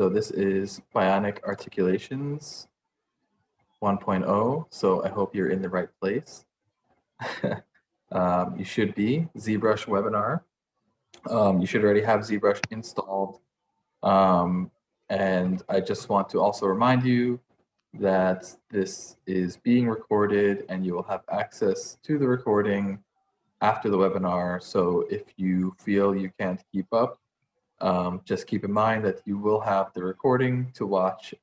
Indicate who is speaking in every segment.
Speaker 1: So this is Bionic Articulations 1.0. So I hope you're in the right place. You should be ZBrush webinar. You should already have ZBrush installed. And I just want to also remind you that this is being recorded and you will have access to the recording after the webinar. So if you feel you can't keep up, just keep in mind that you will have the recording to watch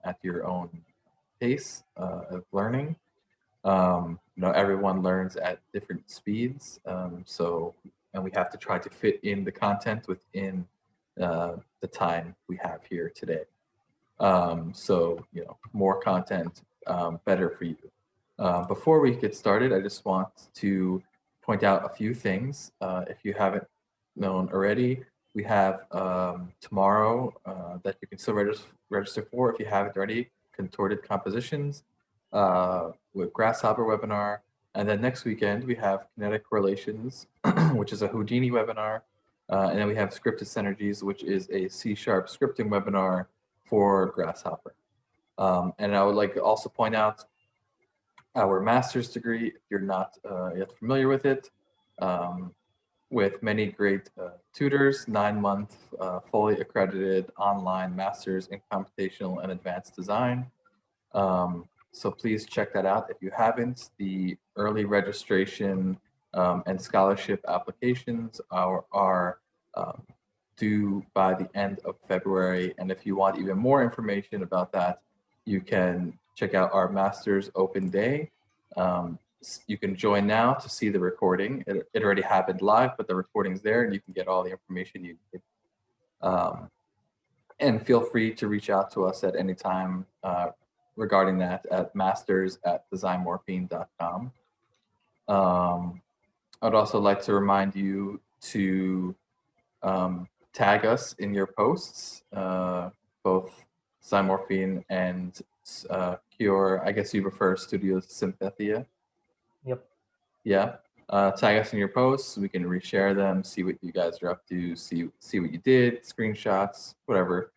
Speaker 1: at your own pace of learning. Everyone learns at different speeds, and we have to try to fit in the content within the time we have here today. More content, better for you. Before we get started, I just want to point out a few things. If you haven't known already, we have tomorrow that you can still register for if you haven't already, contorted compositions with Grasshopper webinar. And then next weekend, we have kinetic correlations, which is a Houdini webinar. And then we have scripted synergies, which is a C# scripting webinar for Grasshopper. And I would like to also point out our master's degree, if you're not yet familiar with it, with many great tutors, 9-month fully accredited online masters in computational and advanced design. So please check that out if you haven't. The early registration and scholarship applications are due by the end of February. And if you want even more information about that, you can check out our Master's Open Day. You can join now to see the recording. It already happened live, but the recording's there and you can get all the information you need. And feel free to reach out to us at any time regarding that at masters@designmorphine.com. I'd also like to remind you to tag us in your posts, both Zymorphine and Keyur. I guess you prefer Studio Sympathia.
Speaker 2: Yep.
Speaker 1: Yeah. Tag us in your posts. We can reshare them, see what you guys are up to, see what you did, screenshots, whatever.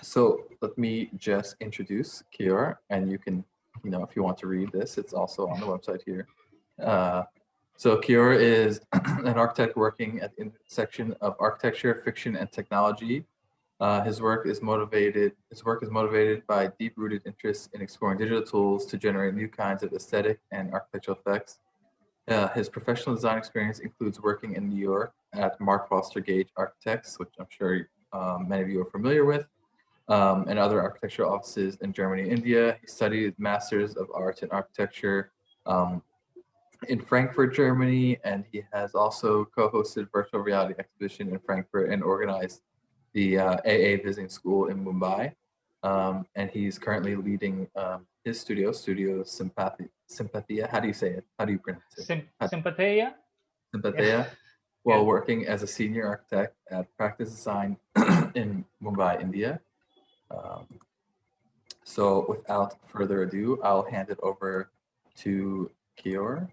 Speaker 1: So let me just introduce Keyur, and you can, if you want to read this, it's also on the website here. So Keyur is an architect working at the intersection of architecture, fiction, and technology. His work is motivated by deep-rooted interest in exploring digital tools to generate new kinds of aesthetic and architectural effects. His professional design experience includes working in New York at Mark Foster Gage Architects, which I'm sure many of you are familiar with, and other architectural offices in Germany and India. He studied Masters of Arts in Architecture in Frankfurt, Germany, and he has also co-hosted virtual reality exhibition in Frankfurt and organized the AA Visiting School in Mumbai. And he's currently leading his Studio Sympathia. How do you say it? How do you pronounce it?
Speaker 2: Sympathia.
Speaker 1: Sympathia. While working as a senior architect at Practice Design in Mumbai, India. So without further ado, I'll hand it over to Keyur.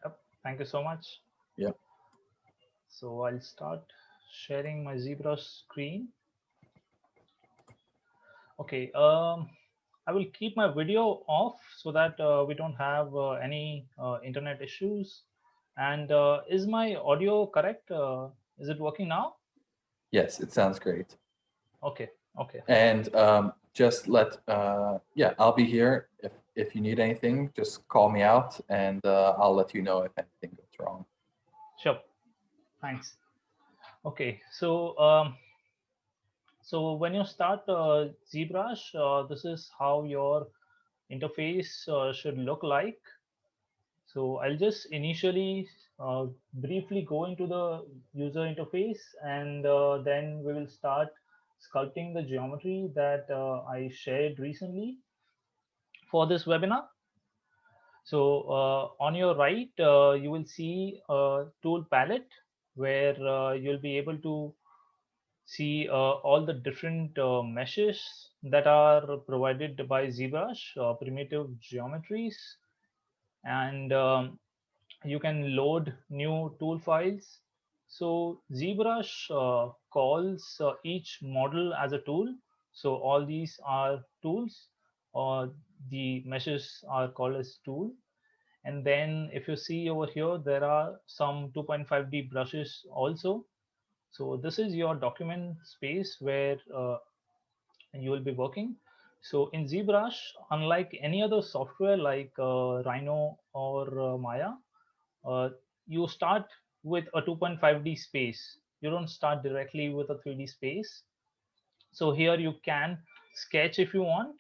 Speaker 2: Yep. Thank you so much.
Speaker 1: Yep.
Speaker 2: So I'll start sharing my ZBrush screen. Okay. I will keep my video off so that we don't have any internet issues. And is my audio correct? Is it working now?
Speaker 1: Yes, it sounds great.
Speaker 2: Okay. Okay.
Speaker 1: And just I'll be here. If you need anything, just call me out and I'll let you know if anything goes wrong.
Speaker 2: Sure. Thanks. Okay. So so when you start ZBrush, this is how your interface should look like. So I'll just initially briefly go into the user interface, and then we will start sculpting the geometry that I shared recently for this webinar. So on your right, you will see a tool palette where you'll be able to see all the different meshes that are provided by ZBrush, primitive geometries, and you can load new tool files. So ZBrush calls each model as a tool. So all these are tools, or the meshes are called as tool. And then if you see over here, there are some 2.5D brushes also. So this is your document space where you will be working. So in ZBrush, unlike any other software like Rhino or Maya, uh, you start with a 2.5D space. You don't start directly with a 3D space. So here you can sketch if you want.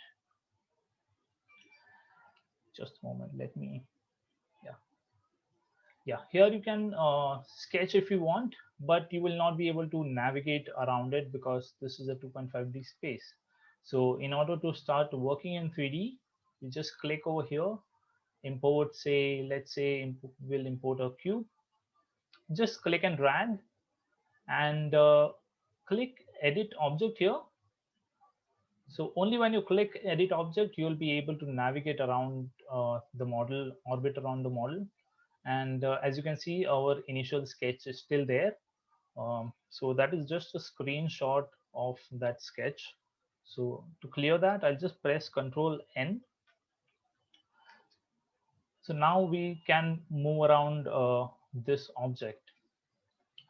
Speaker 2: Just a moment, let me, yeah. Yeah, here you can sketch if you want, but you will not be able to navigate around it because this is a 2.5D space. So in order to start working in 3D, you just click over here, import, say, let's say we'll import a cube. Just click and drag and click edit object here. So only when you click edit object, you'll be able to navigate around the model, orbit around the model. And as you can see, our initial sketch is still there. So that is just a screenshot of that sketch. So to clear that, I'll just press Control N. So now we can move around this object.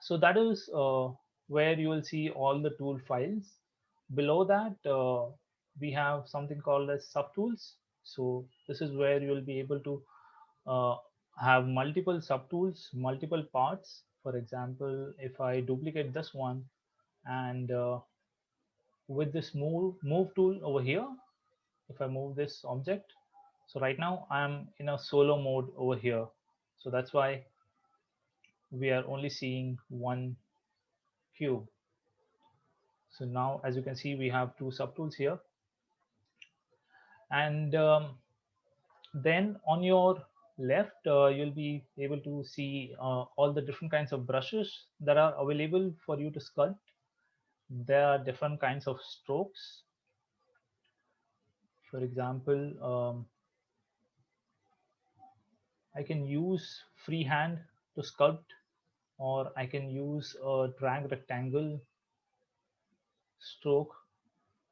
Speaker 2: So that is where you will see all the tool files. Below that, we have something called as subtools. So this is where you will be able to uh, have multiple subtools, multiple parts. For example, if I duplicate this one and with this move tool over here, if I move this object, so right now I'm in a solo mode over here. So that's why we are only seeing one cube. So now, as you can see, we have two subtools here. And then on your left, you'll be able to see all the different kinds of brushes that are available for you to sculpt. There are different kinds of strokes. For example, I can use freehand to sculpt, or I can use a drag rectangle stroke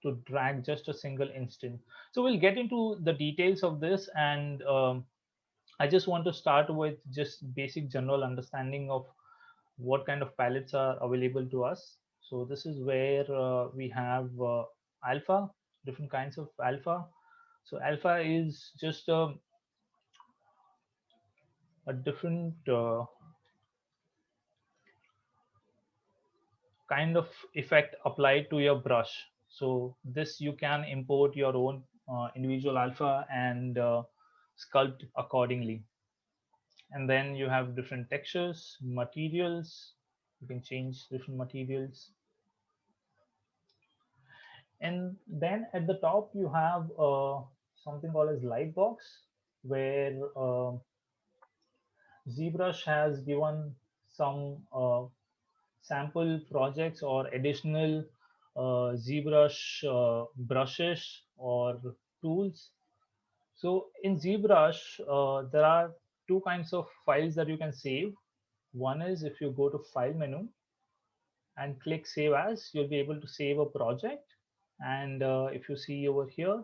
Speaker 2: to drag just a single instant. So we'll get into the details of this, and I just want to start with just basic general understanding of what kind of palettes are available to us. So this is where we have alpha, different kinds of alpha. So alpha is just a different kind of effect applied to your brush. So this you can import your own individual alpha and sculpt accordingly. And then you have different textures, materials. You can change different materials. And then at the top you have something called as Lightbox, where ZBrush has given some sample projects or additional ZBrush brushes or tools. So in ZBrush, there are two kinds of files that you can save. One is if you go to File menu and click Save As, you'll be able to save a project. And if you see over here,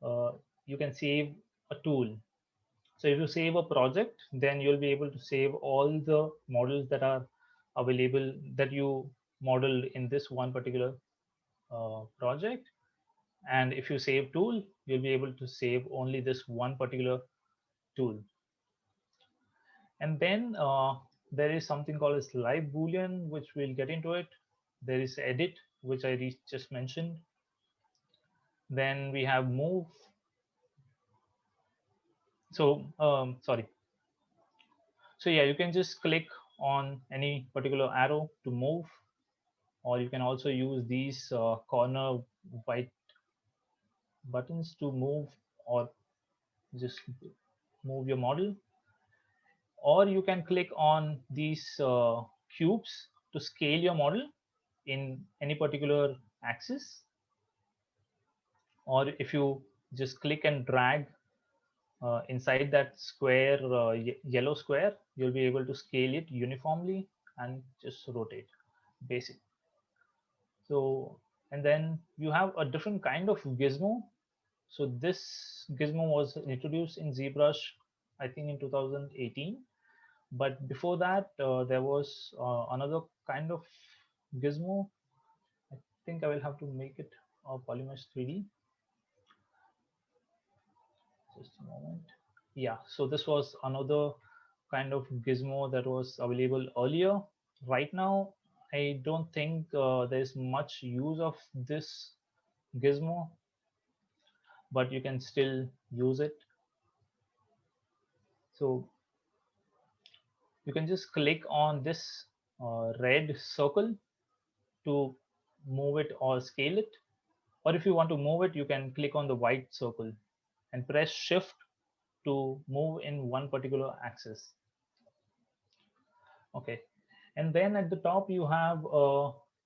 Speaker 2: uh, you can save a tool. So if you save a project, then you'll be able to save all the models that are available that you modeled in this one particular project. And if you save tool, you'll be able to save only this one particular tool. And then there is something called as live boolean, which we'll get into it. There is edit, which I just mentioned. Then we have move. So sorry. So yeah, you can just click on any particular arrow to move, or you can also use these corner white buttons to move or just move your model. Or you can click on these cubes to scale your model in any particular axis. Or if you just click and drag inside that square, yellow square, you'll be able to scale it uniformly and just rotate, basic. So, and then you have a different kind of gizmo. So this gizmo was introduced in ZBrush, I think in 2018. But before that, there was another kind of gizmo. I think I will have to make it a polymesh 3D. Just a moment. Yeah, so this was another kind of gizmo that was available earlier. Right now, I don't think there's much use of this gizmo, but you can still use it. So you can just click on this red circle to move it or scale it. Or if you want to move it, you can click on the white circle and press shift to move in one particular axis. Okay, and then at the top you have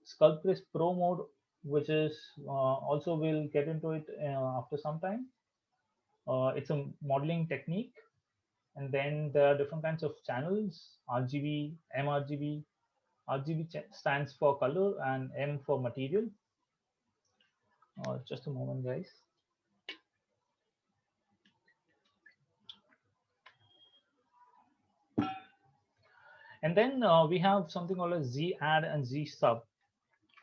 Speaker 2: Sculptress Pro mode, which is also we'll get into it after some time. It's a modeling technique, and then there are different kinds of channels: RGB, mRGB. RGB stands for color and M for material. Just a moment, guys. And then we have something called a Z add and Z sub.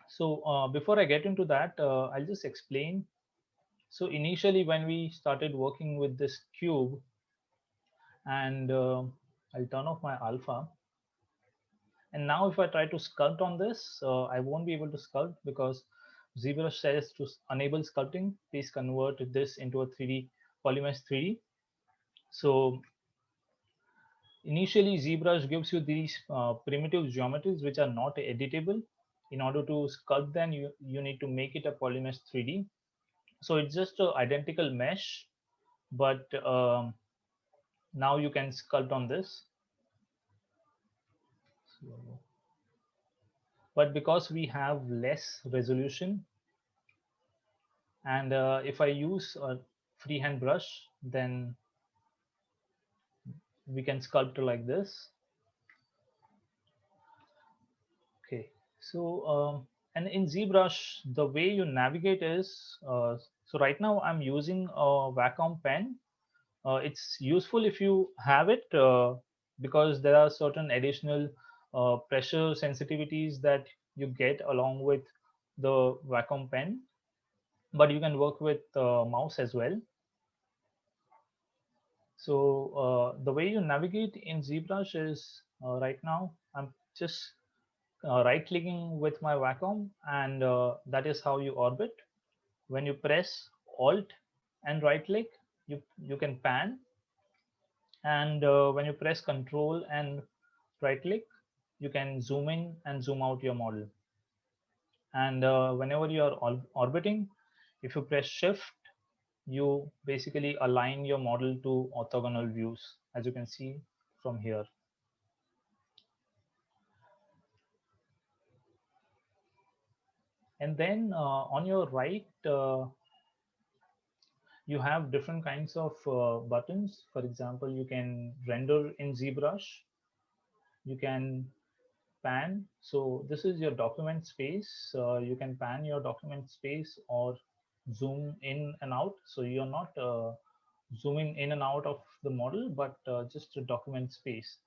Speaker 2: So before I get into that, I'll just explain. So initially when we started working with this cube, and I'll turn off my alpha. And now if I try to sculpt on this, I won't be able to sculpt because ZBrush says to enable sculpting, please convert this into a 3D polymesh 3D. So initially ZBrush gives you these primitive geometries which are not editable. In order to sculpt them, you need to make it a polymesh 3D. So it's just an identical mesh, but now you can sculpt on this. But because we have less resolution, and if I use a freehand brush, then we can sculpt like this. Okay, so and in ZBrush, the way you navigate is, so right now I'm using a Wacom pen. It's useful if you have it because there are certain additional pressure sensitivities that you get along with the Wacom pen, but you can work with mouse as well. So the way you navigate in ZBrush is right now I'm just right clicking with my Wacom, and that is how you orbit. When you press Alt and right click, you can pan, and when you press Control and right click, you can zoom in and zoom out your model. And whenever you are orbiting, if you press Shift, you basically align your model to orthogonal views, as you can see from here. And then on your right, you have different kinds of buttons. For example, you can render in ZBrush, you can pan. So this is your document space. You can pan your document space or zoom in and out. So you're not zooming in and out of the model, but just a document space.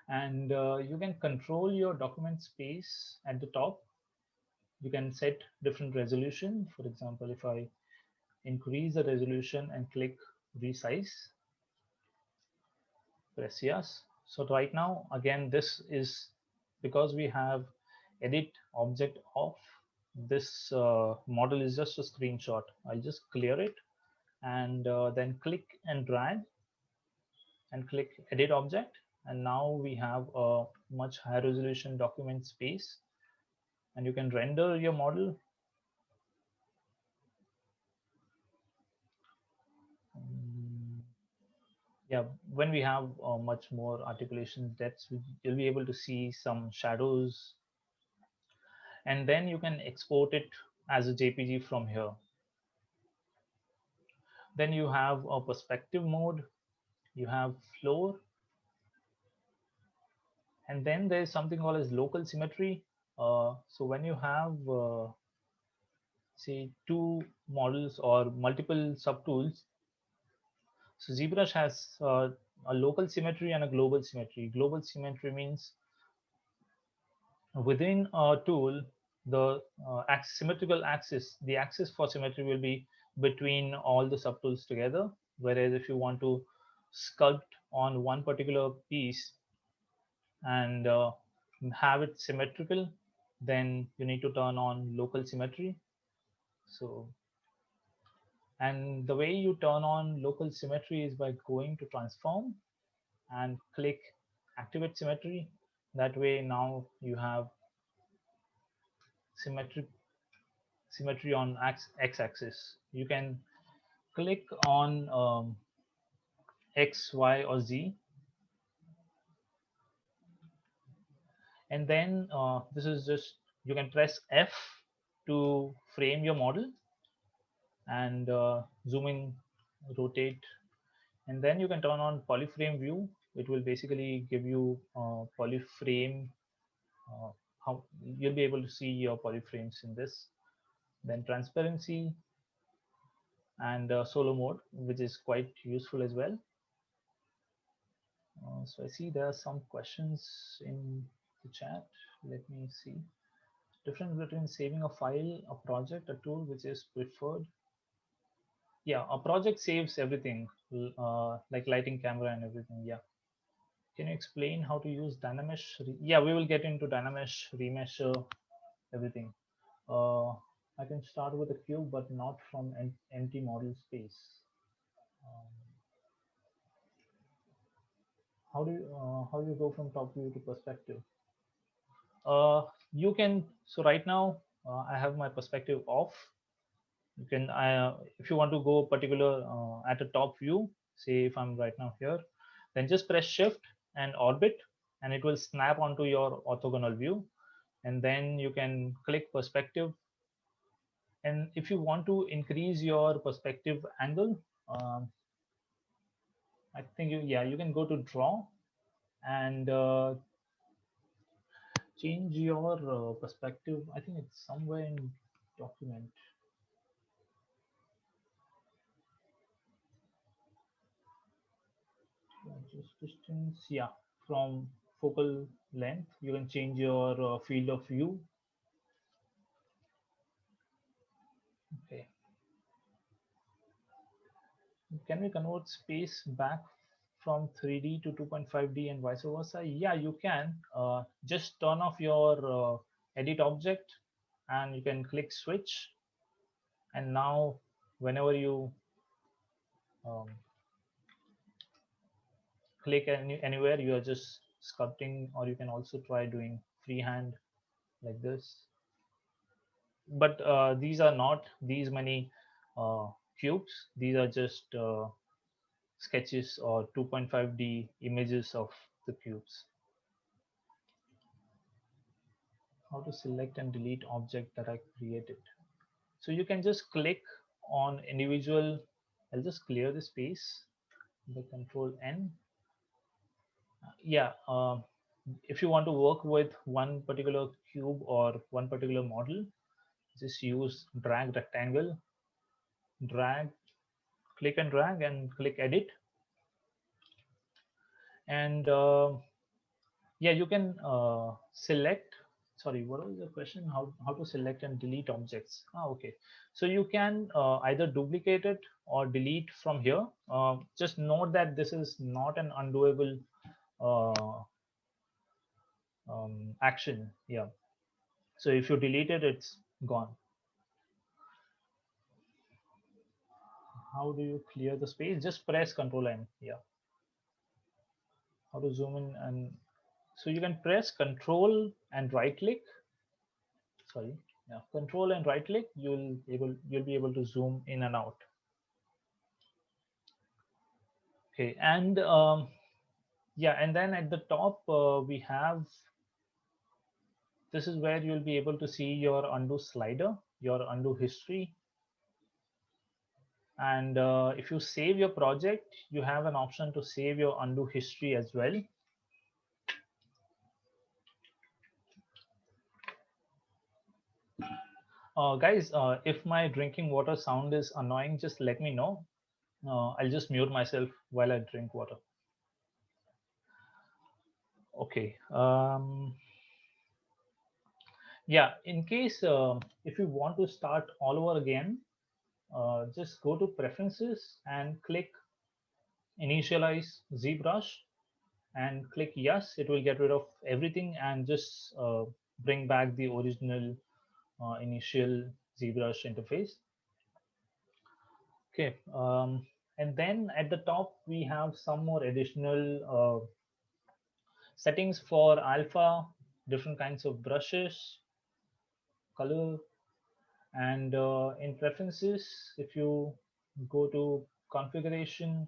Speaker 2: And you can control your document space at the top. You can set different resolution. For example, if I increase the resolution and click resize, press yes. So right now, again, this is because we have edit object off. This model is just a screenshot. I'll just clear it and then click and drag and click edit object. And now we have a much higher resolution document space, and you can render your model. Yeah, when we have much more articulation depths, you'll be able to see some shadows, and then you can export it as a JPG from here. Then you have a perspective mode, you have floor, And then there's something called as local symmetry. So when you have say two models or multiple subtools, so ZBrush has a local symmetry and a global symmetry. Global symmetry means within a tool, the symmetrical axis, the axis for symmetry will be between all the subtools together. Whereas if you want to sculpt on one particular piece and have it symmetrical, then you need to turn on local symmetry. So, and the way you turn on local symmetry is by going to transform and click activate symmetry. That way now you have symmetry on x-axis. You can click on X, Y, or Z, and then this is just, you can press F to frame your model and zoom in, rotate, and then you can turn on polyframe view. It will basically give you polyframe, how you'll be able to see your polyframes in this. Then transparency and solo mode, which is quite useful as well. So I see there are some questions in the chat. Let me see. Difference between saving a file, a project, a tool which is preferred. Yeah, a project saves everything, like lighting, camera, and everything. Yeah. Can you explain how to use Dynamesh? Yeah, we will get into Dynamesh, remesh, everything. I can start with a cube, but not from empty model space. How do you go from top view to perspective? You can, so right now I have my perspective off. You can, if you want to go particular at a top view, say if I'm right now here, then just press shift and orbit, and it will snap onto your orthogonal view. And then you can click perspective. And if you want to increase your perspective angle, I think you can go to draw and change your perspective. I think it's somewhere in document. Just distance, yeah, from focal length. You can change your field of view. Okay. Can we convert space back from 3D to 2.5D and vice versa? Yeah, you can. Just turn off your edit object and you can click switch. And now whenever you click anywhere, you are just sculpting, or you can also try doing freehand like this. But these are not these many cubes. These are just sketches or 2.5D images of the cubes. How to select and delete object that I created. So you can just click on individual. I'll just clear the space, the control N. Yeah, if you want to work with one particular cube or one particular model, just use drag rectangle, drag, click and drag, and click edit. And yeah, you can select. Sorry, what was the question? How to select and delete objects? Okay. So you can either duplicate it or delete from here. Just note that this is not an undoable action. Yeah. So if you delete it, it's gone. How do you clear the space? Just press Control N. Yeah. How to zoom in, and so you can press Control and right click. Sorry. Yeah. Control and right click. You'll be able to zoom in and out. Okay. And yeah, and then at the top we have. This is where you'll be able to see your undo slider, your undo history. And if you save your project, you have an option to save your undo history as well. Guys, if my drinking water sound is annoying, just let me know. I'll just mute myself while I drink water. Okay. Yeah, in case if you want to start all over again, just go to preferences and click initialize ZBrush and click yes. It will get rid of everything and just bring back the original initial ZBrush interface. Okay, and then at the top we have some more additional settings for alpha, different kinds of brushes, color, and in preferences, if you go to configuration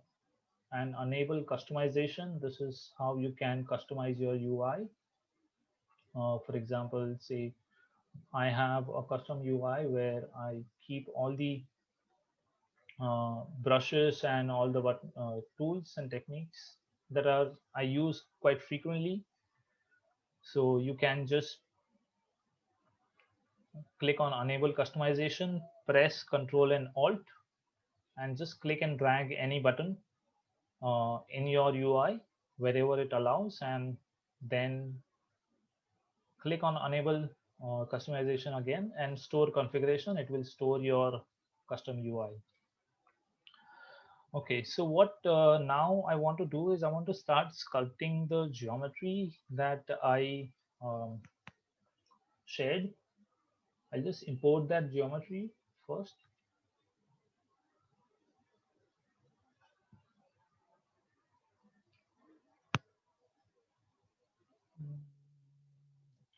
Speaker 2: and enable customization, this is how you can customize your UI. For example, say I have a custom UI where I keep all the brushes and all the tools and techniques that are I use quite frequently. So you can just click on enable customization, press Control and Alt, and just click and drag any button in your UI wherever it allows, and then click on enable customization again and store configuration. It will store your custom UI. Okay, so what now I want to do is I want to start sculpting the geometry that I shared. I'll just import that geometry first.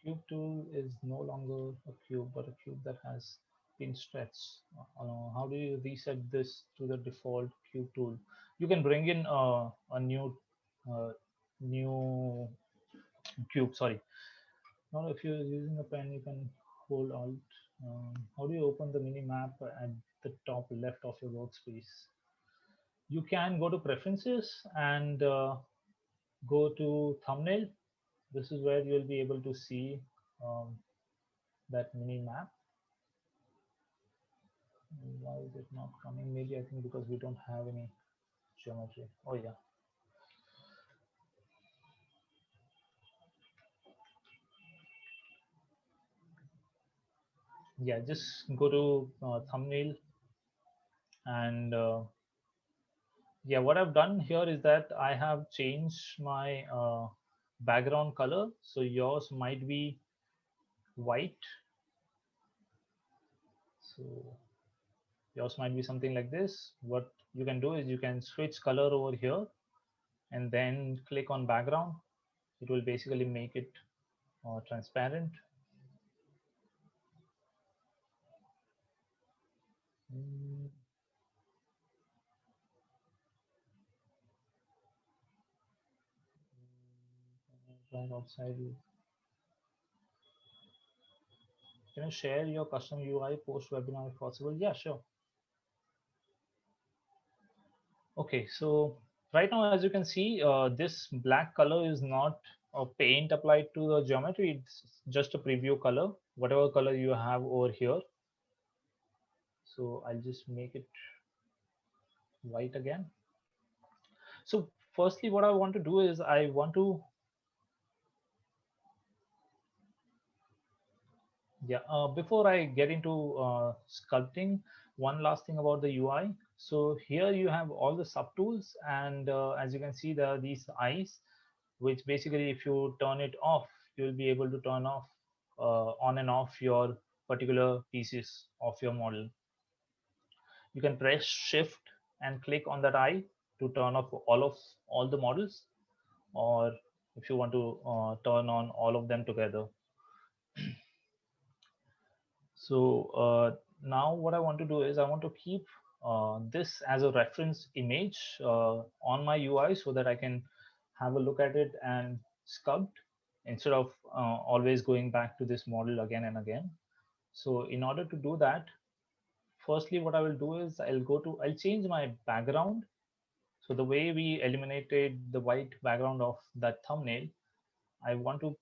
Speaker 2: Cube tool is no longer a cube, but a cube that has been stretched. How do you reset this to the default cube tool? You can bring in a new cube. Sorry. Now, if you're using a pen, you can hold Alt. How do you open the mini map at the top left of your workspace? You can go to preferences and go to thumbnail. This is where you'll be able to see that mini map. Why is it not coming? Maybe I think because we don't have any geometry. Oh yeah. Yeah, just go to thumbnail and yeah, what I've done here is that I have changed my background color. So yours might be white. So yours might be something like this. What you can do is you can switch color over here and then click on background. It will basically make it transparent. Right outside you. Can you share your custom UI post webinar if possible? Yeah, sure. Okay, so right now, as you can see, this black color is not a paint applied to the geometry. It's just a preview color, whatever color you have over here. So I'll just make it white again. So firstly, what I want to do is I want to, yeah, before I get into sculpting, one last thing about the UI. So here you have all the subtools, and as you can see, there are these eyes, which basically, if you turn it off, you'll be able to turn off on and off your particular pieces of your model. You can press Shift and click on that eye to turn off all the models, or if you want to turn on all of them together. So now what I want to do is I want to keep this as a reference image on my UI so that I can have a look at it and sculpt instead of always going back to this model again and again. So in order to do that, firstly, what I will do is I'll change my background. So the way we eliminated the white background of that thumbnail, I want to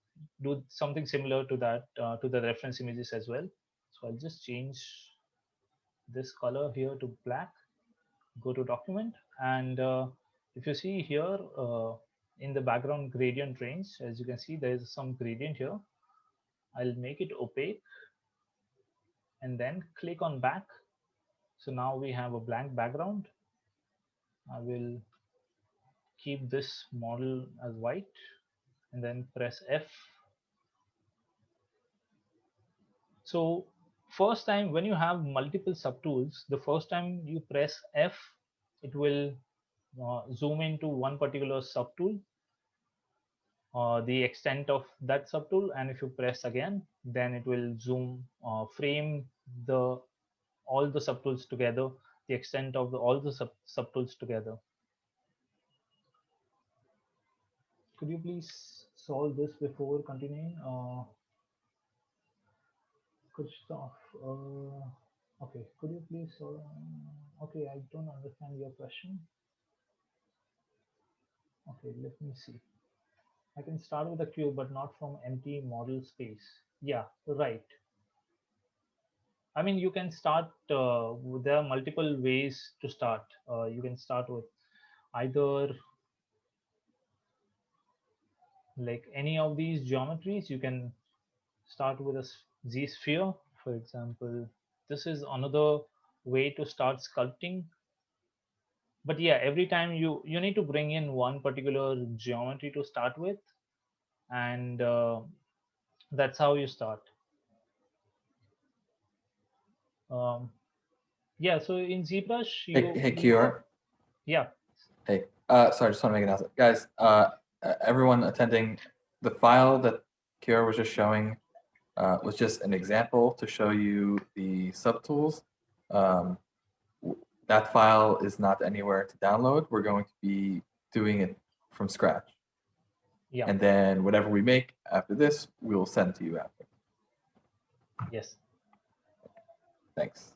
Speaker 2: do something similar to that to the reference images as well. So So I'll just change this color here to black. Go to document, and if you see here in the background gradient range, as you can see, there is some gradient here. I'll make it opaque and then click on back. So now we have a blank background. I will keep this model as white and then press F. So first time when you have multiple subtools, the first time you press F, it will zoom into one particular subtool, the extent of that subtool, and if you press again, then it will zoom, frame all the subtools together, the extent of all the subtools together. Could you please solve this before continuing? Good stuff. Okay, could you please solve? Okay, I don't understand your question. Okay, let me see. I can start with a cube, but not from empty model space. Yeah, right. I mean, you can start, there are multiple ways to start. You can start with either like any of these geometries. You can start with a Z sphere, for example. This is another way to start sculpting. But yeah, every time you need to bring in one particular geometry to start with, and that's how you start. Yeah, so in ZBrush,
Speaker 1: Hey, Keyur.
Speaker 2: Yeah.
Speaker 1: Hey, sorry, just want to make an announcement. Guys, everyone attending, the file that Keyur was just showing was just an example to show you the subtools. That file is not anywhere to download. We're going to be doing it from scratch.
Speaker 2: Yeah.
Speaker 1: And then whatever we make after this, we will send to you after.
Speaker 2: Yes.
Speaker 1: Thanks.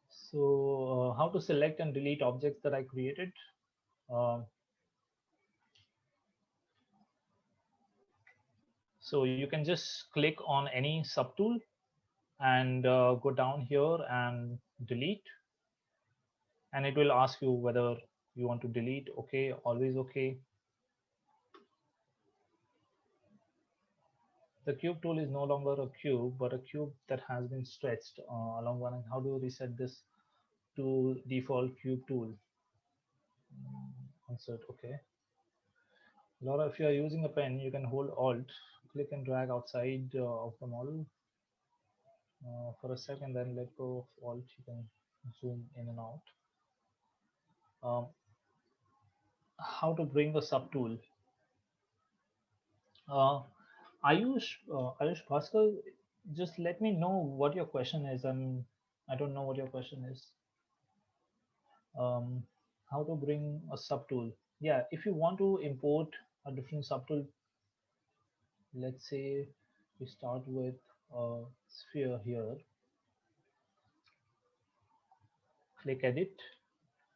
Speaker 2: So how to select and delete objects that I created? So you can just click on any subtool and go down here and delete. And it will ask you whether you want to delete. Okay, always okay. The cube tool is no longer a cube, but a cube that has been stretched along one. How do you reset this to default cube tool? Insert, okay. Laura, if you are using a pen, you can hold Alt, click and drag outside of the model for a second, then let go of Alt. You can zoom in and out. How to bring a subtool? Ayush Bhaskar, just let me know what your question is. I don't know what your question is. How to bring a subtool? Yeah, if you want to import a different subtool, let's say we start with a sphere here. Click edit,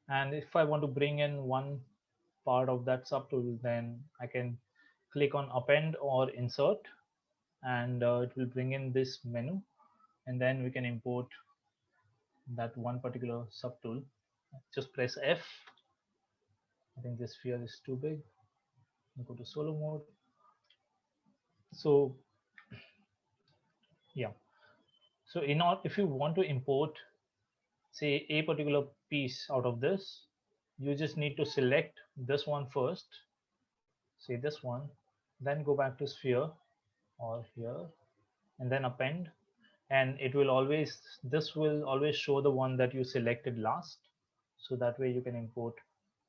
Speaker 2: and if I want to bring in one part of that subtool, then I can click on append or insert, and it will bring in this menu, and then we can import that one particular subtool. Just press F. I think this sphere is too big. Go to solo mode. So yeah, so if you want to import, say, a particular piece out of this, you just need to select this one first, say this one, then go back to sphere or here, and then append, and it will always, this will always show the one that you selected last, so that way you can import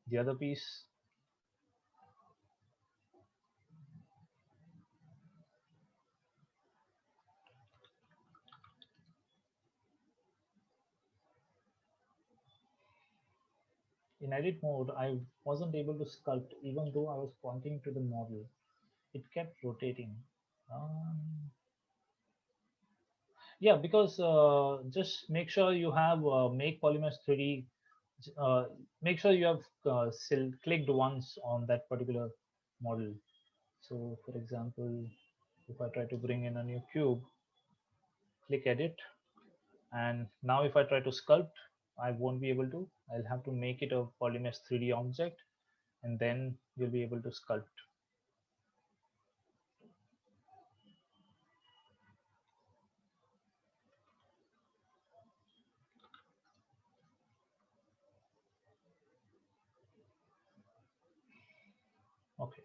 Speaker 2: the other piece. In edit mode, I wasn't able to sculpt even though I was pointing to the model. It kept rotating. Yeah, because just make sure you have make polymers 3D. Make sure you have clicked once on that particular model. So for example, If I try to bring in a new cube, click edit, and now if I try to sculpt, I won't be able to. I'll have to make it a polymesh 3D object, and then you'll be able to sculpt. Okay.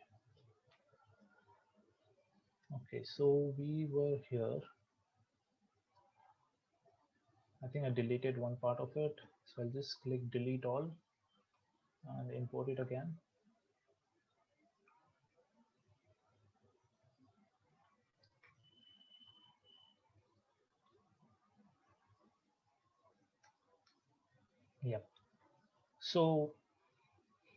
Speaker 2: Okay, so we were here. I think I deleted one part of it. So I'll just click delete all and import it again. Yeah. So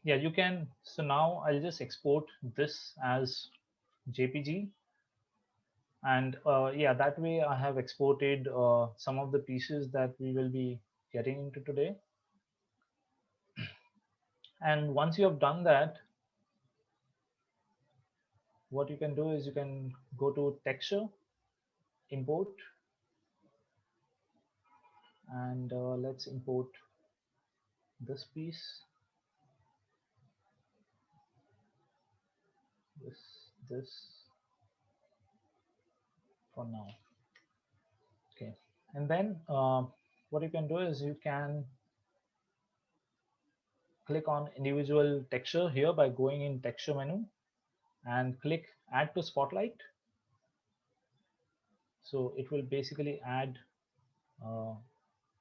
Speaker 2: yeah, you can. So now I'll just export this as JPG. And yeah, that way I have exported some of the pieces that we will be getting into today. And once you have done that, what you can do is you can go to texture, import, and let's import this piece, this for now. Okay, and then what you can do is you can click on individual texture here by going in texture menu and click add to spotlight. So it will basically add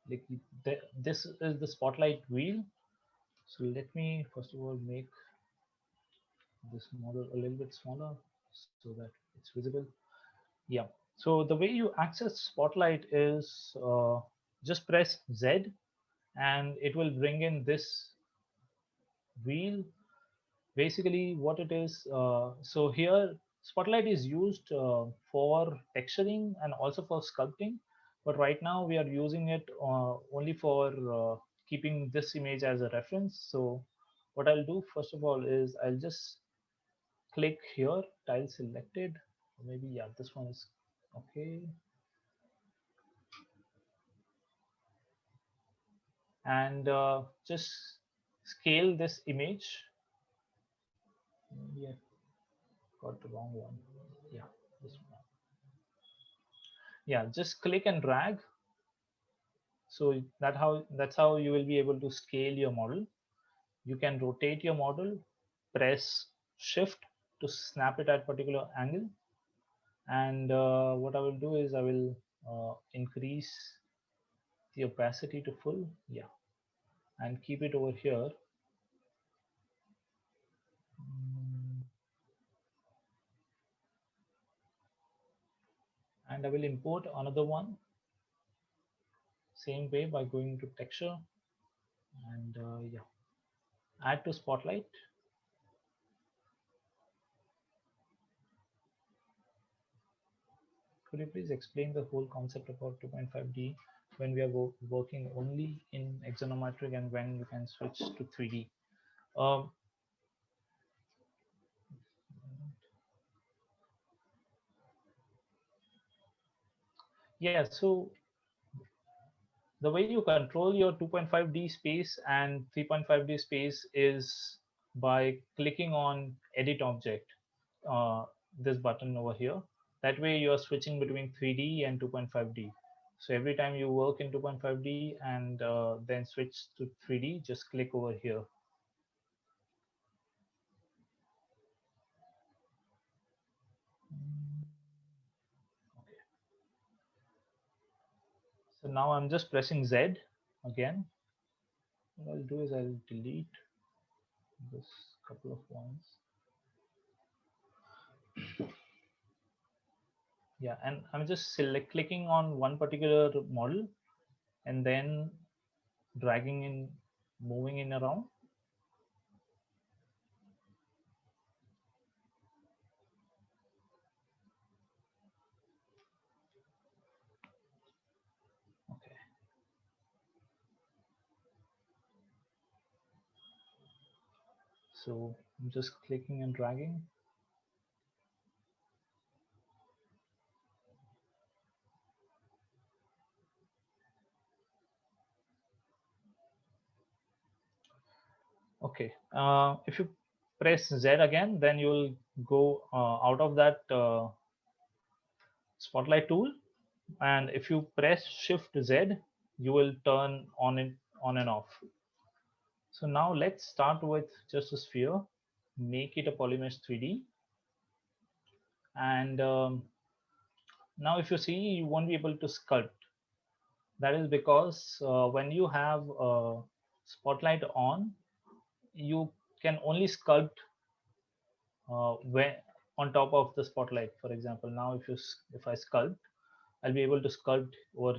Speaker 2: like this is the spotlight wheel. So let me first of all make this model a little bit smaller so that it's visible. Yeah, so the way you access spotlight is just press Z and it will bring in this wheel. Basically what it is, so here spotlight is used for texturing and also for sculpting, but right now we are using it only for keeping this image as a reference. So what I'll do first of all is I'll just click here, tile selected, maybe yeah, this one is okay, and just scale this image. Maybe I got the wrong one. Yeah, this one. Yeah, just click and drag. So that's how you will be able to scale your model. You can rotate your model, press shift to snap it at particular angle. And what I will do is I will increase the opacity to full, yeah, and keep it over here. And I will import another one same way by going to texture and yeah, add to spotlight. Could you please explain the whole concept about 2.5D when we are working only in axonometric and when we can switch to 3D? Yeah, so the way you control your 2.5D space and 3.5D space is by clicking on edit object, this button over here. That way you are switching between 3D and 2.5D. So every time you work in 2.5D and then switch to 3D, just click over here. Okay. So now I'm just pressing Z again. What I'll do is I'll delete this couple of ones. Yeah, and I'm just clicking on one particular model and then dragging in, moving in around. Okay. So I'm just clicking and dragging. Okay, if you press Z again, then you will go out of that spotlight tool, and if you press Shift Z, you will turn on and off. So now let's start with just a sphere, make it a polymesh 3D, and now if you see, you won't be able to sculpt. That is because when you have spotlight on, you can only sculpt when on top of the spotlight. For example, now if I sculpt, I'll be able to sculpt over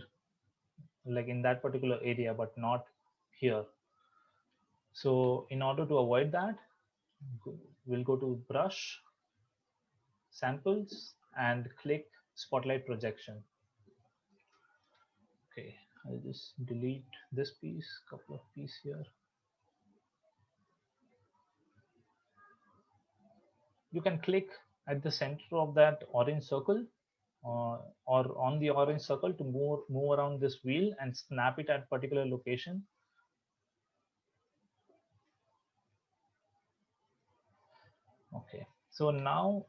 Speaker 2: like in that particular area, but not here. So in order to avoid that, we'll go to brush, samples, and click spotlight projection. Okay, I'll just delete this piece, couple of pieces here. You can click at the center of that orange circle or on the orange circle to move around this wheel and snap it at particular location. Okay, so now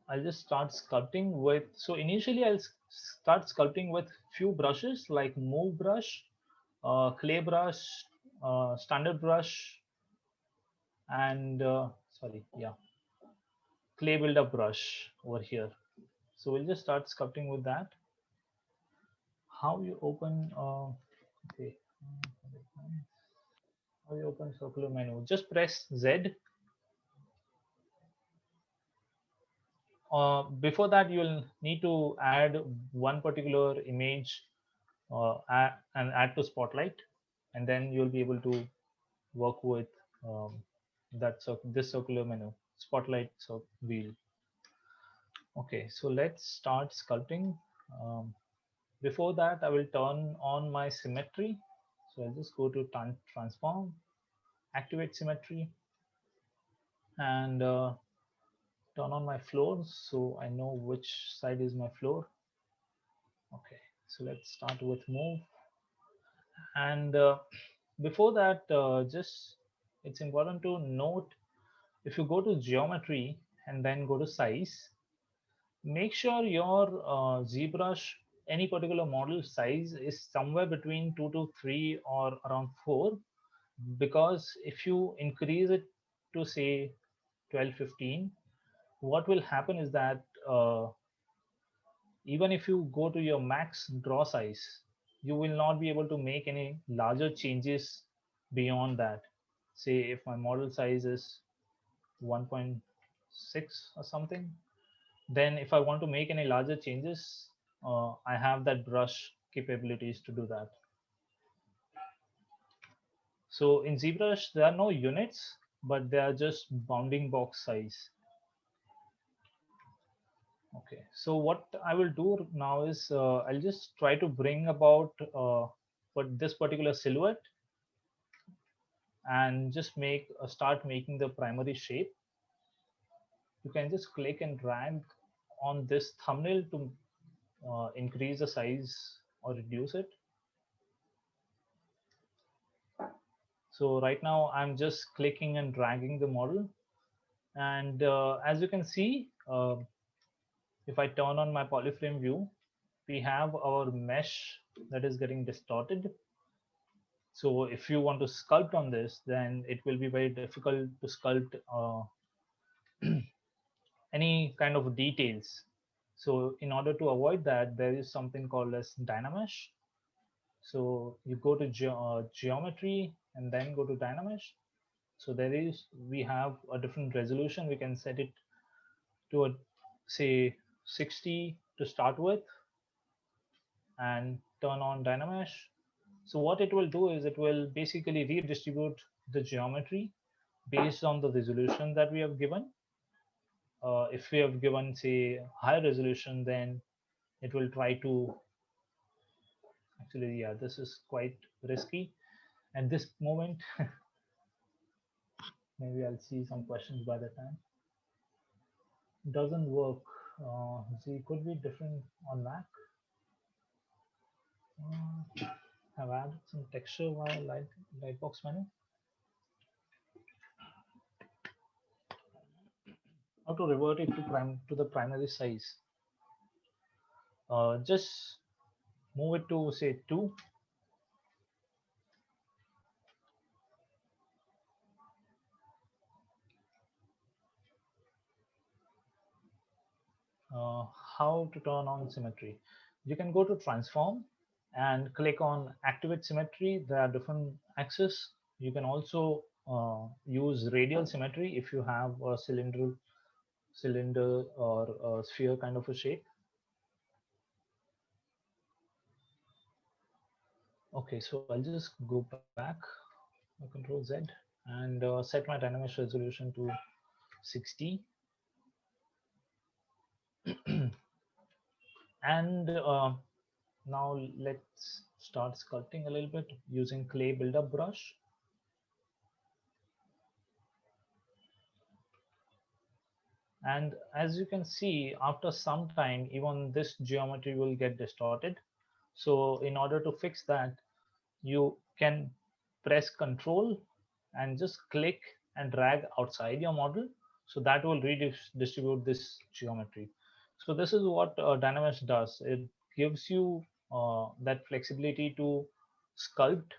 Speaker 2: I'll just start sculpting with, so initially I'll start sculpting with few brushes like move brush, clay brush, standard brush, and sorry, yeah, clay buildup brush over here. So we'll just start sculpting with that. How you open, okay, how you open circular menu? Just press Z. Before that, you'll need to add one particular image and add to Spotlight, and then you'll be able to work with this circular menu, Spotlight wheel. Okay, so let's start sculpting. Before that, I will turn on my symmetry. So I'll just go to transform, activate symmetry, and turn on my floors so I know which side is my floor. Okay, so let's start with move. And before that, just it's important to note, if you go to geometry and then go to size, make sure your ZBrush, any particular model size is somewhere between 2 to 3 or around 4, because if you increase it to say 12, 15, what will happen is that even if you go to your max draw size, you will not be able to make any larger changes beyond that. Say if my model size is 1.6 or something, then if I want to make any larger changes, I have that brush capabilities to do that. So in ZBrush, there are no units, but they are just bounding box size. Okay, so what I will do now is I'll just try to bring about this particular silhouette and just start making the primary shape. You can just click and drag on this thumbnail to increase the size or reduce it. So right now I'm just clicking and dragging the model, and as you can see, if I turn on my polyframe view, we have our mesh that is getting distorted. So if you want to sculpt on this, then it will be very difficult to sculpt any kind of details. So in order to avoid that, there is something called as Dynamesh. So you go to geometry and then go to Dynamesh. So we have a different resolution. We can set it to say 60 to start with and turn on Dynamesh. So what it will do is it will basically redistribute the geometry based on the resolution that we have given. If we have given, say, high resolution, then it will try to actually, yeah, this is quite risky at this moment. Maybe I'll see some questions by the time. Doesn't work. See, could be different on Mac. Have added some texture via lightbox menu. how to revert it to the primary size. Just move it to say 2. How to turn on symmetry? You can go to transform and click on activate symmetry. There are different axes. You can also use radial symmetry if you have a cylinder or a sphere kind of a shape. Okay, so I'll just go back, Control Z, and set my dynamics resolution to 60. And now let's start sculpting a little bit using clay buildup brush. And as you can see, after some time, even this geometry will get distorted. So in order to fix that, you can press Control and just click and drag outside your model. So that will redistribute this geometry. So this is what Dynamics does. It gives you that flexibility to sculpt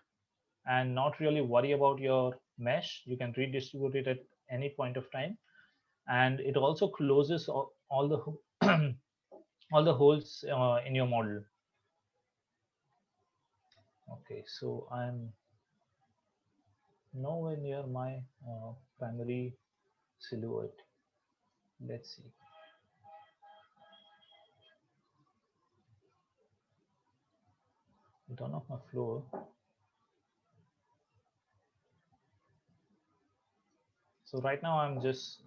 Speaker 2: and not really worry about your mesh. You can redistribute it at any point of time. And it also closes all the all the holes in your model. Okay, so I'm nowhere near my primary silhouette. Let's see. Turn off my floor. So right now I'm just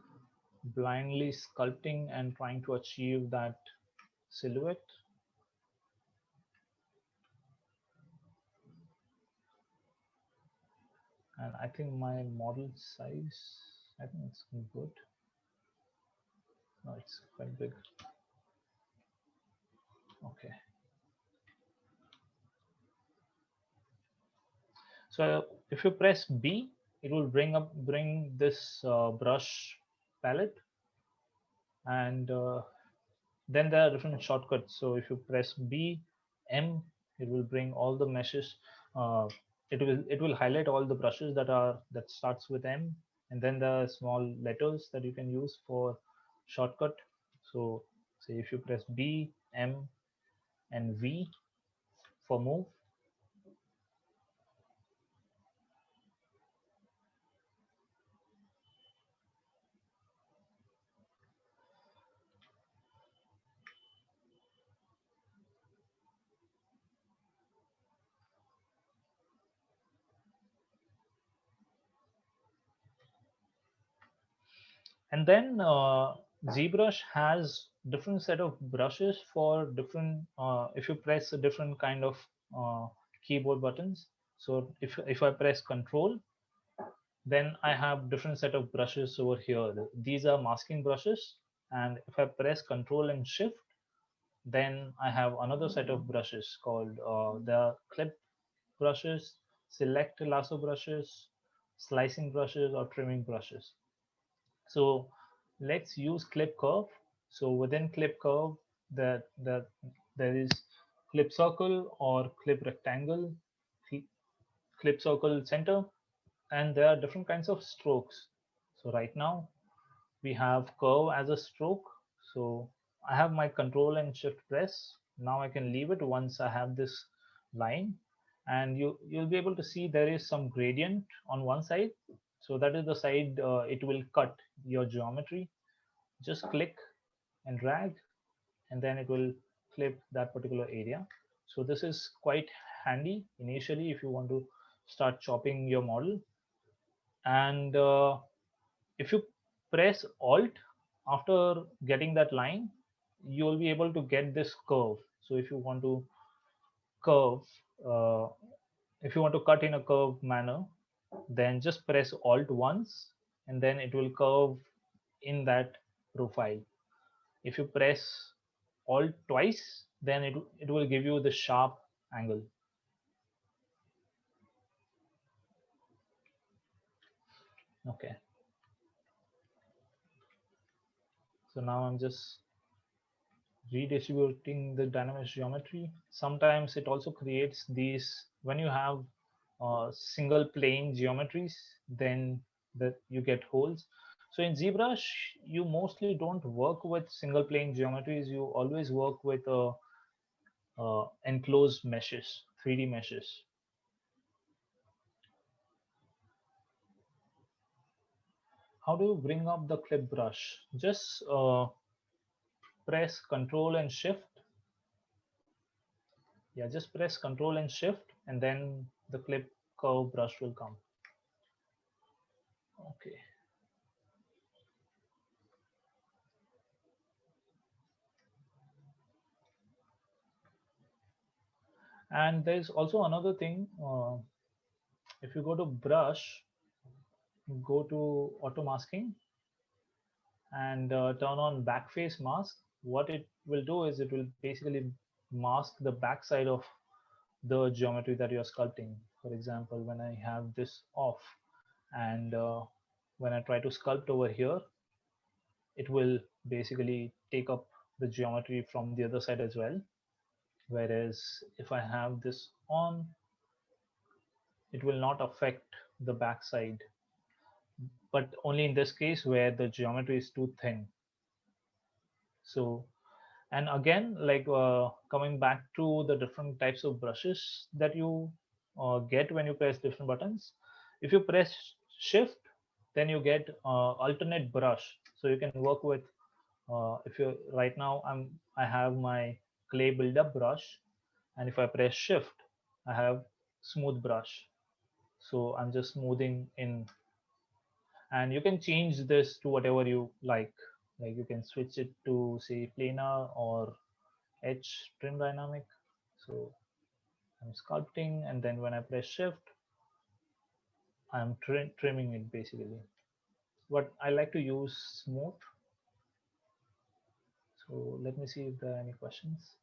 Speaker 2: blindly sculpting and trying to achieve that silhouette. And I think my model size, I think it's good. No, it's quite big. Okay. So if you press B, it will bring this brush palette, and then there are different shortcuts. So if you press B, M, it will bring all the meshes. It will highlight all the brushes that starts with M, and then there are small letters that you can use for shortcut. So say if you press B, M, and V for move. And then ZBrush has different set of brushes for different, if you press a different kind of keyboard buttons. So if I press Control, then I have different set of brushes over here. These are masking brushes. And if I press Control and Shift, then I have another set of brushes called the clip brushes, select lasso brushes, slicing brushes, or trimming brushes. So let's use clip curve. So within clip curve, there is clip circle or clip rectangle, clip circle center, and there are different kinds of strokes. So right now we have curve as a stroke. So I have my Control and Shift press. Now I can leave it once I have this line, and you'll be able to see there is some gradient on one side. So that is the side it will cut your geometry. Just click and drag, and then it will clip that particular area. So this is quite handy initially if you want to start chopping your model. And if you press Alt after getting that line, you will be able to get this curve. So if you want to curve, uh, if you want to cut in a curved manner, then just press Alt once, and then it will curve in that profile. If you press Alt twice, then it will give you the sharp angle. Okay. So now I'm just redistributing the dynamic geometry. Sometimes it also creates these, when you have single plane geometries, then you get holes. So in ZBrush, you mostly don't work with single plane geometries. You always work with enclosed meshes, 3D meshes. How do you bring up the clip brush? Just press Control and Shift. Yeah, just press Control and Shift, and then the clip curve brush will come. Okay. And there's also another thing. If you go to brush, go to auto masking and turn on backface mask, what it will do is it will basically mask the backside of the geometry that you're sculpting. For example, when I have this off and when I try to sculpt over here, it will basically take up the geometry from the other side as well. Whereas if I have this on, it will not affect the backside, but only in this case where the geometry is too thin. So, and again, like coming back to the different types of brushes that you get when you press different buttons. If you press Shift, then you get alternate brush. So you can work with, if you right now I have my clay buildup brush, and if I press Shift, I have smooth brush. So I'm just smoothing in, and you can change this to whatever you like. Like you can switch it to say planar or edge trim dynamic. So I'm sculpting, and then when I press Shift, I'm trimming it basically. But I like to use smooth. So let me see if there are any questions.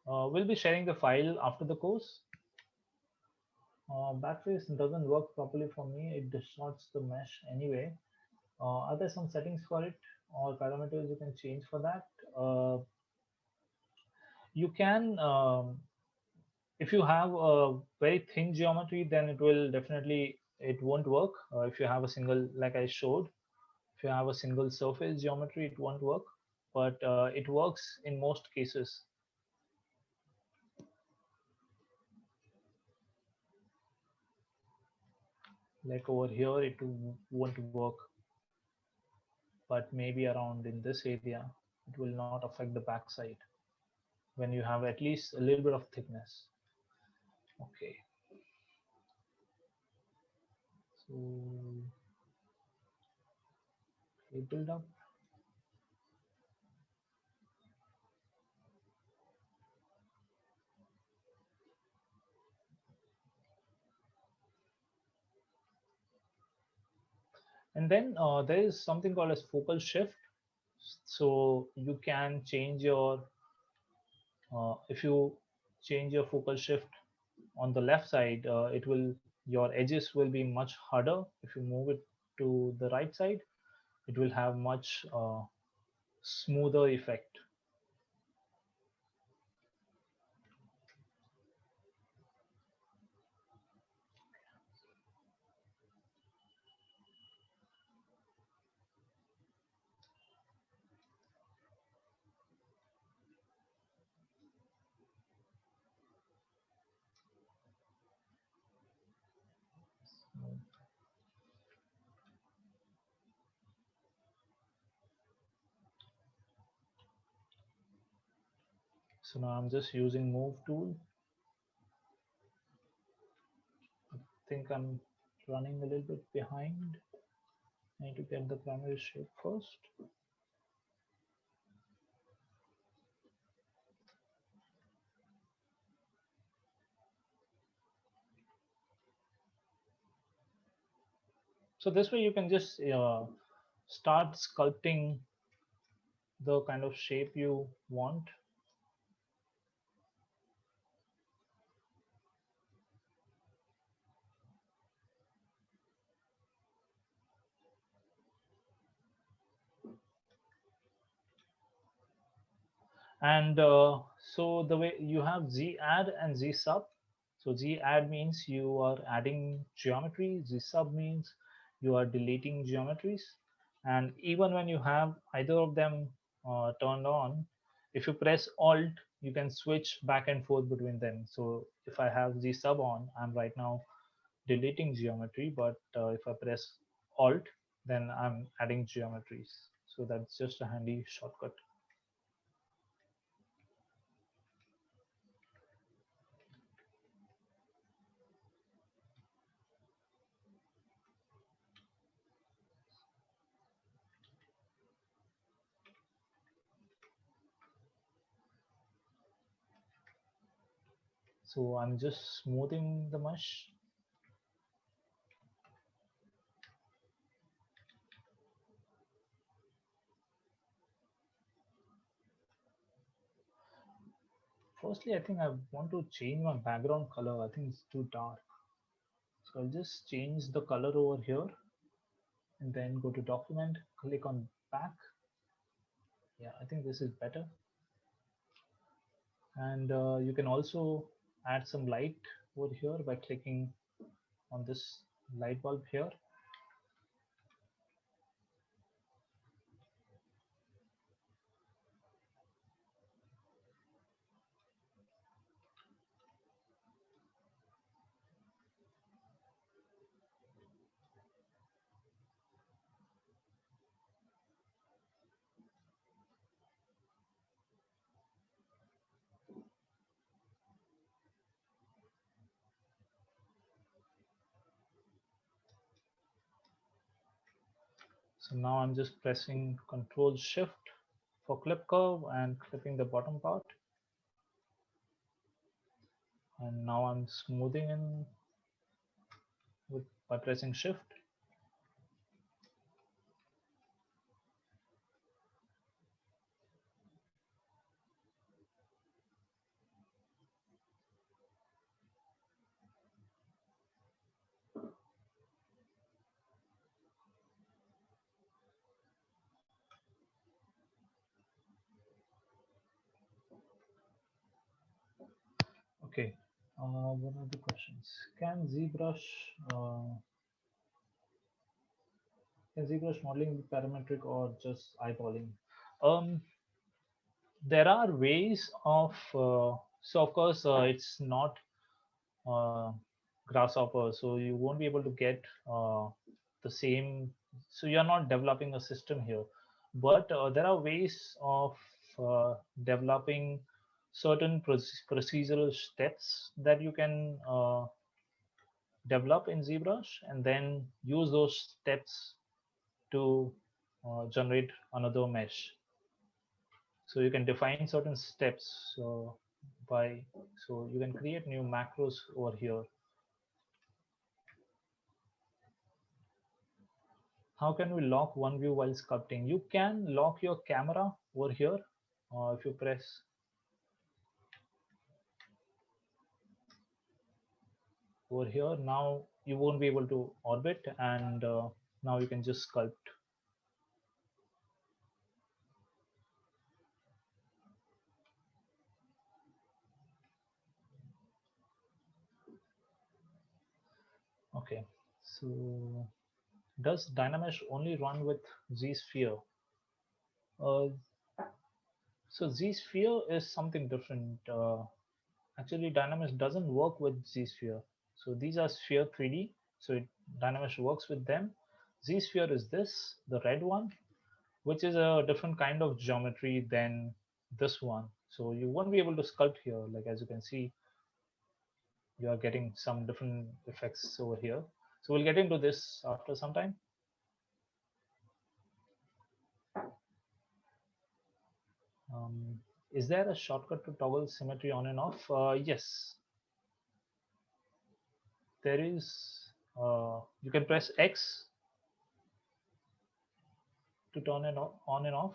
Speaker 2: We'll be sharing the file after the course. Backface doesn't work properly for me. It distorts the mesh anyway. Are there some settings for it or parameters you can change for that? You can, if you have a very thin geometry, then it will definitely, it won't work. If you have a single, like I showed, if you have a single surface geometry, it won't work, but it works in most cases. Like over here, it won't work, but maybe around in this area, it will not affect the backside when you have at least a little bit of thickness. Okay. So it build up. And then there is something called as focal shift. So you can change your, if you change your focal shift on the left side, it will, your edges will be much harder. If you move it to the right side, it will have much smoother effect. So now I'm just using move tool. I think I'm running a little bit behind. I need to get the primary shape first. So this way you can just start sculpting the kind of shape you want. And so the way you have z add and z sub. So z add means you are adding geometry, z sub means you are deleting geometries. And even when you have either of them turned on, if you press alt, you can switch back and forth between them. So if I have z sub on, I'm right now deleting geometry, but if I press alt, then I'm adding geometries. So that's just a handy shortcut. So I'm just smoothing the mesh. Firstly, I think I want to change my background color. I think it's too dark. So I'll just change the color over here and then go to document, click on back. Yeah, I think this is better. And you can also add some light over here by clicking on this light bulb here. So now I'm just pressing Control Shift for clip curve and clipping the bottom part. And now I'm smoothing in by pressing Shift. Okay. What are the questions? Can ZBrush modeling be parametric or just eyeballing? Um, there are ways of so of course it's not uh, grasshopper, so you won't be able to get the same. So you're not developing a system here, but there are ways of developing certain procedural steps that you can develop in ZBrush and then use those steps to generate another mesh. So you can define certain steps so you can create new macros over here. How can we lock one view while sculpting? You can lock your camera over here. If you press over here, now you won't be able to orbit, and now you can just sculpt. Okay, so does Dynamesh only run with Z-Sphere? Uh, so Z-Sphere is something different. Actually, Dynamesh doesn't work with Z-Sphere. So these are Sphere 3D. So Dynamesh works with them. Z-Sphere is this, the red one, which is a different kind of geometry than this one. So you won't be able to sculpt here. Like as you can see, you are getting some different effects over here. So we'll get into this after some time. Is there a shortcut to toggle symmetry on and off? Yes. There is, you can press X to turn it on and off.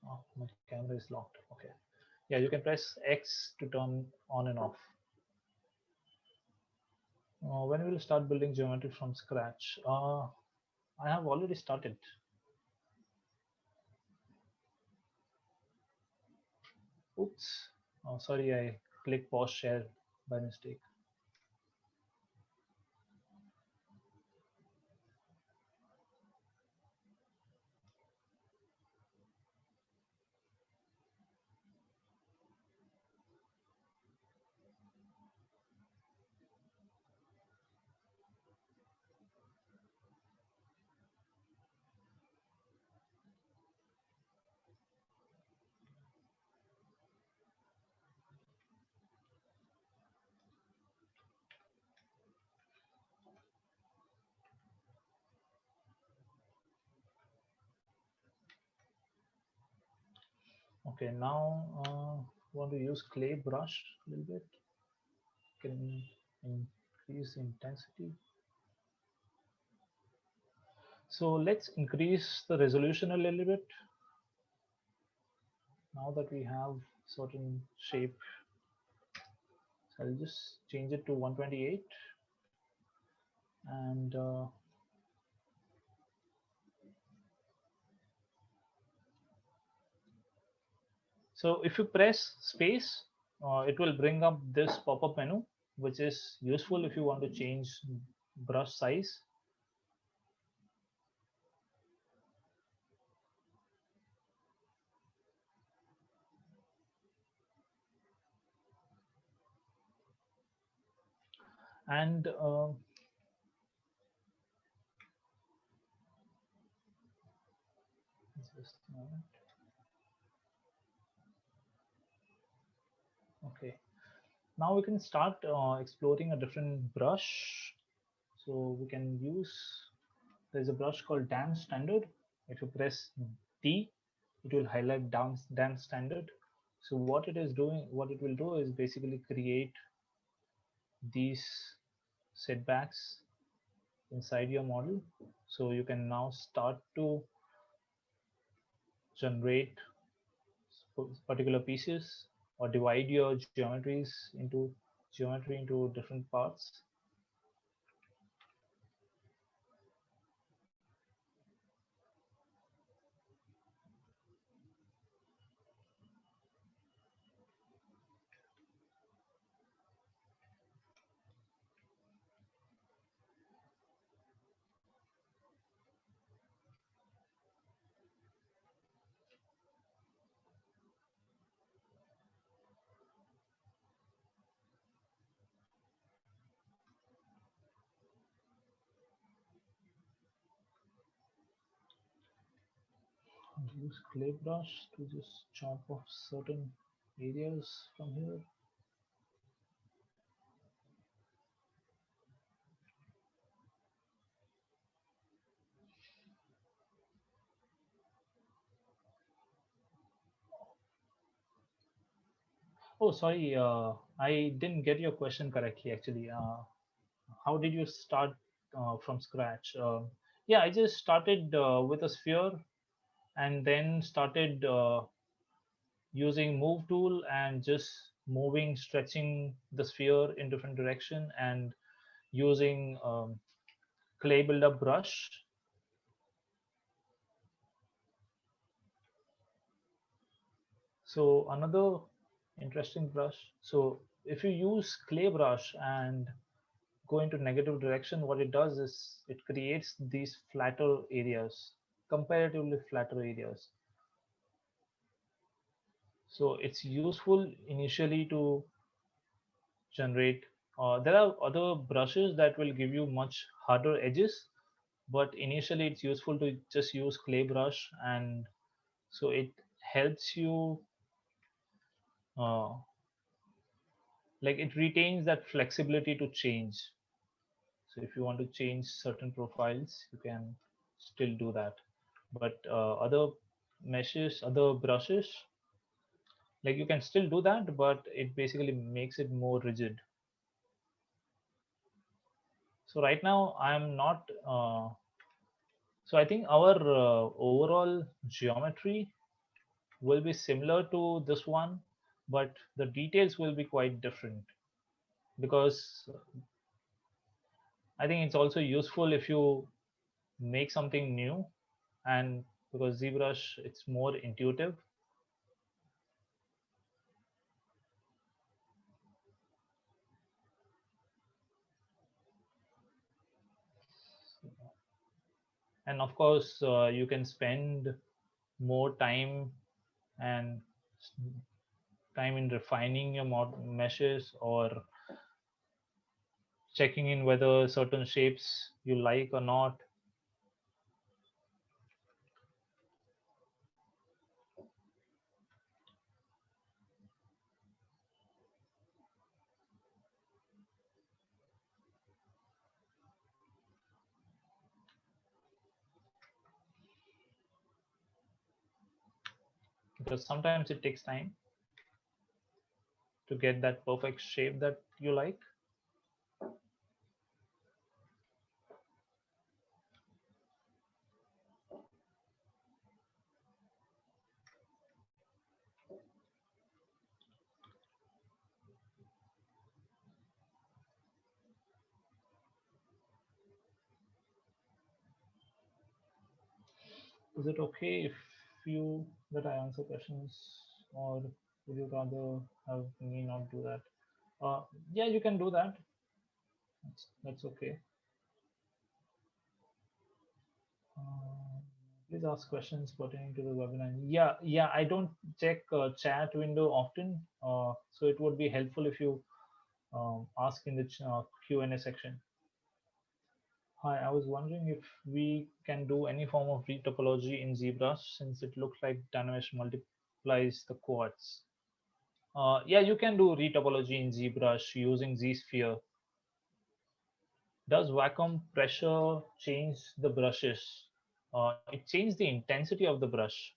Speaker 2: Oh, my camera is locked. Okay. Yeah, you can press X to turn on and off. When will you start building geometry from scratch? I have already started. Oops. Oh, sorry, I clicked pause share by mistake. Okay, now want to use clay brush a little bit. Can increase intensity. So let's increase the resolution a little bit. Now that we have certain shape, so I'll just change it to 128 and so if you press space, it will bring up this pop-up menu, which is useful if you want to change brush size. And just a moment. Okay, now we can start exploring a different brush. So we can use, there's a brush called dance standard. If you press D, it will highlight dance standard. So what it is doing, what it will do is basically create these setbacks inside your model. So you can now start to generate particular pieces or divide your geometry into different parts. And use clay brush to just chop off certain areas from here. Oh, sorry, I didn't get your question correctly actually. How did you start from scratch? Yeah, I just started with a sphere and then started using move tool and just moving, stretching the sphere in different direction and using clay buildup brush. So another interesting brush. So if you use clay brush and go into negative direction, what it does is it creates these flatter areas, comparatively flatter areas. So it's useful initially to generate. There are other brushes that will give you much harder edges, but initially it's useful to just use clay brush, and so it helps you uh, like it retains that flexibility to change. So if you want to change certain profiles, you can still do that. But other meshes, other brushes, like you can still do that, but it basically makes it more rigid. So right now I'm not, so I think our overall geometry will be similar to this one, but the details will be quite different because I think it's also useful if you make something new, and because ZBrush, it's more intuitive. And of course, you can spend more time and time in refining your meshes, or checking in whether certain shapes you like or not. Because sometimes it takes time to get that perfect shape that you like. Is it okay if you that I answer questions, or would you rather have me not do that? Yeah, you can do that. That's okay. Uh, Please ask questions pertaining to the webinar. Yeah. I don't check chat window often, so it would be helpful if you ask in the Q&A section. Hi, I was wondering if we can do any form of retopology in ZBrush, since it looks like Dynamesh multiplies the quads. Yeah, you can do retopology in ZBrush using ZSphere. Does vacuum pressure change the brushes? It changes the intensity of the brush.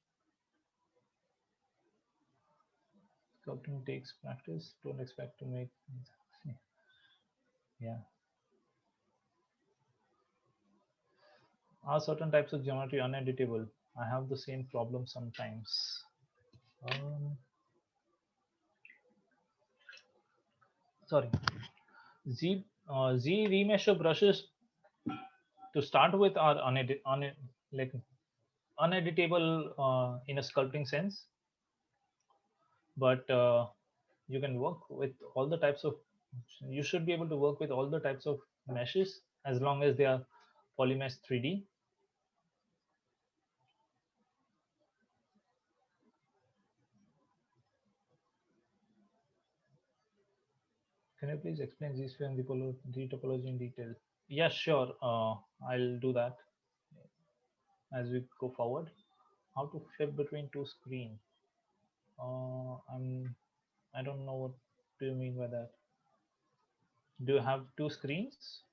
Speaker 2: Sculpting takes practice. Don't expect to make. Yeah. Are certain types of geometry uneditable? I have the same problem sometimes. Sorry. Z remesher brushes to start with are like uneditable in a sculpting sense, but you can work with all the types of. You should be able to work with all the types of meshes as long as they are polymesh 3D. Can you please explain Z-sphere and the topology in detail? Yeah, sure. I'll do that as we go forward. How to flip between two screens? I don't know what do you mean by that. Do you have two screens?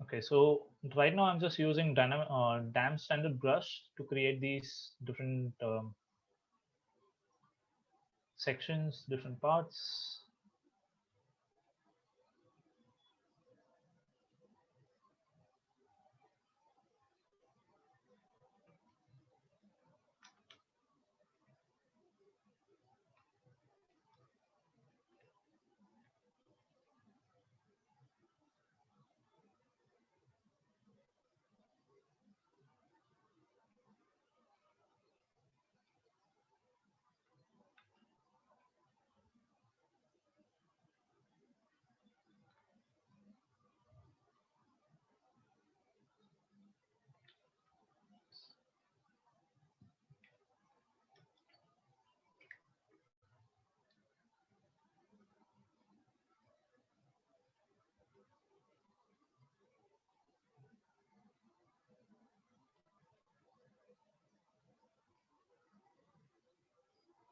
Speaker 2: Okay, so right now I'm just using dam standard brush to create these different sections, different parts.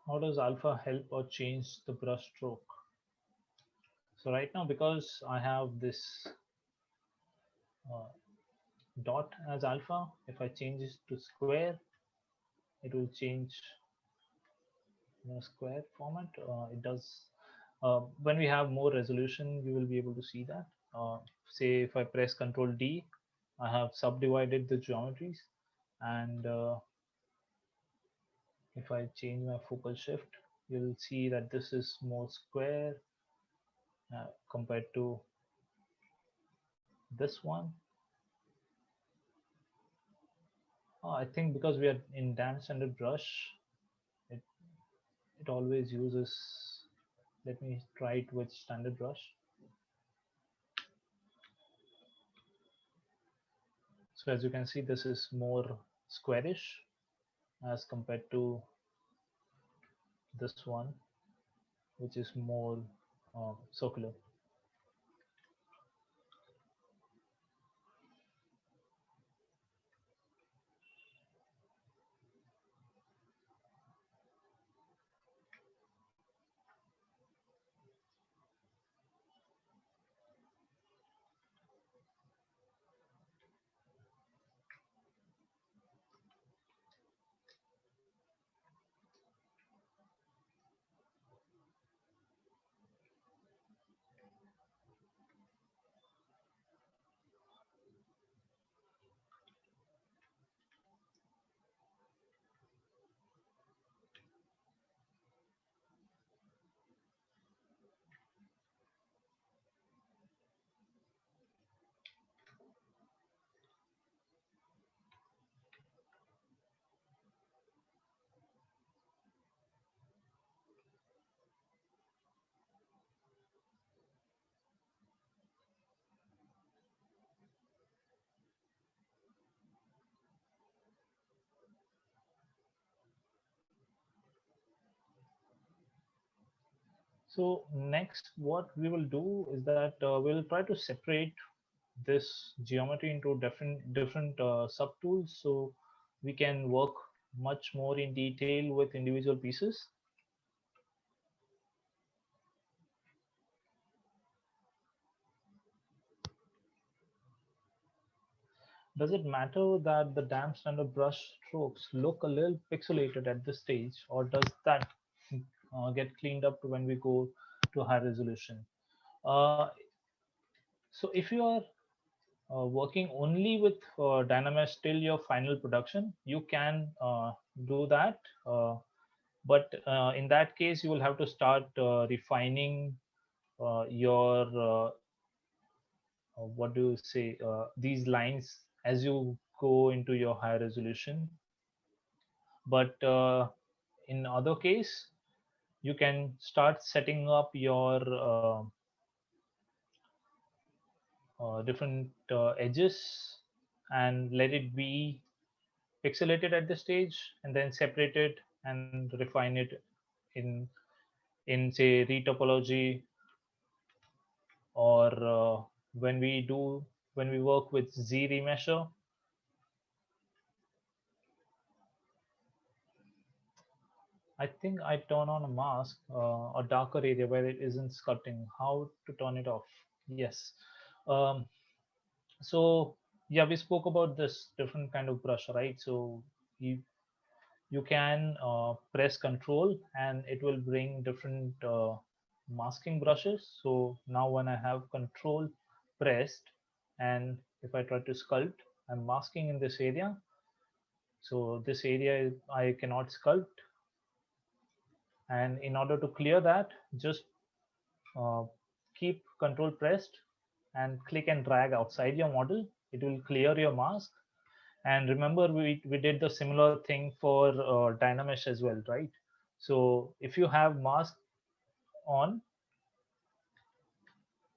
Speaker 2: How does alpha help or change the brush stroke? So right now, because I have this uh, dot as alpha, if I change this to square, it will change square format. It does. When we have more resolution, you will be able to see that. Say if I press Ctrl D, I have subdivided the geometries, and if I change my focal shift, you'll see that this is more square compared to this one. I think because we are in damp standard brush, it it always uses. Let me try it with standard brush. So as you can see, this is more squarish as compared to this one, which is more circular. So next, what we will do is that we'll try to separate this geometry into different subtools, so we can work much more in detail with individual pieces. Does it matter that the damp standard brush strokes look a little pixelated at this stage, or does that get cleaned up when we go to high resolution? Uh, so if you are working only with Dynamesh till your final production, you can do that. But in that case, you will have to start refining your what do you say, these lines as you go into your high resolution. But in other case, you can start setting up your different edges and let it be pixelated at this stage, and then separate it and refine it in say retopology, or when we do when we work with Z remesher. I think I turn on a mask, a darker area where it isn't sculpting. How to turn it off? Yes. Um, so yeah, we spoke about this different kind of brush, right? So you you can press Control, and it will bring different masking brushes. So now when I have Control pressed, and if I try to sculpt, I'm masking in this area. So this area I cannot sculpt, and in order to clear that, just uh, keep Control pressed and click and drag outside your model. It will clear your mask. And remember, we did the similar thing for Dynamesh as well, right? So if you have mask on,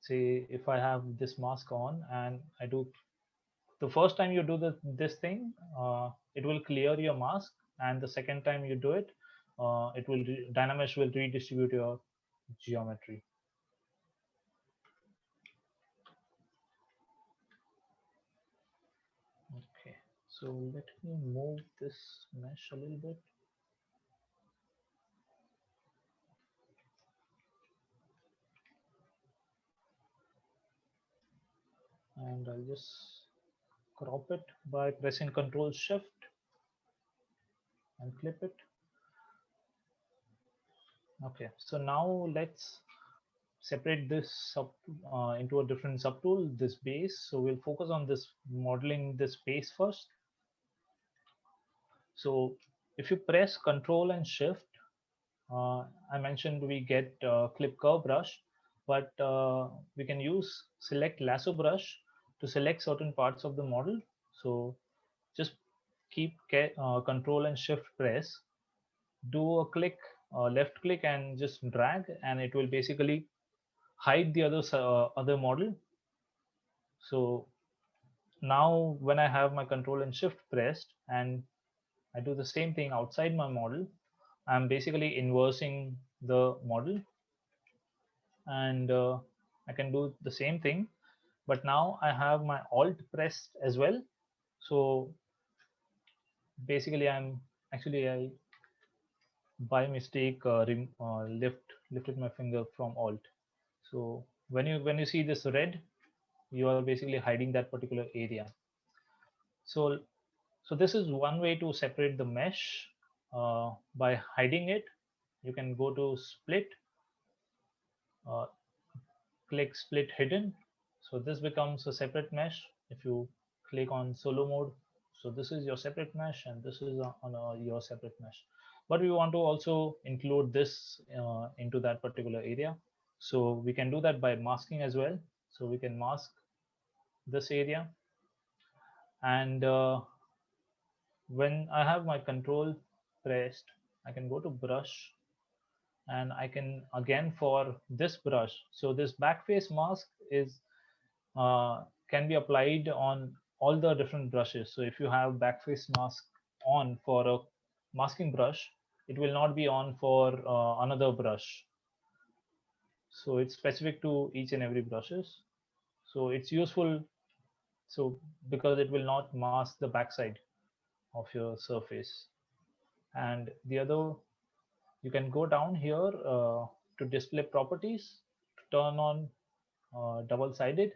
Speaker 2: say if I have this mask on and I do, the first time you do this thing, it will clear your mask, and the second time you do it, Dynamesh will redistribute your geometry. Okay, so let me move this mesh a little bit. And I'll just crop it by pressing Control Shift and clip it. Okay, so now let's separate this into a different subtool, this base. So we'll focus on this modeling this base first. So if you press Control and Shift, I mentioned we get clip curve brush, but we can use select lasso brush to select certain parts of the model. So just keep Control and Shift press, do a click, left click, and just drag, and it will basically hide the other model. So now when I have my Control and Shift pressed and I do the same thing outside my model, I'm basically inversing the model, and I can do the same thing, but now I have my Alt pressed as well. So basically I by mistake lifted my finger from Alt. So when you see this red, you are basically hiding that particular area. So this is one way to separate the mesh by hiding it. You can go to split, uh, click split hidden. So this becomes a separate mesh. If you click on solo mode, so this is your separate mesh, and this is on your separate mesh. But we want to also include this into that particular area. So we can do that by masking as well. So we can mask this area, and when I have my control pressed, I can go to brush, and I can again for this brush. So this backface mask is can be applied on all the different brushes. So if you have backface mask on for a masking brush, it will not be on for another brush. So it's specific to each and every brushes. So it's useful. So because it will not mask the backside of your surface. And the other, you can go down here to display properties, turn on double-sided,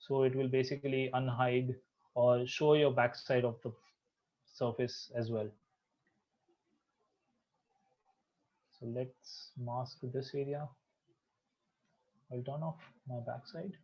Speaker 2: so it will basically unhide or show your backside of the surface as well. So let's mask this area. I'll turn off my backside.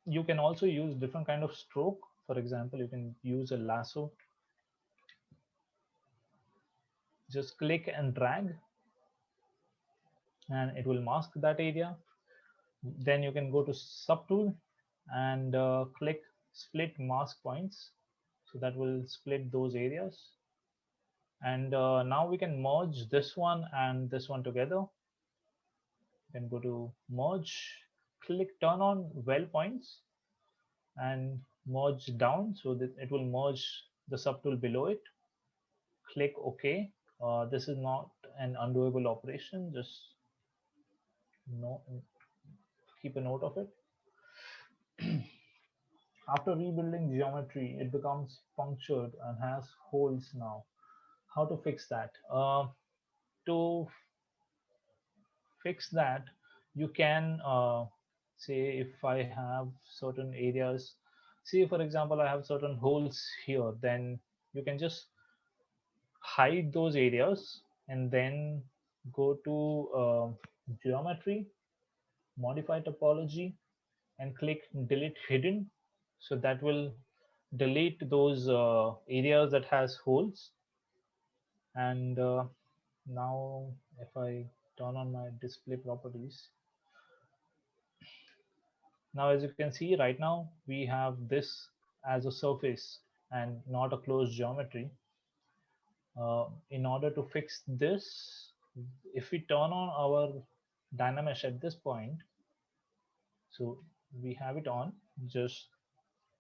Speaker 2: You can also use different kind of stroke. For example, you can use a lasso. Just click and drag, and it will mask that area. Then you can go to subtool and click split mask points. So that will split those areas. And now we can merge this one and this one together. Then go to merge, click turn on well points, and merge down so that it will merge the subtool below it. Click OK. This is not an undoable operation. Just keep a note of it. After rebuilding geometry, it becomes punctured and has holes now. How to fix that? To fix that, you can say if I have certain areas, see for example, I have certain holes here, then you can just hide those areas and then go to geometry, modify topology, and click delete hidden. So that will delete those areas that has holes. And now if I turn on my display properties, now as you can see right now we have this as a surface and not a closed geometry. In order to fix this, if we turn on our Dynamesh at this point, so we have it on, just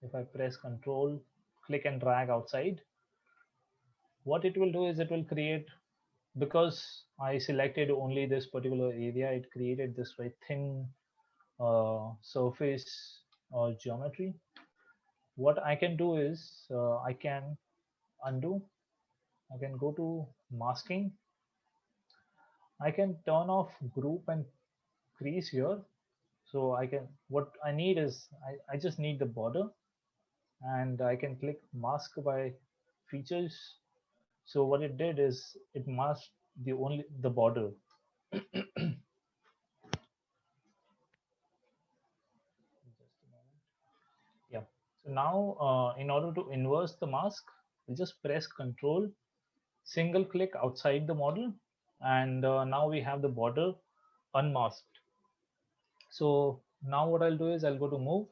Speaker 2: if I press control, click and drag outside, what it will do is it will create, because I selected only this particular area, it created this very thin surface or geometry. What I can do is I can undo, I can go to masking, I can turn off group and crease here. So I can, what I need is, I just need the border, and I can click mask by features. So what it did is it masked the border. Yeah. So now, in order to inverse the mask, we just press Control, single click outside the model, and now we have the border unmasked. So now what I'll do is I'll go to Move,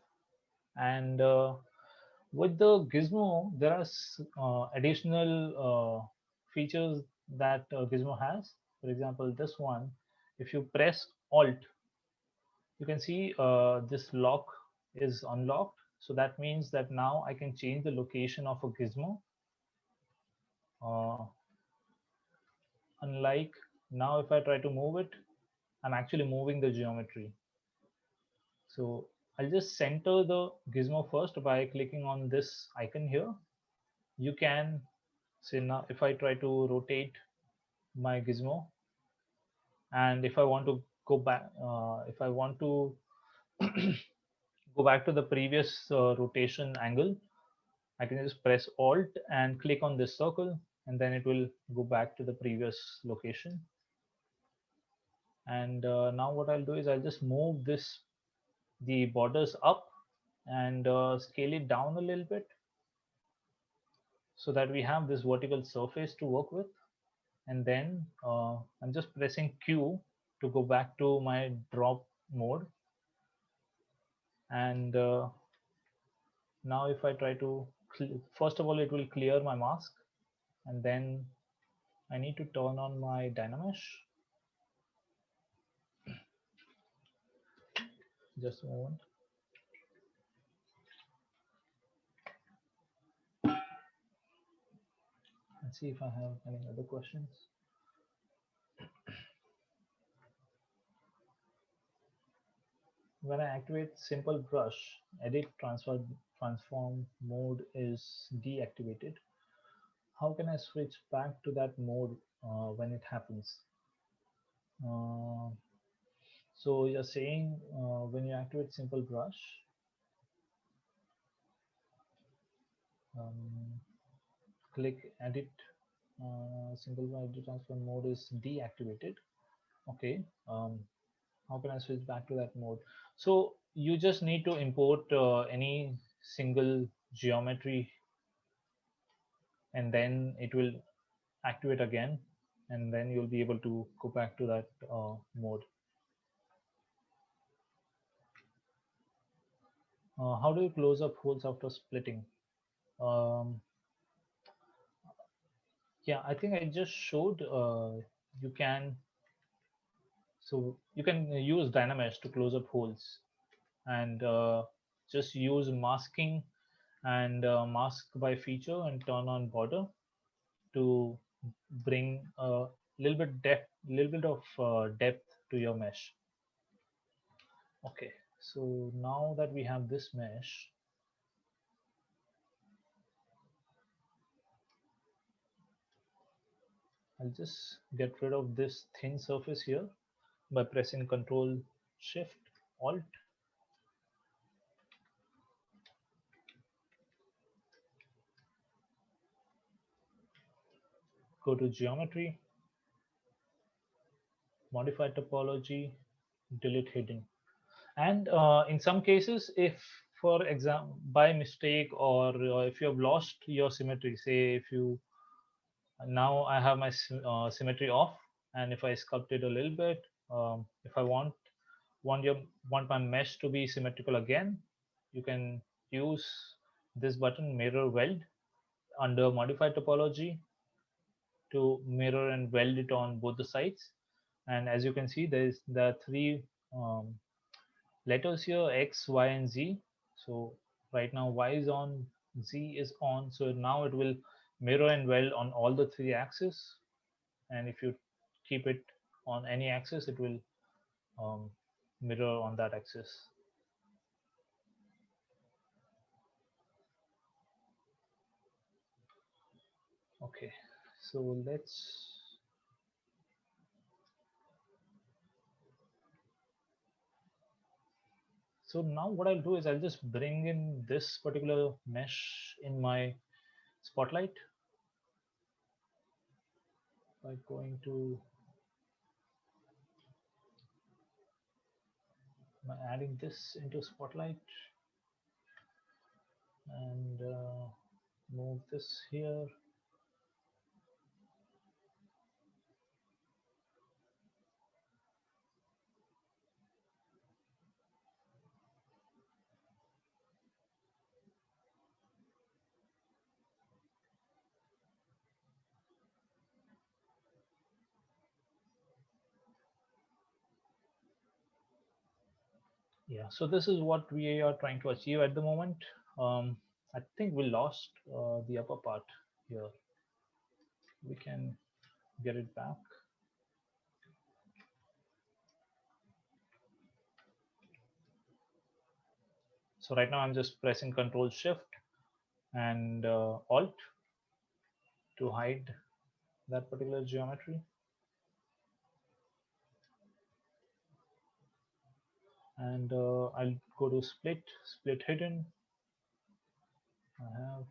Speaker 2: and with the gizmo, there are additional features that gizmo has. For example, this one, if you press Alt, you can see this lock is unlocked. So that means that now I can change the location of a gizmo. Unlike now, if I try to move it, I'm actually moving the geometry. So I'll just center the gizmo first by clicking on this icon here. You can say now if I try to rotate my gizmo, and if I want to go back, if I want to go back to the previous rotation angle, I can just press Alt and click on this circle, and then it will go back to the previous location. And now what I'll do is I'll just move the borders up and scale it down a little bit so that we have this vertical surface to work with. And then I'm just pressing Q to go back to my drop mode. And now if I try to, first of all, it will clear my mask, and then I need to turn on my Dynamesh. Just a moment. Let's see if I have any other questions. When I activate simple brush, edit transform mode is deactivated. How can I switch back to that mode when it happens? So you're saying when you activate simple brush, click edit, simple edit transform mode is deactivated. Okay. How can I switch back to that mode? So you just need to import any single geometry, and then it will activate again, and then you'll be able to go back to that mode. How do you close up holes after splitting? Yeah, I think I just showed you can. So you can use Dynamesh to close up holes, and just use masking and mask by feature and turn on border to bring a little bit of depth to your mesh. Okay, so now that we have this mesh, I'll just get rid of this thin surface here by pressing Control Shift Alt. Go to Geometry, Modify Topology, Delete Hidden. And in some cases, if for example by mistake, or if you have lost your symmetry, say if you, now I have my symmetry off, and if I sculpt it a little bit, if I want my mesh to be symmetrical again, you can use this button, Mirror Weld, under Modify Topology, to mirror and weld it on both the sides. And as you can see, there are three letters here, X, Y, and Z. So right now Y is on, Z is on. So now it will mirror and weld on all the three axes. And if you keep it on any axis, it will mirror on that axis. Okay, so so now what I'll do is I'll just bring in this particular mesh in my Spotlight by going to adding this into Spotlight. and move this here. Yeah, so this is what we are trying to achieve at the moment. I think we lost the upper part here. We can get it back. So right now I'm just pressing Control Shift and Alt to hide that particular geometry. And I'll go to split hidden. I have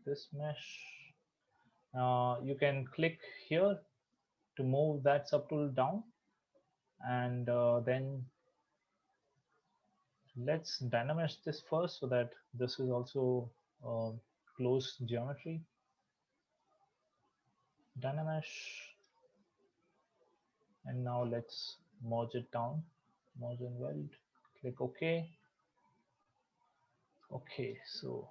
Speaker 2: this mesh. You can click here to move that subtool down, and then let's dynamesh this first so that this is also close geometry. Dynamesh, and now let's merge it down, merge and weld. Click OK. Okay, so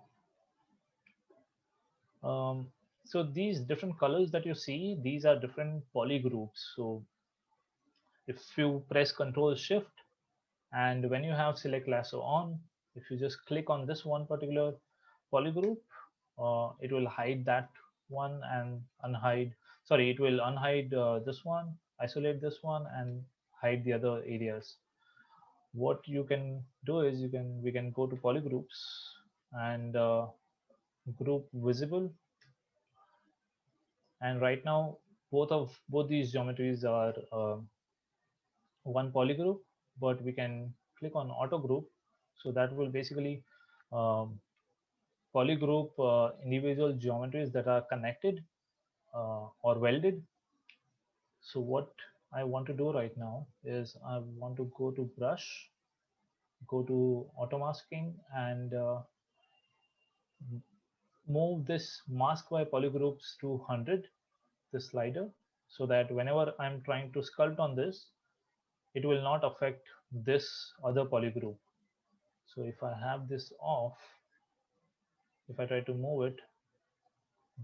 Speaker 2: so these different colors that you see, these are different poly groups. So if you press Control Shift, and when you have select lasso on, if you just click on this one particular poly group, it will hide that one and unhide. Sorry, it will unhide this one, isolate this one, and hide the other areas. What you can do is we can go to poly groups and group visible, and right now both these geometries are one polygroup, but we can click on auto group, so that will basically um, polygroup individual geometries that are connected or welded. So what I want to do right now is I want to go to brush, go to auto masking, and move this mask by polygroups to 100, the slider, so that whenever I'm trying to sculpt on this, it will not affect this other polygroup. So if I have this off, if I try to move it,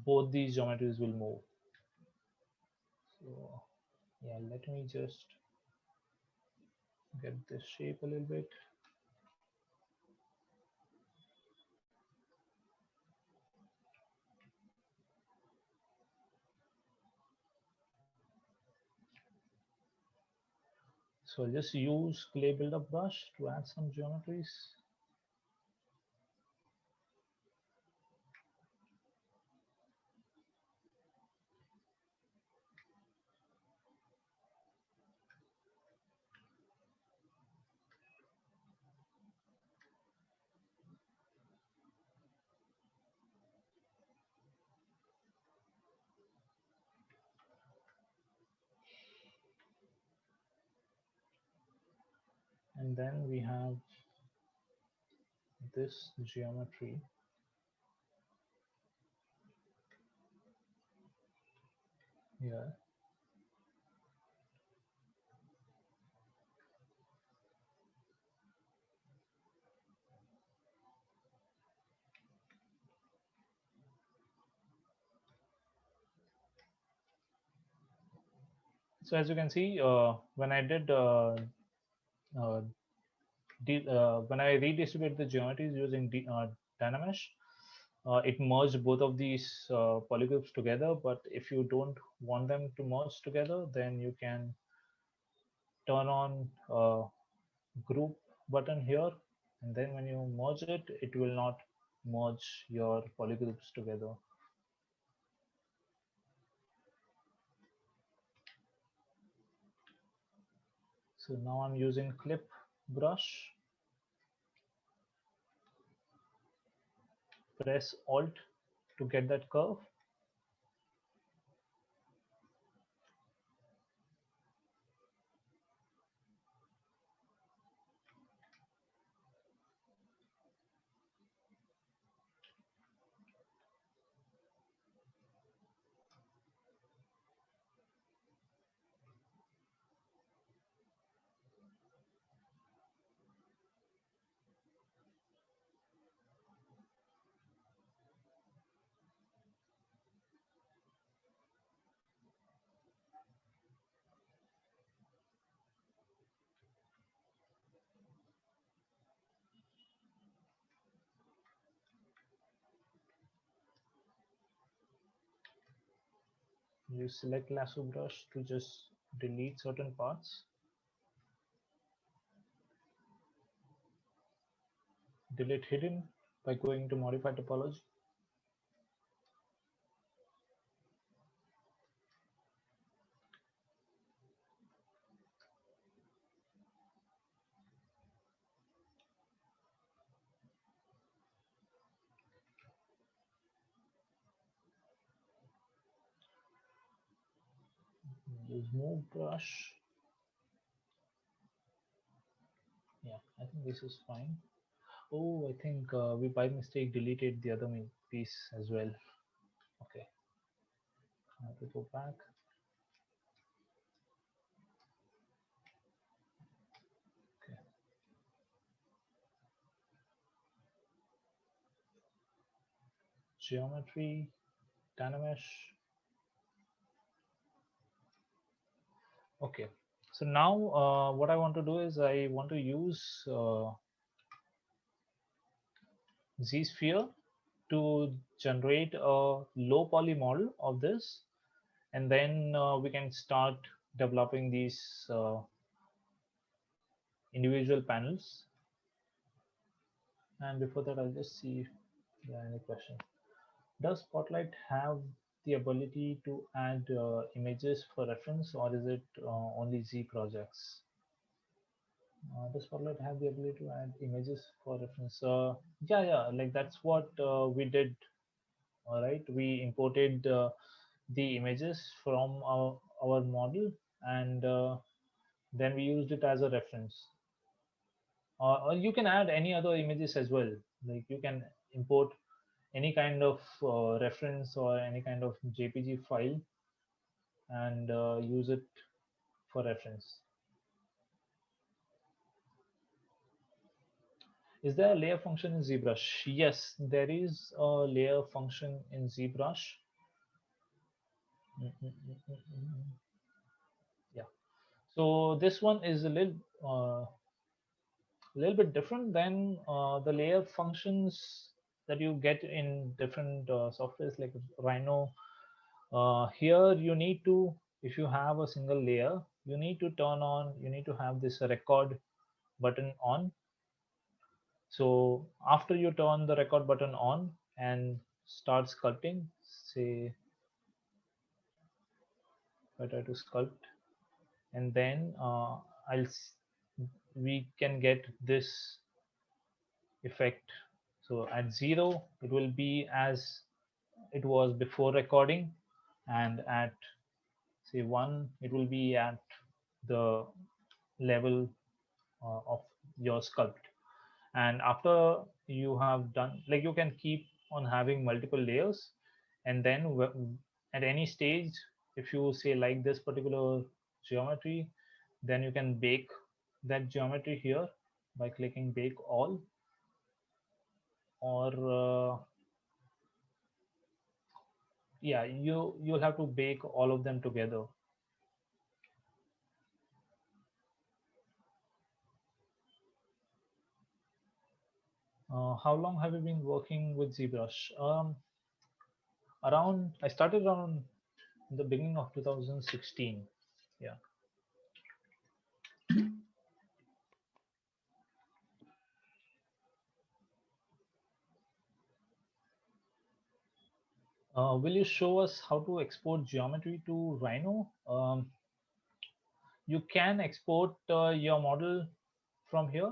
Speaker 2: both these geometries will move. So yeah, let me just get this shape a little bit. So I'll just use clay buildup brush to add some geometries. And then we have this geometry. Here. So as you can see, when I did uh, when I redistribute the geometries using Dynamesh, it merged both of these polygroups together. But if you don't want them to merge together, then you can turn on group button here, and then when you merge it, it will not merge your polygroups together. So now I'm using clip brush. Press Alt to get that curve. You select lasso brush to just delete certain parts. Delete hidden by going to modify topology. Use move brush. Yeah, I think this is fine. Oh, I think we by mistake deleted the other piece as well. Okay, I have to go back. Okay. Geometry, Dynamesh. Okay, so now what I want to do is I want to use Z-sphere to generate a low poly model of this, and then we can start developing these individual panels. And before that, I'll just see if there are any questions. Does Spotlight have the ability to add images for reference, or is it only Z projects? Does Spotlight have the ability to add images for reference? Yeah, like that's what we did. All right, we imported the images from our model, and then we used it as a reference. Or you can add any other images as well. Like you can import any kind of reference or any kind of JPG file and use it for reference. Is there a layer function in ZBrush? Yes, there is a layer function in ZBrush. Yeah. So this one is a little bit different than the layer functions that you get in different softwares like Rhino. Here you need to, if you have a single layer, you need to have this record button on. So after you turn the record button on and start sculpting, say if I try to sculpt, and then we can get this effect. So at 0, it will be as it was before recording, and at say 1, it will be at the level of your sculpt. And after you have done, like you can keep on having multiple layers, and then at any stage, if you say like this particular geometry, then you can bake that geometry here by clicking bake all, or yeah, you'll have to bake all of them together. How long have you been working with ZBrush? I started around the beginning of 2016. Yeah. Will you show us how to export geometry to Rhino? You can export your model from here.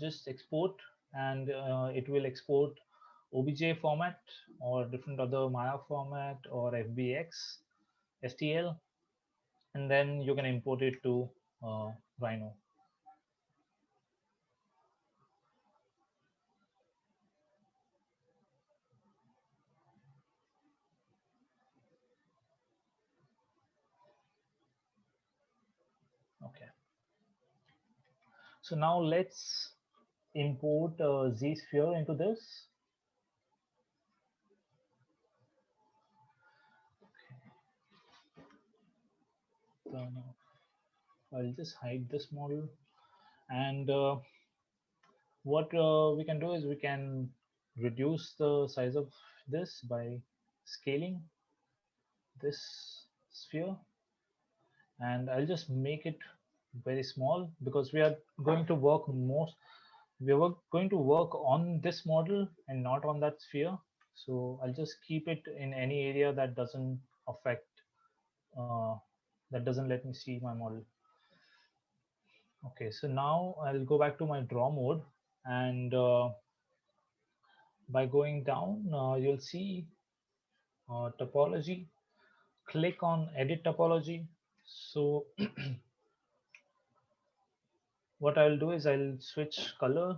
Speaker 2: Just export, and it will export OBJ format or different other Maya format or FBX, STL, and then you can import it to Rhino. Okay. So now let's import Z-sphere into this. Okay. I'll just hide this model, and what we can do is we can reduce the size of this by scaling. this sphere, and I'll just make it very small because we are going to work going to work on this model and not on that sphere. So I'll just keep it in any area that doesn't affect, uh, that doesn't let me see my model. Okay, so now I'll go back to my draw mode, and by going down, you'll see topology. Click on edit topology. So what I'll do is I'll switch color,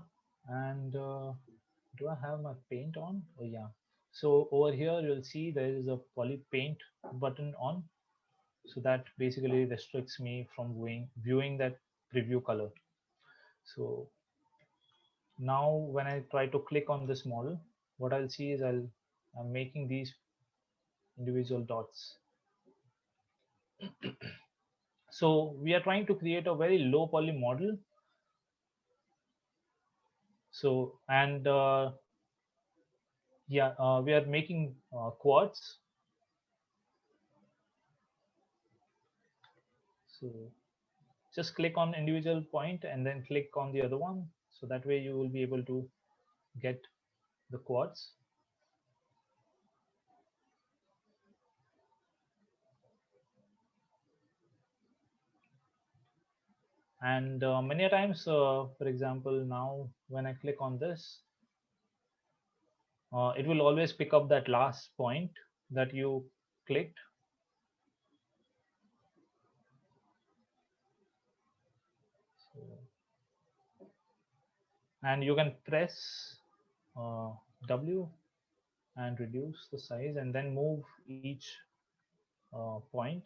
Speaker 2: and do I have my paint on? Oh yeah. So over here you'll see there is a poly paint button on. So that basically restricts me from viewing that preview color. So now when I try to click on this model, what I'll see is I'm making these individual dots. So we are trying to create a very low poly model. So, and yeah, we are making quads. So just click on individual point and then click on the other one. So that way you will be able to get the quads. And many a times, for example, now when I click on this, it will always pick up that last point that you clicked. So, and you can press W and reduce the size and then move each point.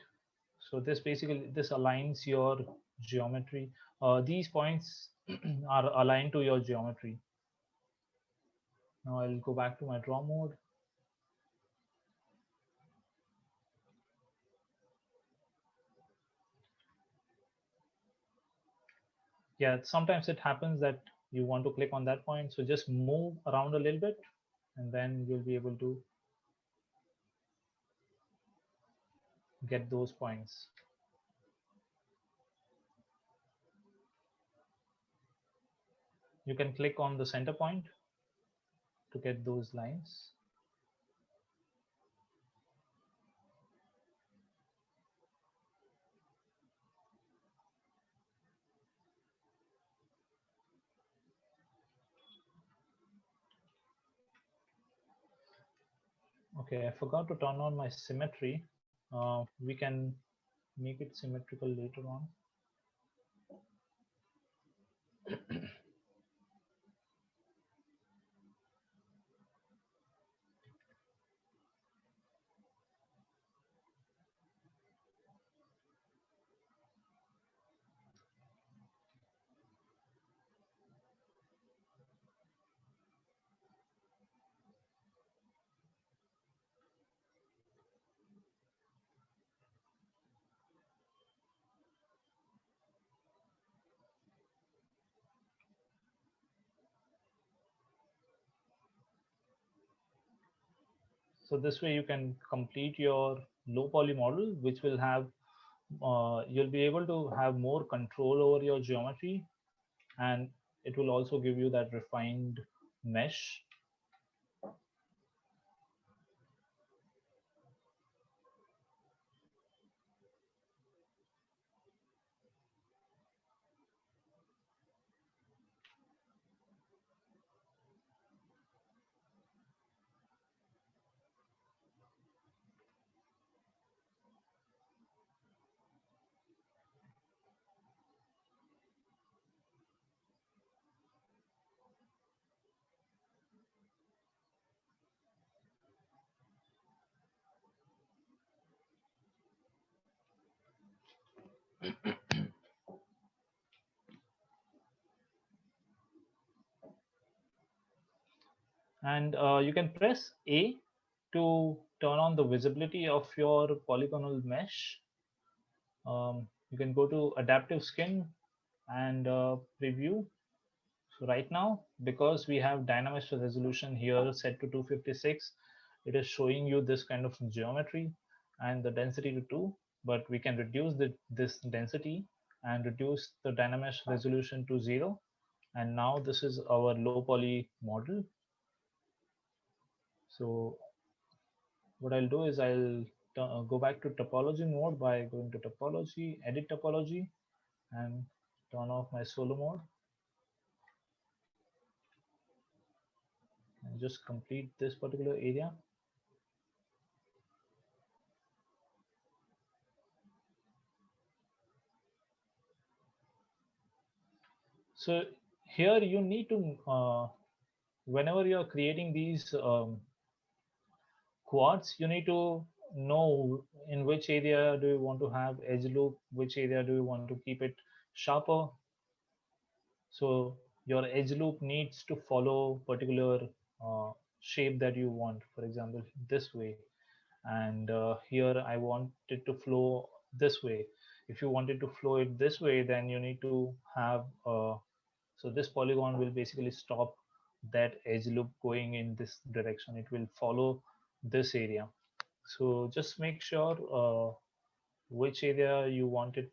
Speaker 2: So this basically, this aligns your geometry. These points are aligned to your geometry. Now I'll go back to my draw mode. Yeah, sometimes it happens that you want to click on that point. So just move around a little bit and then you'll be able to get those points. You can click on the center point to get those lines. Okay, I forgot to turn on my symmetry. We can make it symmetrical later on. So this way you can complete your low poly model, which will have, you'll be able to have more control over your geometry, and it will also give you that refined mesh. And you can press A to turn on the visibility of your polygonal mesh. You can go to adaptive skin and preview. So right now, because we have dynamic resolution here set to 256, it is showing you this kind of geometry. and the density to 2, but we can reduce this density and reduce the Dynamesh resolution to 0. And now this is our low poly model. So what I'll do is I'll go back to topology mode by going to topology, edit topology, and turn off my solo mode. And just complete this particular area. So here you need to, whenever you're creating these quads, you need to know in which area do you want to have edge loop, which area do you want to keep it sharper. So your edge loop needs to follow particular shape that you want. For example, this way, and here I want it to flow this way. If you want it to flow it this way, then you need to have so this polygon will basically stop that edge loop going in this direction. It will follow this area. So just make sure which area you want it,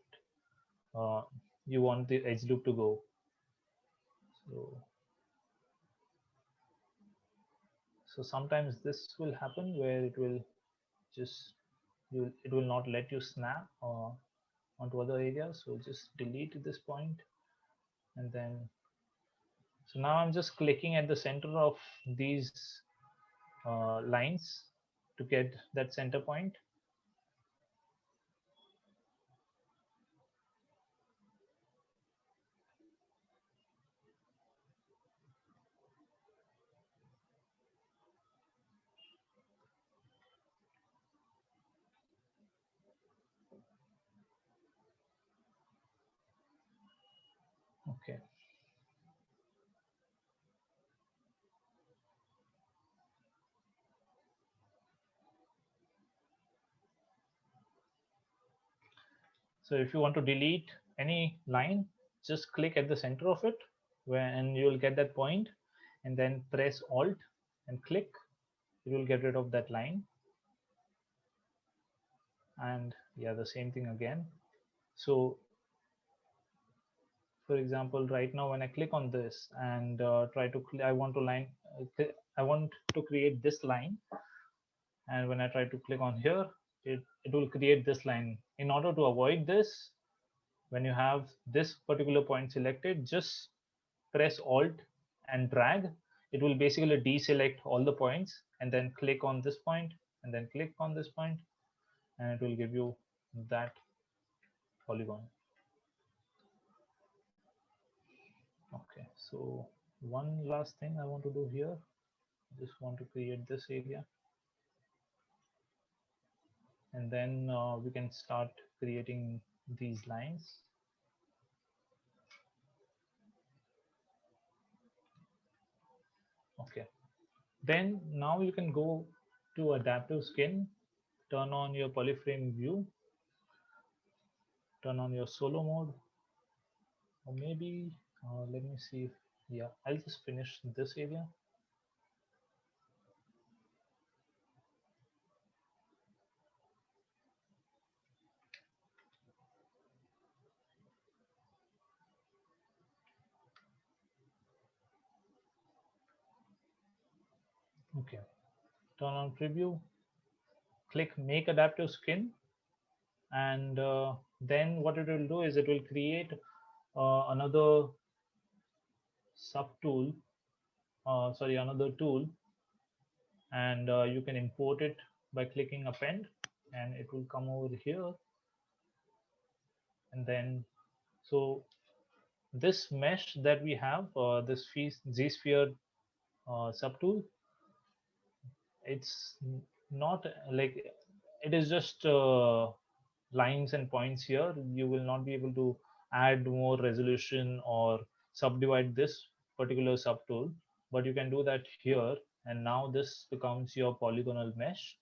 Speaker 2: you want the edge loop to go. So sometimes this will happen where it will just it will not let you snap onto other areas. So just delete this point, and then so now I'm just clicking at the center of these lines to get that center point. Okay. So if you want to delete any line, just click at the center of it, and you will get that point, and then press Alt and click. You will get rid of that line. And yeah, the same thing again. So for example, right now when I click on this and try to, I want to create this line, and when I try to click on here, it will create this line. In order to avoid this, when you have this particular point selected, just press Alt and drag. It will basically deselect all the points, and then click on this point, and then click on this point, and it will give you that polygon. Okay, so one last thing I want to do here, just want to create this area, and then we can start creating these lines. Okay, then now you can go to adaptive skin, turn on your polyframe view, turn on your solo mode, or maybe let me see if, yeah, I'll just finish this area. Okay, turn on preview, click make adaptive skin, and then what it will do is it will create another subtool, sorry, another tool, and you can import it by clicking append, and it will come over here. And then so this mesh that we have, this Z-sphere subtool, it's not like, it is just lines and points here. You will not be able to add more resolution or subdivide this particular subtool, but you can do that here. And now this becomes your polygonal mesh.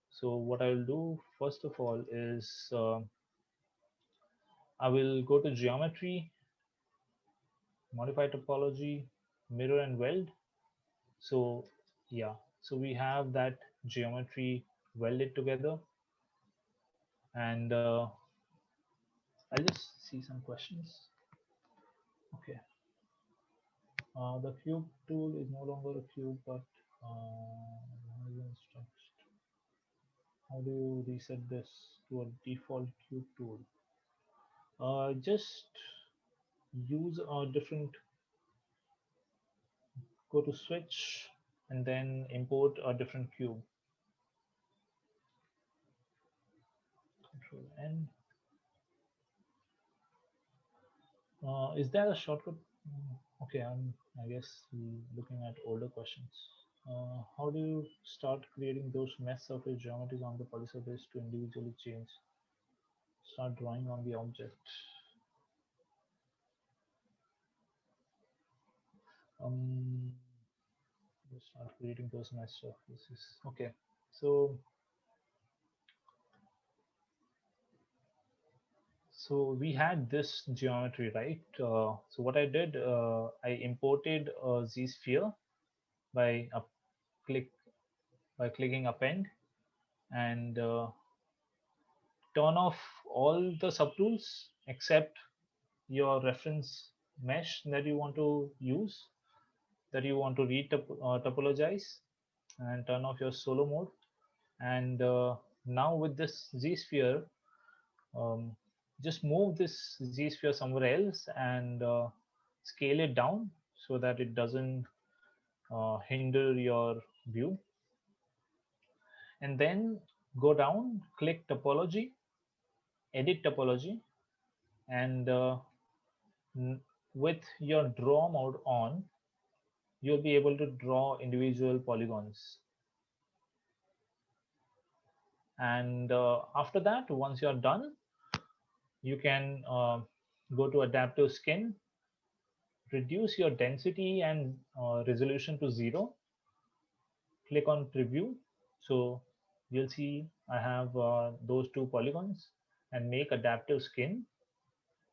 Speaker 2: So what I will do first of all is I will go to geometry, modify topology, mirror and weld. So yeah, so we have that geometry welded together. And I'll just see some questions. Okay. The cube tool is no longer a cube, but how do you reset this to a default cube tool? Just use a different, go to switch and then import a different cube. Control N. Is there a shortcut? Okay, I guess looking at older questions. How do you start creating those mesh surface geometries on the polysurface to individually change? Start drawing on the object. Start creating those mesh surfaces. Okay, so we had this geometry, right? So what I did, I imported a Z-sphere by clicking append and turn off all the subtools except your reference mesh that you want to use, that you want to topologize, and turn off your solo mode. And now with this Z-sphere, just move this Z-sphere somewhere else and scale it down so that it doesn't hinder your view. And then go down, click topology, edit topology, and with your draw mode on, you'll be able to draw individual polygons. And after that, once you're done, you can go to adaptive skin, reduce your density and resolution to 0, click on preview. So you'll see I have those two polygons, and make adaptive skin,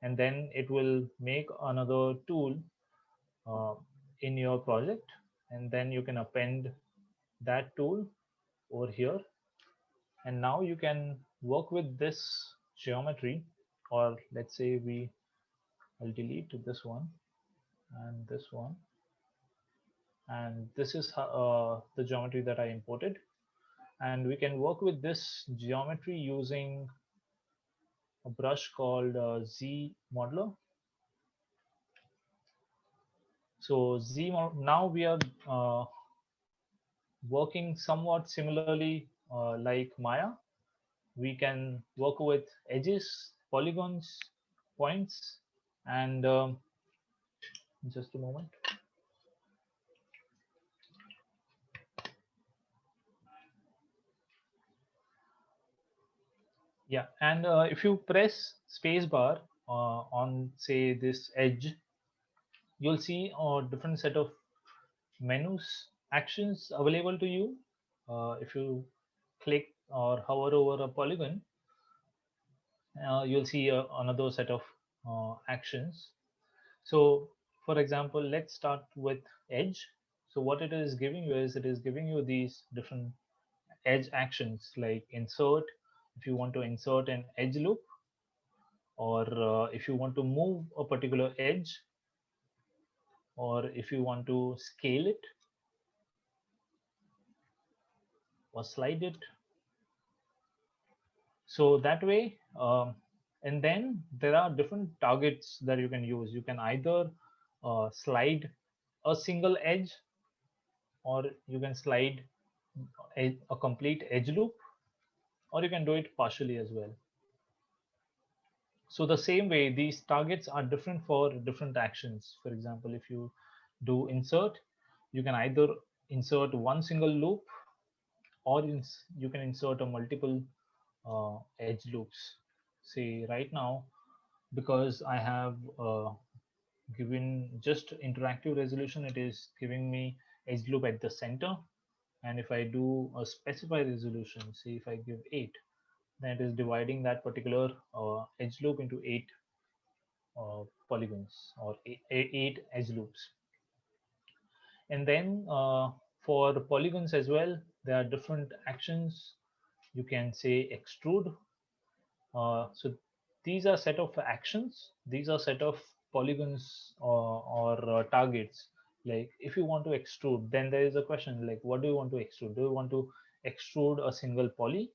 Speaker 2: and then it will make another tool uh, in your project, and then you can append that tool over here. And now you can work with this geometry, or let's say I'll delete this one and this one, and this is the geometry that I imported. And we can work with this geometry using a brush called Z modeler. So now we are working somewhat similarly like Maya. We can work with edges, polygons, points, and just a moment. Yeah, and if you press spacebar on, say, this edge, you'll see a different set of menus actions available to you. If you click or hover over a polygon, you'll see another set of actions. So for example, let's start with edge. So what it is giving you is, it is giving you these different edge actions, like insert, if you want to insert an edge loop, or if you want to move a particular edge, or if you want to scale it or slide it. So that way, and then there are different targets that you can use. You can either slide a single edge, or you can slide a complete edge loop, or you can do it partially as well. So the same way, these targets are different for different actions. For example, if you do insert, you can either insert one single loop, or you can insert a multiple edge loops. See, right now, because I have given just interactive resolution, it is giving me edge loop at the center. And if I do a specify resolution, see if I give 8, then it is dividing that particular edge loop into 8 polygons, or 8 edge loops. And then for the polygons as well, there are different actions. You can say extrude, So these are set of actions. These are set of polygons or targets. Like if you want to extrude, then there is a question like, what do you want to extrude? Do you want to extrude a single poly,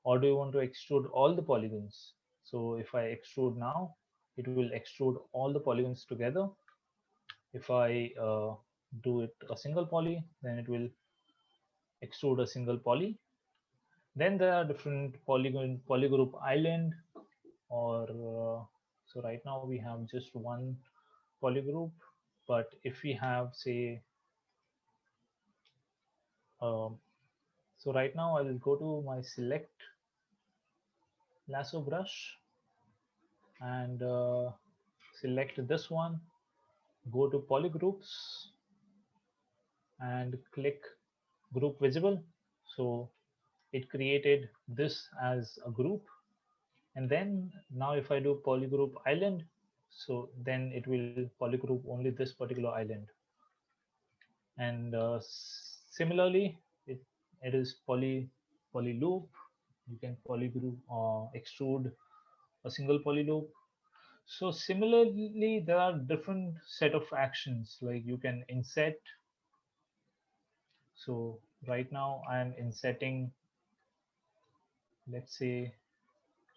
Speaker 2: or do you want to extrude all the polygons? So if I extrude now, it will extrude all the polygons together. If I do it a single poly, then it will extrude a single poly. Then there are different polygroup island, or so right now we have just one polygroup. But if we have, say, um, so right now I will go to my select lasso brush and select this one, go to polygroups and click group visible. So it created this as a group. And then now if I do polygroup island, so then it will polygroup only this particular island. And similarly, it is poly loop. You can polygroup extrude a single poly loop. So similarly, there are different set of actions, like you can inset. So right now I am insetting, let's say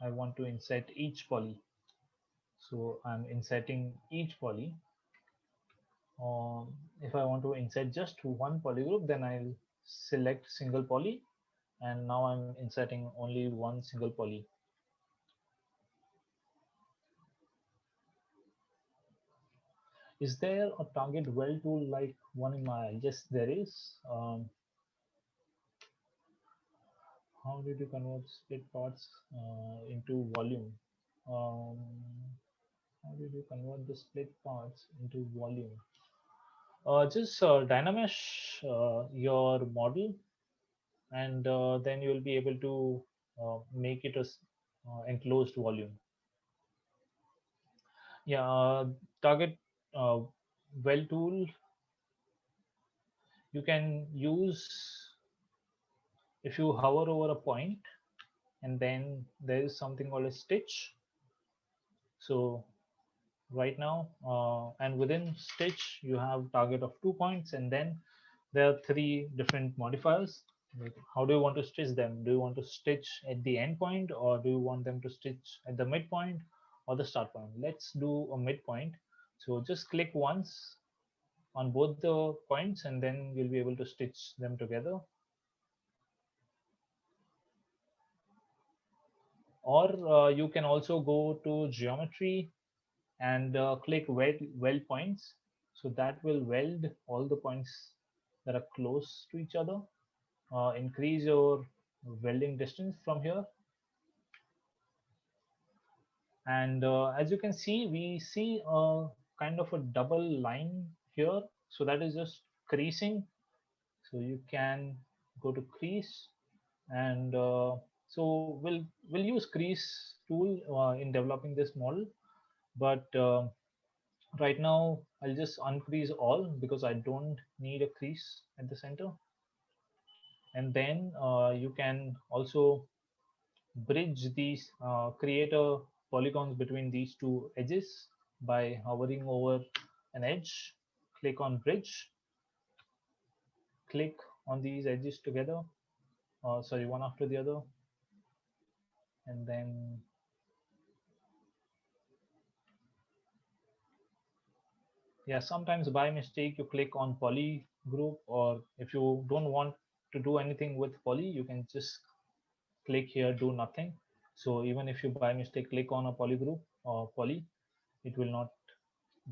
Speaker 2: I want to insert each poly. So I'm inserting each poly. If I want to insert just one polygroup, then I'll select single poly, and now I'm inserting only one single poly. Is there a target well tool like one in my eye? Yes, there is. How did you convert split parts into volume? Um, how did you convert the split parts into volume? Just Dynamesh your model, and then you will be able to make it a enclosed volume. Yeah, target uh, well tool you can use if you hover over a point, and then there is something called a stitch. So right now, and within stitch you have target of 2 points, and then there are three different modifiers. Like, how do you want to stitch them? Do you want to stitch at the end point, or do you want them to stitch at the midpoint or the start point? Let's do a midpoint. So just click once on both the points, and then you'll be able to stitch them together. Or you can also go to geometry and click weld points. So that will weld all the points that are close to each other. Increase your welding distance from here. And as you can see, we see a kind of a double line here. So that is just creasing. So you can go to crease, and so we'll use crease tool in developing this model. But right now I'll just uncrease all because I don't need a crease at the center. And then you can also bridge these, create a polygons between these two edges by hovering over an edge. Click on bridge, click on these edges together, sorry, one after the other, and then yeah, sometimes by mistake you click on poly group, or if you don't want to do anything with poly, you can just click here, do nothing. So even if you by mistake click on a poly group or poly, it will not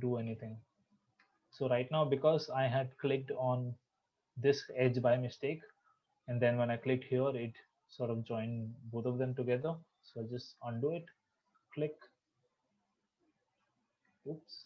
Speaker 2: do anything. So right now, because I had clicked on this edge by mistake, and then when I clicked here, it sort of joined both of them together. So I just undo it, click, oops.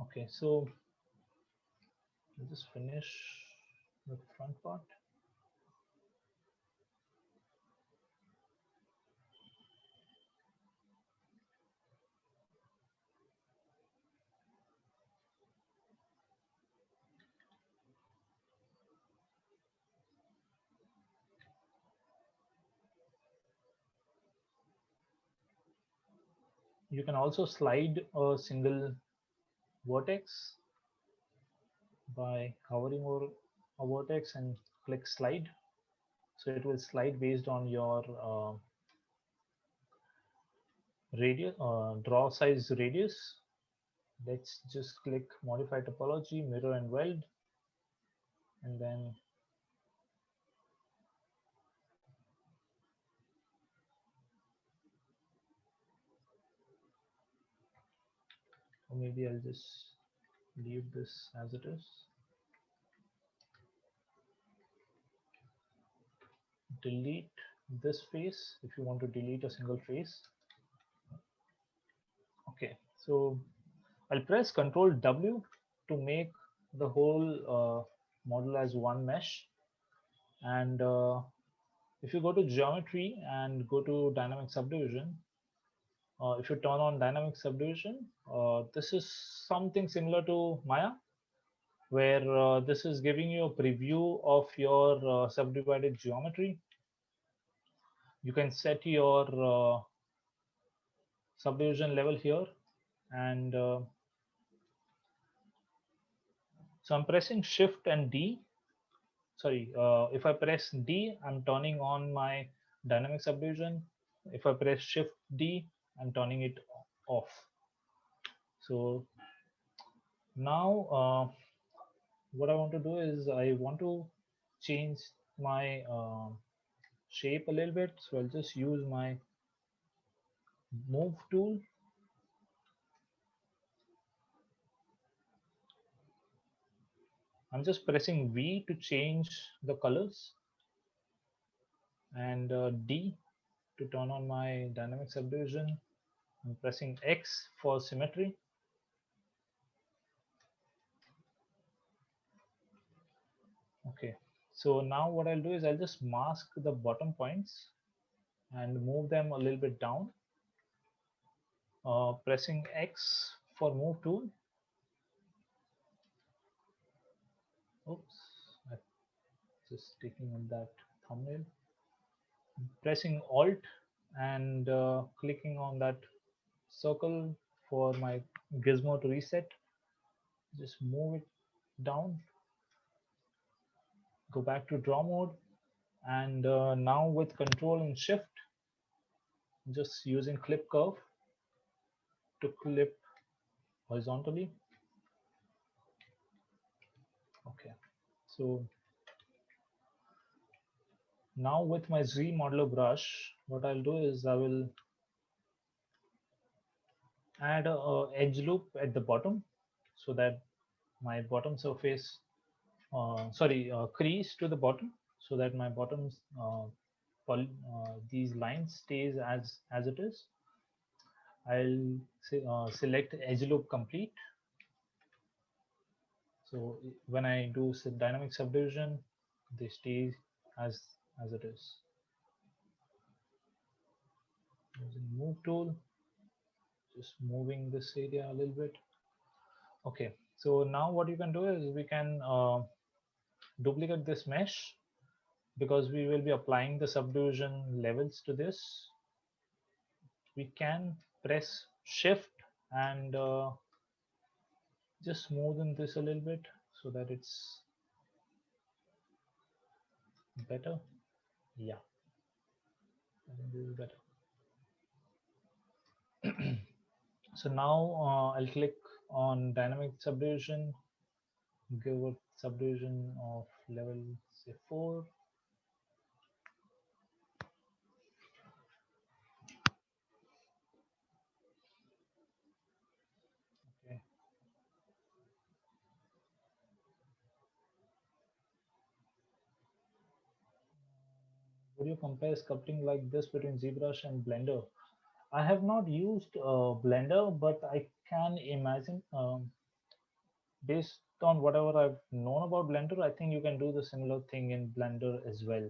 Speaker 2: Okay, so I'll just finish the front part. You can also slide a single vertex by hovering over a vertex and click slide. So it will slide based on your radius, draw size radius. Let's just click modify topology, mirror and weld, and then or maybe I'll just leave this as it is. Delete this face if you want to delete a single face. Okay, so I'll press Ctrl W to make the whole model as one mesh. And if you go to geometry and go to dynamic subdivision, if you turn on dynamic subdivision, this is something similar to Maya, where this is giving you a preview of your subdivided geometry. You can set your subdivision level here, and so I'm pressing Shift and D. Sorry, if I press D, I'm turning on my dynamic subdivision. If I press Shift D, I'm turning it off. So now what I want to do is I want to change my shape a little bit. So I'll just use my move tool. I'm just pressing V to change the colors, and D to turn on my dynamic subdivision. I'm pressing X for symmetry. Okay, so now what I'll do is I'll just mask the bottom points and move them a little bit down. Pressing X for move tool. Oops, I'm just taking on that thumbnail. Pressing Alt and clicking on that circle for my gizmo to reset. Just move it down. Go back to draw mode, and now with Control and Shift, just using clip curve to clip horizontally. Okay, so now with my Z modeler brush, what I'll do is I will add a edge loop at the bottom so that my bottom surface, crease to the bottom, so that my bottoms these lines stays as it is. I'll select edge loop complete. So when I do dynamic subdivision, they stay as it is. Using move tool, just moving this area a little bit. Okay, so now what you can do is we can duplicate this mesh, because we will be applying the subdivision levels to this. We can press Shift and just smoothen this a little bit so that it's better. Yeah, I think this is better. So now I'll click on dynamic subdivision, give a subdivision of level say 4. Okay. Would you compare sculpting like this between ZBrush and Blender? I have not used Blender, but I can imagine. based on whatever I've known about Blender, I think you can do the similar thing in Blender as well.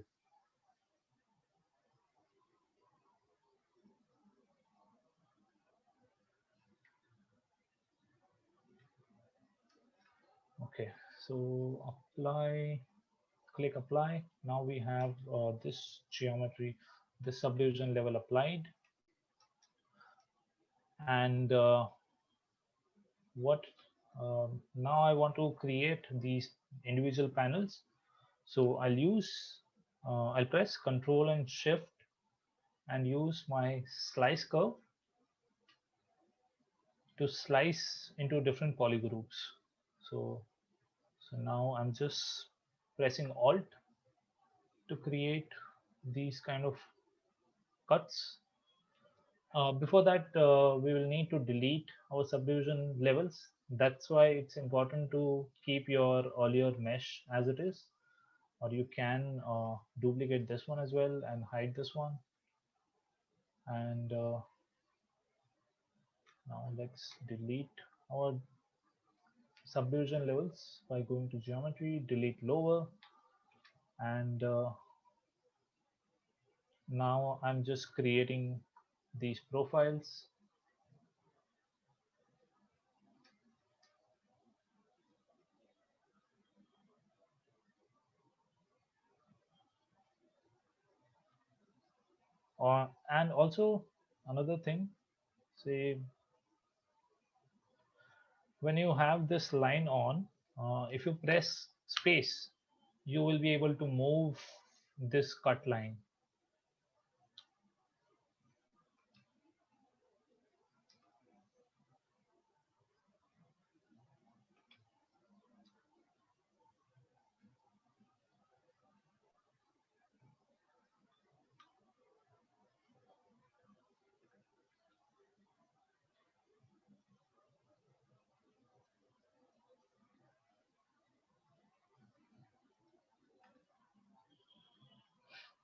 Speaker 2: Okay, so apply, click apply. Now we have this geometry, this subdivision level applied. And what now I want to create these individual panels. So I'll press Control and Shift and use my slice curve to slice into different polygroups. So now I'm just pressing Alt to create these kind of cuts. Before that, we will need to delete our subdivision levels. That's why it's important to keep your earlier mesh as it is, or you can duplicate this one as well and hide this one. And now let's delete our subdivision levels by going to geometry, delete lower, and now I'm just creating these profiles. And also another thing, say when you have this line on, if you press space, you will be able to move this cut line.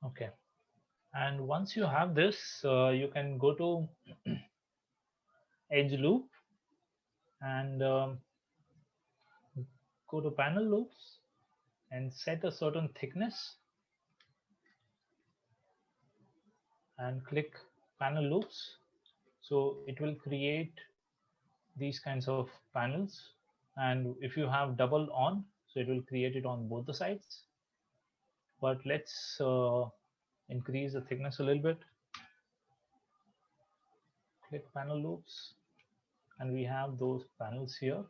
Speaker 2: Okay, and once you have this, you can go to edge loop and go to panel loops and set a certain thickness and click panel loops. So it will create these kinds of panels, and if you have double on, so it will create it on both the sides. But let's increase the thickness a little bit. Click panel loops, and we have those panels here.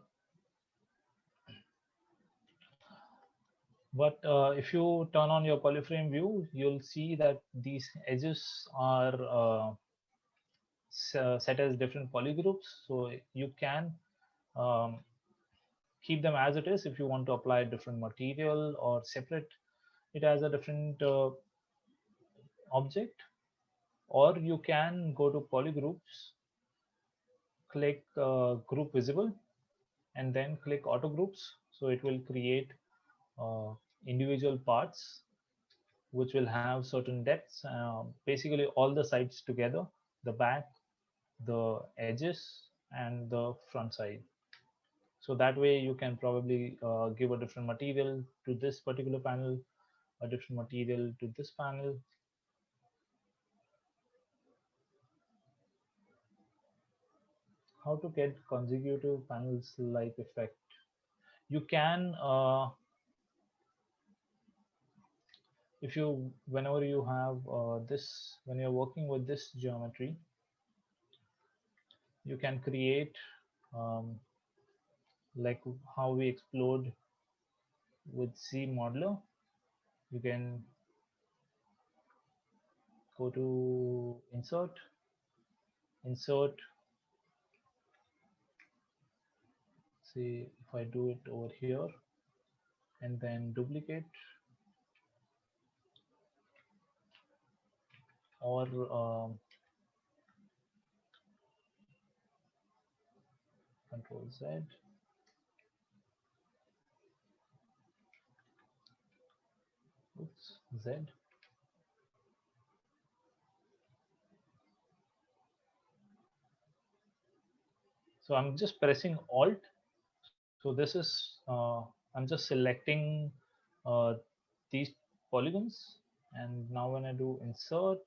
Speaker 2: But if you turn on your polyframe view, you'll see that these edges are set as different polygroups. So you can um, keep them as it is if you want to apply different material or separate it as a different object, or you can go to polygroups, click group visible, and then click auto groups. So it will create individual parts which will have certain depths, basically all the sides together, the back, the edges, and the front side. So that way you can probably give a different material to this particular panel, a different material to this panel. How to get consecutive panels like effect? You can, if you, whenever you have this, when you're working with this geometry, you can create like how we explored with Z modeler. You can go to insert, see if I do it over here, and then duplicate, or Control Z, oops, Z. So I'm just pressing Alt So this is, I'm just selecting these polygons, and now when I do insert,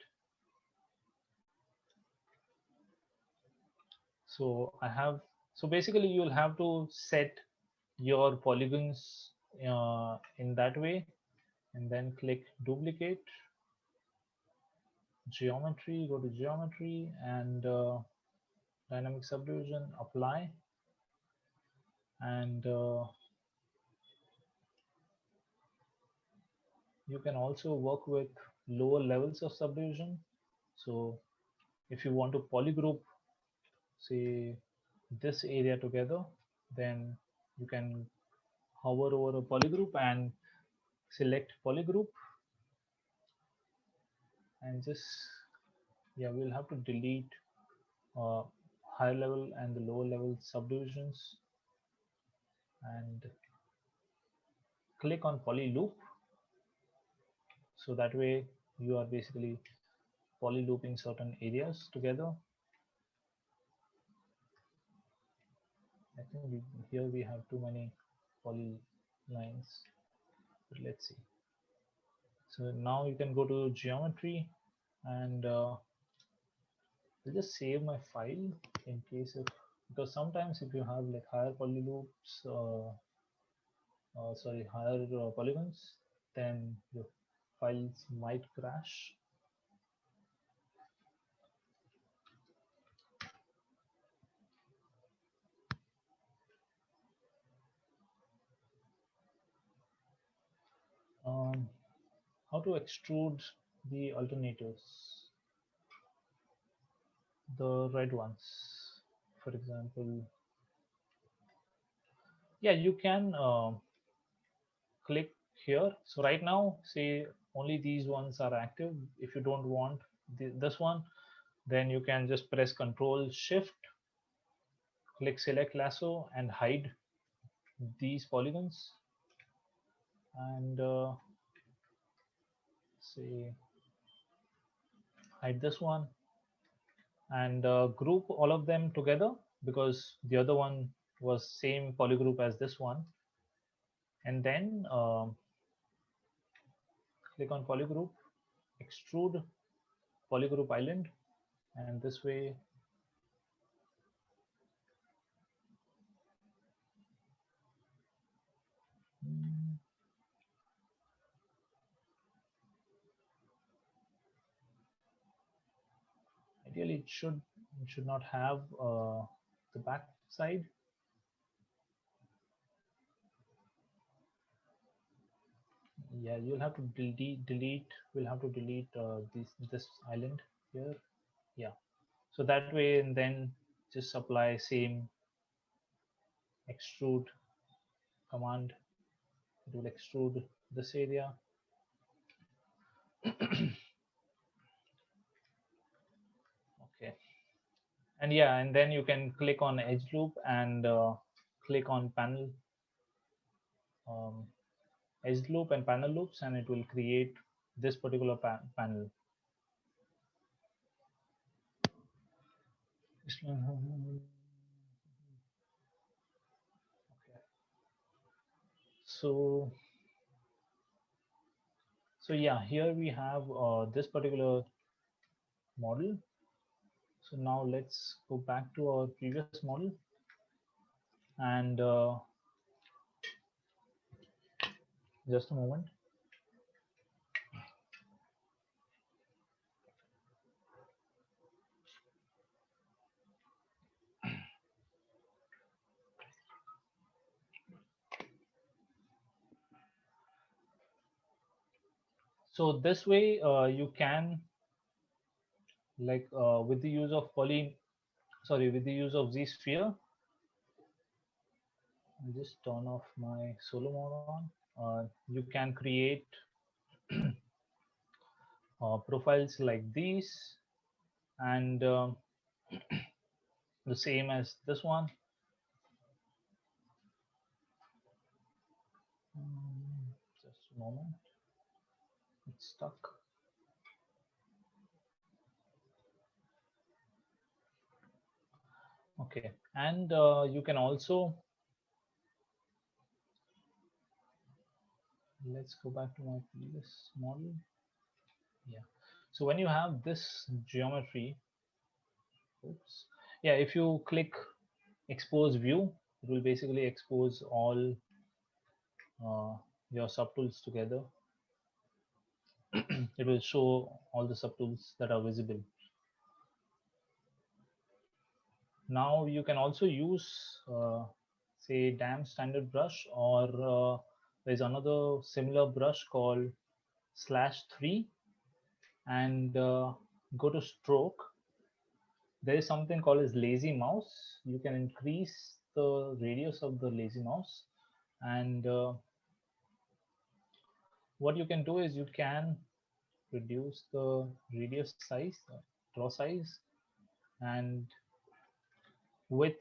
Speaker 2: so I have, so basically you'll have to set your polygons in that way, and then click duplicate, geometry, go to geometry, and dynamic subdivision, apply, and you can also work with lower levels of subdivision. So if you want to polygroup, say, this area together, then you can hover over a polygroup and select polygroup, and just, yeah, we'll have to delete uh, higher level and the lower level subdivisions, and click on poly loop. So that way you are basically poly looping certain areas together. I think here we have too many poly lines, but let's see. So now you can go to geometry, and I'll just save my file in case of, because sometimes if you have like higher poly loops, sorry, higher polygons, then your files might crash. How to extrude the alternators, the red ones, for example. Yeah, you can click here. So right now, say only these ones are active. If you don't want this one, then you can just press Control Shift, click Select Lasso, and hide these polygons, and say hide this one, and group all of them together, because the other one was same polygroup as this one, and then click on polygroup, extrude polygroup island, and this way ideally it should not have the back side. Yeah, you'll have to delete, we'll have to delete this island here. Yeah, so that way, and then just apply same extrude command. It will extrude this area. Okay, and yeah, and then you can click on edge loop and click on panel, edge loop and panel loops, and it will create this particular panel. Okay. So yeah, here we have this particular model. So now let's go back to our previous model, and just a moment. So this way you can, like with the use of with the use of Z-sphere, I'll just turn off my solo mode on. You can create profiles like these, and the same as this one. Just a moment, it's stuck. Okay, and you can also let's go back to my previous model. Yeah. So when you have this geometry, oops, yeah, if you click expose view, it will basically expose all your subtools together. It will show all the subtools that are visible. Now you can also use say damn standard brush, or there's another similar brush called /3, and go to stroke. There is something called as lazy mouse. You can increase the radius of the lazy mouse, and what you can do is you can reduce the radius size, draw size, and with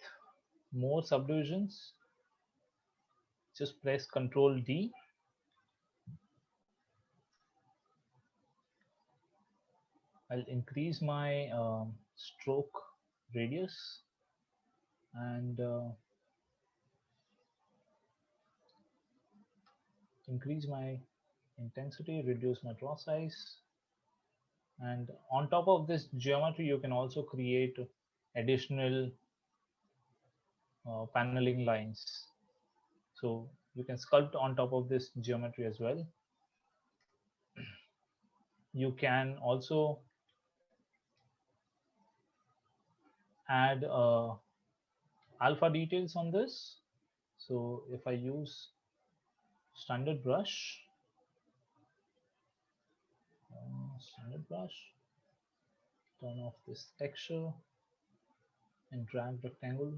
Speaker 2: more subdivisions, just press Ctrl D. I'll increase my stroke radius, and increase my intensity, reduce my draw size. And on top of this geometry, you can also create additional paneling lines. So you can sculpt on top of this geometry as well. You can also add alpha details on this. So if I use standard brush, turn off this texture and drag rectangle.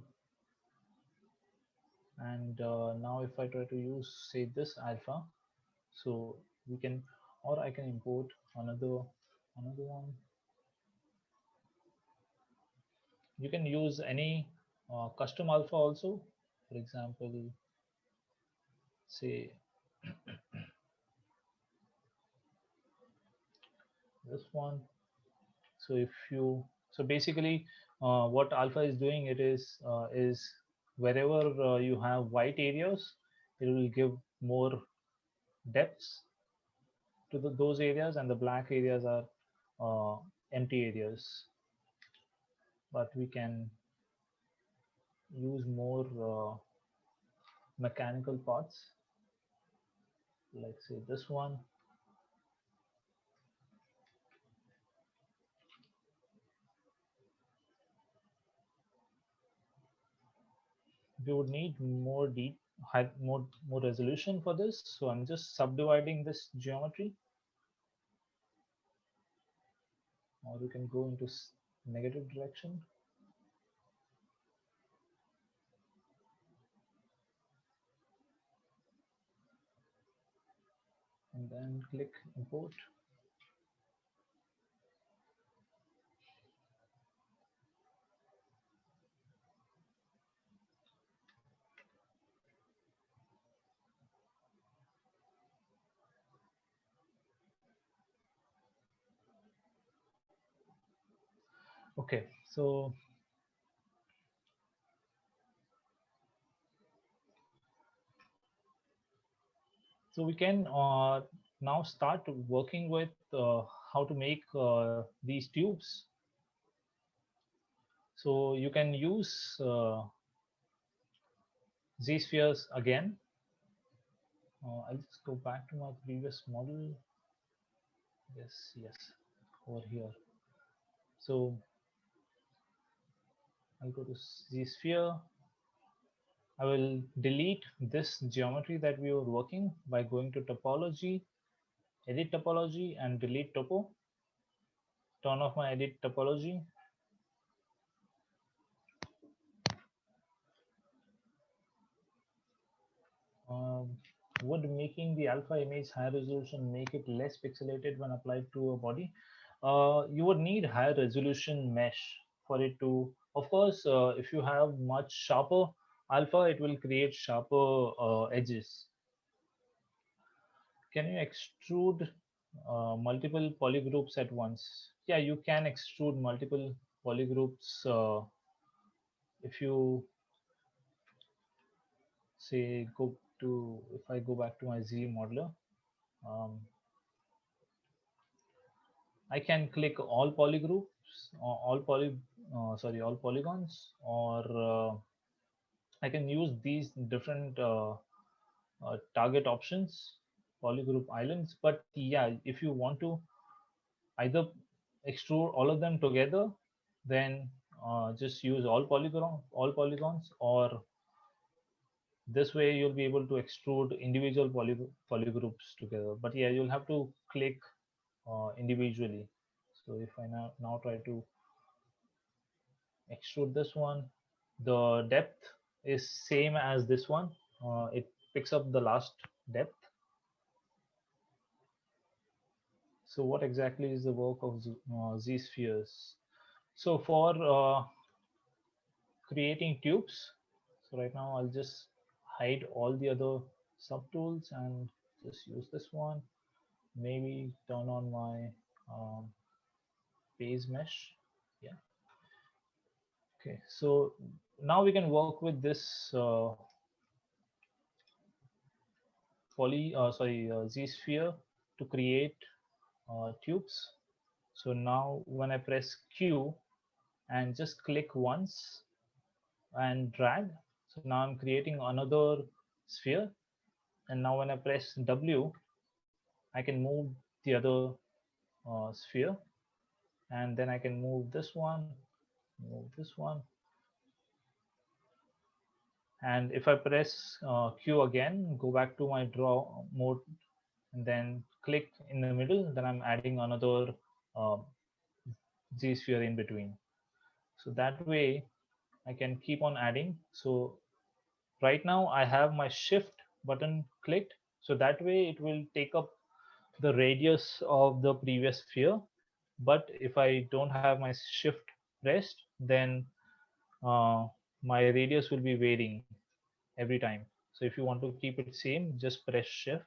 Speaker 2: And now if I try to use, say, this alpha, so we can, or I can import another one. You can use any custom alpha also. For example, say this one. So if you, so basically what alpha is doing, it is wherever you have white areas, it will give more depths to those areas, and the black areas are empty areas. But we can use more mechanical parts, like say this one. We would need more more resolution for this, so I'm just subdividing this geometry. Or you can go into negative direction. And then click import. Okay, so we can now start working with how to make these tubes. So you can use Z-spheres again. I'll just go back to my previous model. Yes, over here. So I'll go to Z-sphere. I will delete this geometry that we were working by going to topology, edit topology, and delete topo. Turn off my edit topology. Would making the alpha image high resolution make it less pixelated when applied to a body? You would need higher resolution mesh for it to, of course, if you have much sharper alpha, it will create sharper edges. Can you extrude multiple polygroups at once? Yeah, you can extrude multiple polygroups if you say if I go back to my Z modeler. Um, I can click all polygroups, or all polygons, or I can use these different target options, polygroup islands. But yeah, if you want to either extrude all of them together, then just use all polygons, or this way you'll be able to extrude individual polygroups together. But yeah, you'll have to click individually. So if I now try to extrude this one, the depth is same as this one. It picks up the last depth. So what exactly is the work of Z spheres? So for creating tubes, so right now I'll just hide all the other subtools and just use this one. Maybe turn on my phase mesh. Yeah. Okay. So now we can work with this Z sphere to create tubes. So now when I press Q and just click once and drag, so now I'm creating another sphere. And now when I press W, I can move the other sphere, and then I can move this one, move this one. And if I press Q again, go back to my draw mode, and then click in the middle, then I'm adding another uh, Z sphere in between. So that way I can keep on adding. So right now I have my shift button clicked. So that way it will take up the radius of the previous sphere. But if I don't have my shift pressed, then uh, my radius will be varying every time. So if you want to keep it same, just press shift.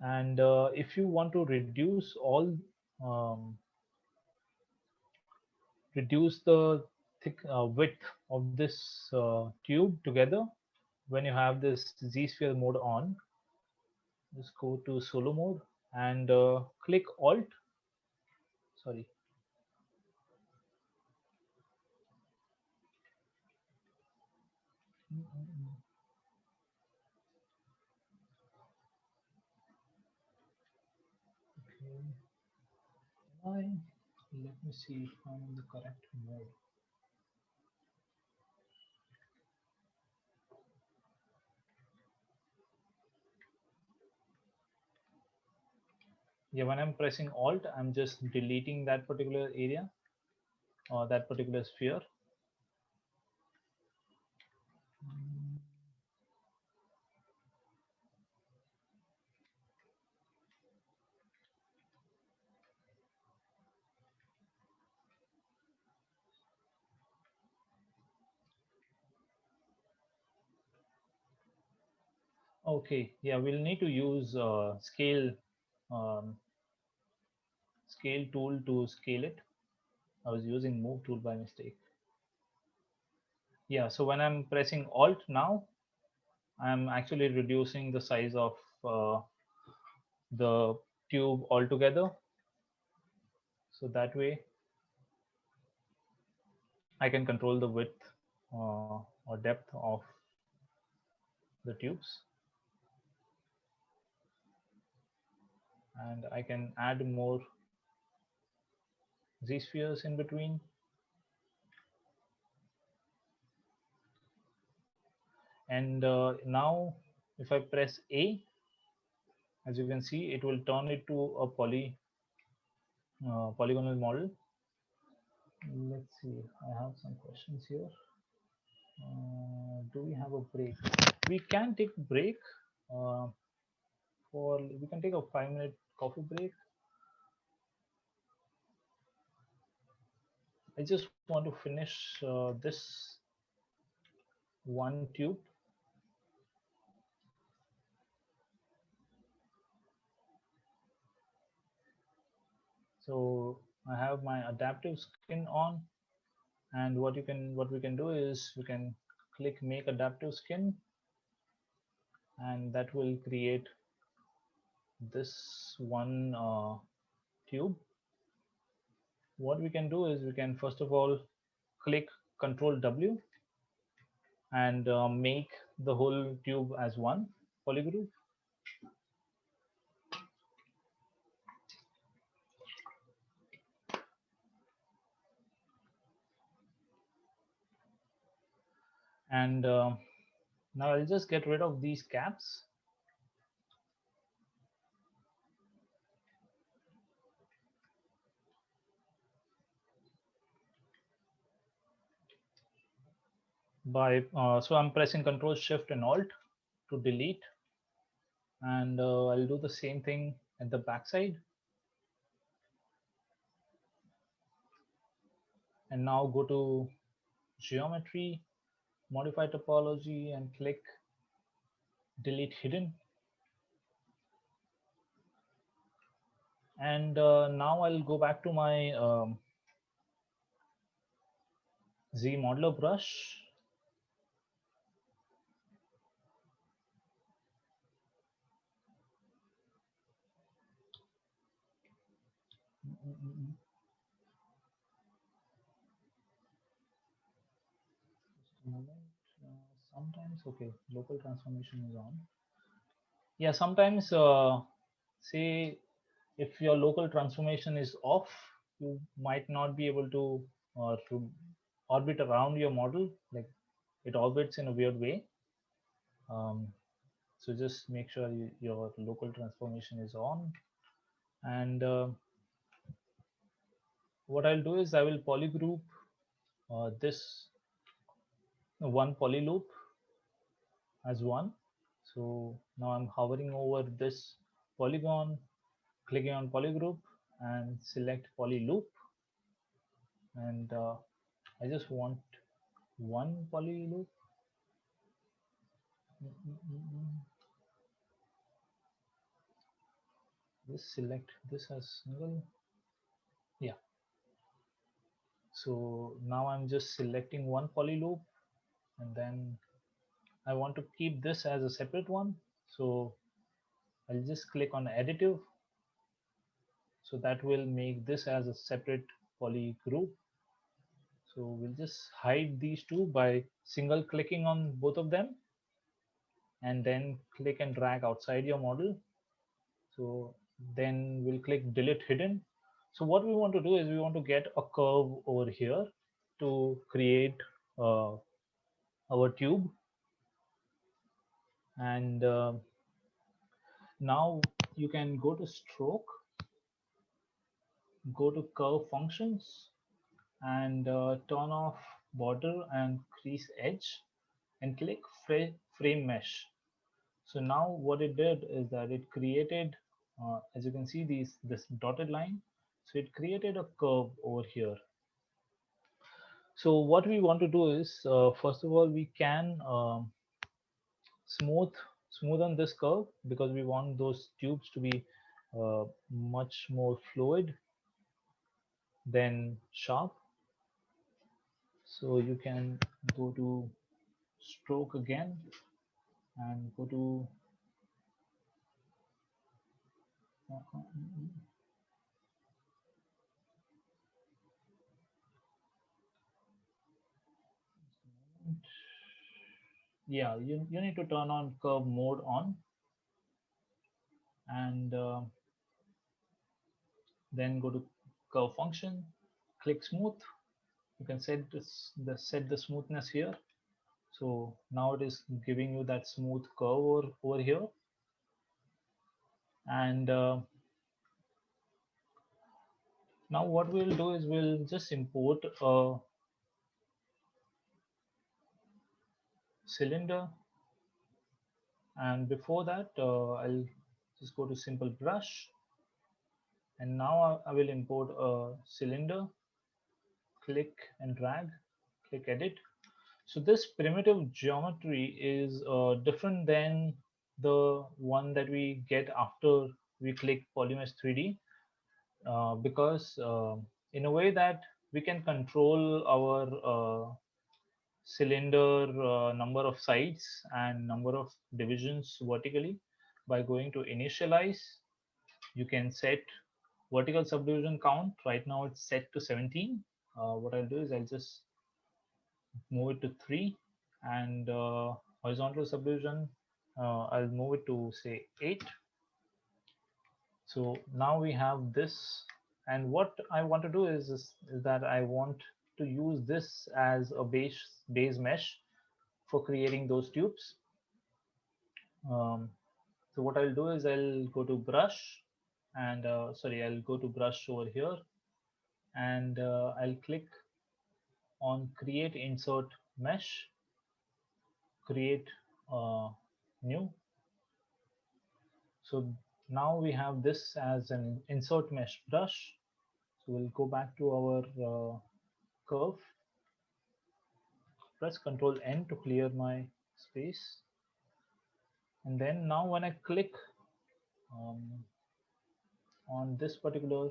Speaker 2: And if you want to um, reduce the width of this tube together, when you have this Z sphere mode on, just go to solo mode and click Alt. Sorry. Okay. Let me see if I'm in the correct mode. Yeah, when I'm pressing Alt, I'm just deleting that particular area or that particular sphere. Okay, yeah, we'll need to use um, scale tool to scale it. I was using move tool by mistake. Yeah, so when I'm pressing Alt now, I'm actually reducing the size of the tube altogether. So that way I can control the width or depth of the tubes. And I can add more Z spheres in between. And now if I press A, as you can see, it will turn it to a polygonal model. Let's see, I have some questions here. Do we have a break? We can take a break we can take a 5-minute coffee break. I just want to finish this one tube. So I have my adaptive skin on, And what we can do is we can click make adaptive skin, and that will create this one tube. What we can do is we can first of all click Control W and make the whole tube as one polygroup. And now I'll just get rid of these caps. So I'm pressing Control Shift and Alt to delete, and I'll do the same thing at the back side. And now go to Geometry, Modify Topology, and click Delete Hidden. And now I'll go back to my Z Modeler brush. Sometimes, okay, local transformation is on. Yeah, sometimes say if your local transformation is off, you might not be able to orbit around your model, like it orbits in a weird way. So just make sure your local transformation is on. And what I'll do is I will polygroup this one poly loop as one. So now I'm hovering over this polygon, clicking on polygroup and select poly loop. And I just want one poly loop. Just select this as single. Yeah. So now I'm just selecting one poly loop, and then I want to keep this as a separate one. So I'll just click on additive. So that will make this as a separate poly group. So we'll just hide these two by single clicking on both of them, and then click and drag outside your model. So then we'll click delete hidden. So what we want to do is we want to get a curve over here to create our tube. And now you can go to stroke, go to curve functions, and turn off border and crease edge, and click frame mesh. So now what it did is that it created, as you can see, this dotted line. So it created a curve over here. So what we want to do is, first of all, we can smoothen this curve, because we want those tubes to be much more fluid than sharp. So you can go to stroke again and go to yeah, you need to turn on curve mode on, and then go to curve function, click smooth. You can set the smoothness here. So now it is giving you that smooth curve over here. And now what we'll do is we'll just import a cylinder. And before that, I'll just go to simple brush. And now I will import a cylinder. Click and drag, click edit. So this primitive geometry is different than the one that we get after we click Polymesh 3D, because in a way that we can control our cylinder number of sides and number of divisions vertically by going to initialize. You can set vertical subdivision count. Right now it's set to 17. What I'll do is I'll just move it to 3, and horizontal subdivision, I'll move it to say 8. So now we have this, and what I want to do is that I want to use this as a base mesh for creating those tubes. So what I'll do is I'll go to brush, and I'll go to brush over here, and I'll click on create insert mesh, create new. So now we have this as an insert mesh brush. So we'll go back to our curve, press Ctrl N to clear my space, and then now when I click on this particular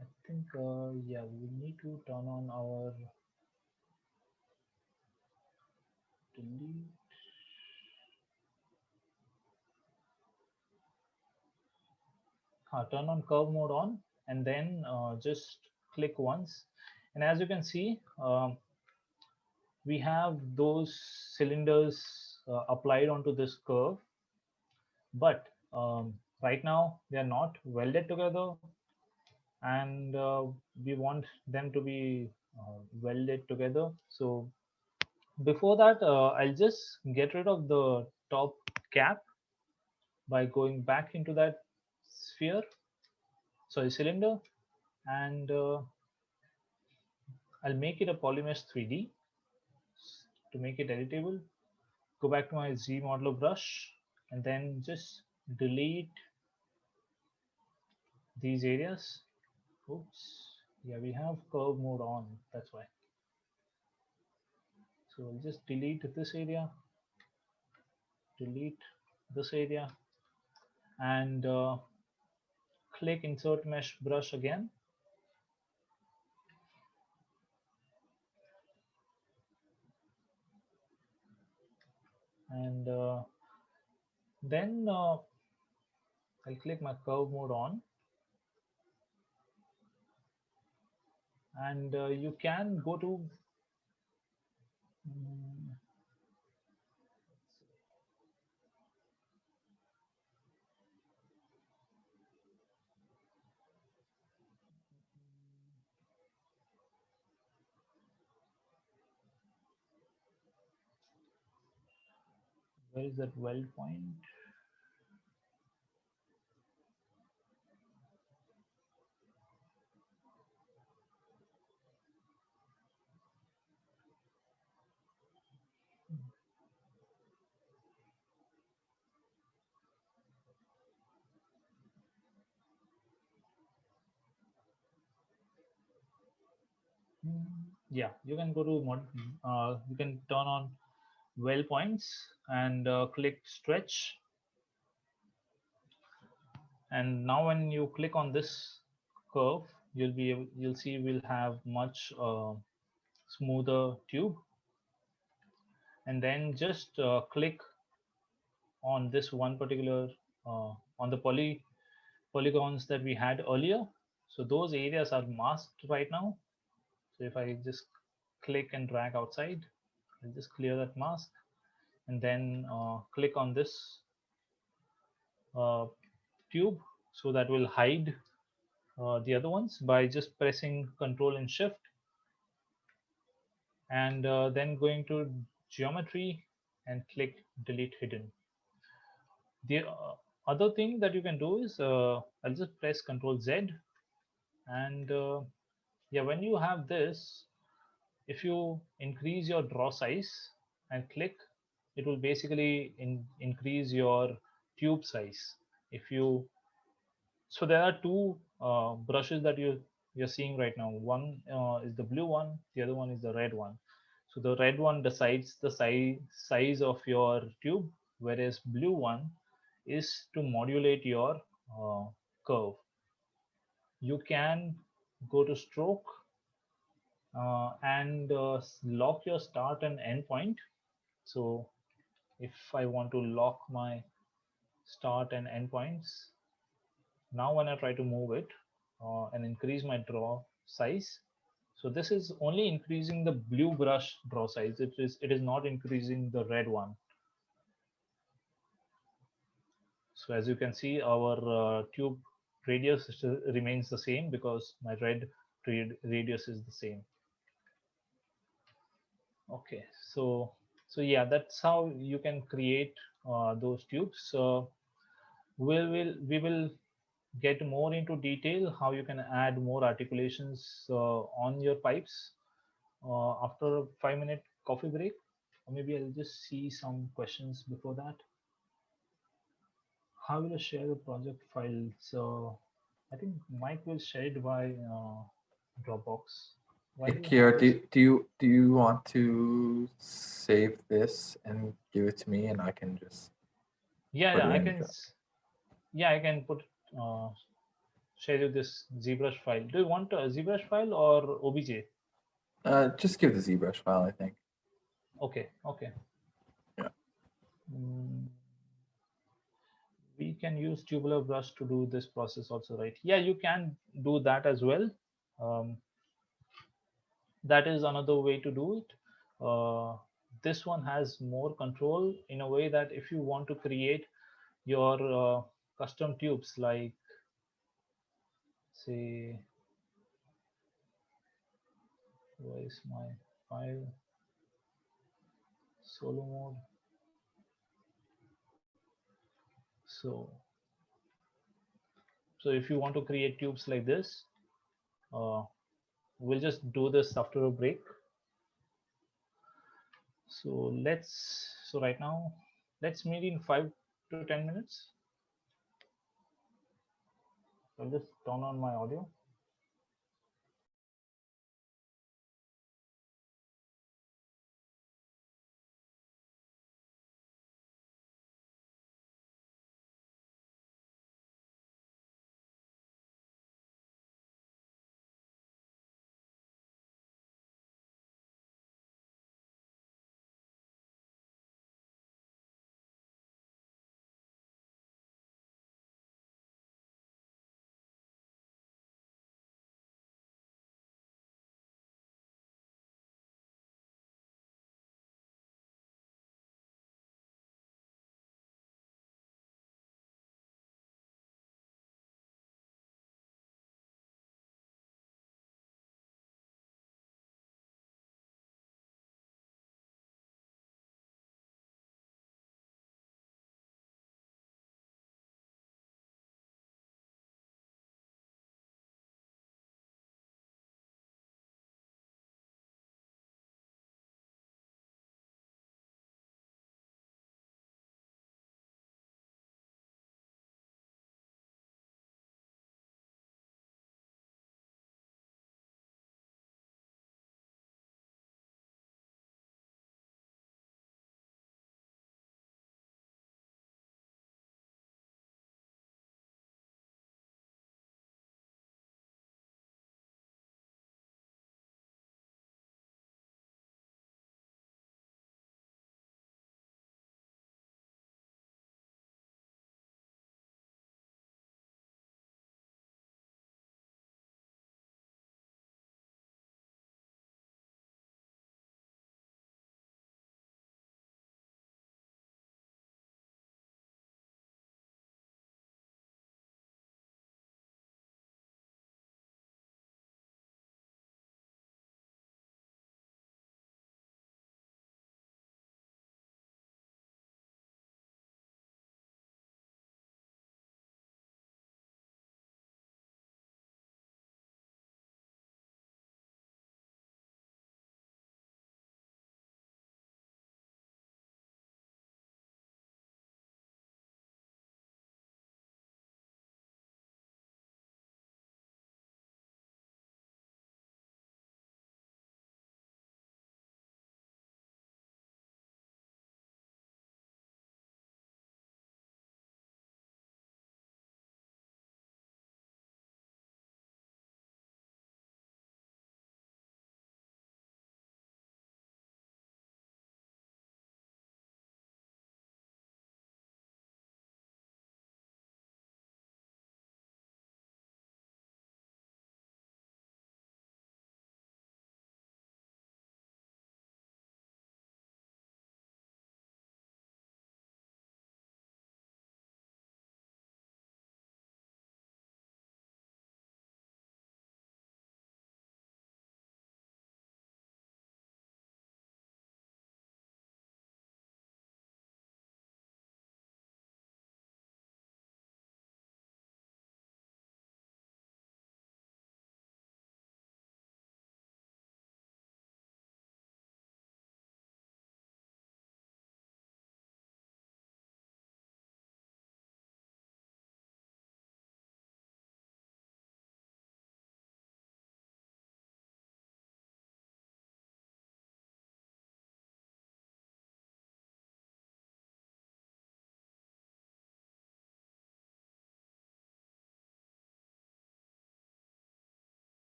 Speaker 2: I think yeah, we need to turn on our delete. Turn on curve mode on, and then just click once, and as you can see, we have those cylinders applied onto this curve, but right now they are not welded together, and we want them to be welded together. So before that, I'll just get rid of the top cap by going back into that cylinder, and I'll make it a polymesh 3D to make it editable. Go back to my Z modeler brush, and then just delete these areas. Oops, yeah, we have curve mode on, that's why. So I'll just delete this area, delete this area, and click insert mesh brush again, and then I'll click my curve mode on, and you can go to where is that weld point? Yeah, you can go to you can turn on weld points and click stretch, and now when you click on this curve, you'll see we'll have much smoother tube, and then just click on this one particular on the polygons that we had earlier. So those areas are masked right now. So if I just click and drag outside, I'll just clear that mask, and then click on this tube, so that will hide the other ones by just pressing Control and Shift, and then going to geometry and click delete hidden. The other thing that you can do is I'll just press Control Z, and yeah, when you have this, if you increase your draw size and click, it will basically increase your tube size. If you So there are two brushes that you're seeing right now. One is the blue one, the other one is the red one. So the red one decides the size of your tube, whereas blue one is to modulate your curve. You can go to stroke and lock your start and end point. So if I want to lock my start and end points, now when I try to move it and increase my draw size, so this is only increasing the blue brush draw size. It is not increasing the red one. So as you can see, our tube radius remains the same because my red radius is the same. Okay, so yeah, that's how you can create those tubes. We will get more into detail how you can add more articulations on your pipes after a 5-minute coffee break. Or maybe I'll just see some questions before that. How will I share the project file? So I think Mike will share it by Dropbox. Why do you have
Speaker 1: Keyur,
Speaker 2: this?
Speaker 1: do you want to save this and give it to me, and I can just put it
Speaker 2: I
Speaker 1: in?
Speaker 2: can. Yeah, I can put share you this ZBrush file. Do you want a ZBrush file or OBJ?
Speaker 1: Just give the ZBrush file, I think.
Speaker 2: Okay.
Speaker 1: Yeah.
Speaker 2: We can use tubular brush to do this process also, right? Yeah, you can do that as well. That is another way to do it. This one has more control in a way that if you want to create your custom tubes, like say, where is my file? Solo mode. So if you want to create tubes like this, we'll just do this after a break. So right now, let's meet in 5 to 10 minutes. I'll just turn on my audio.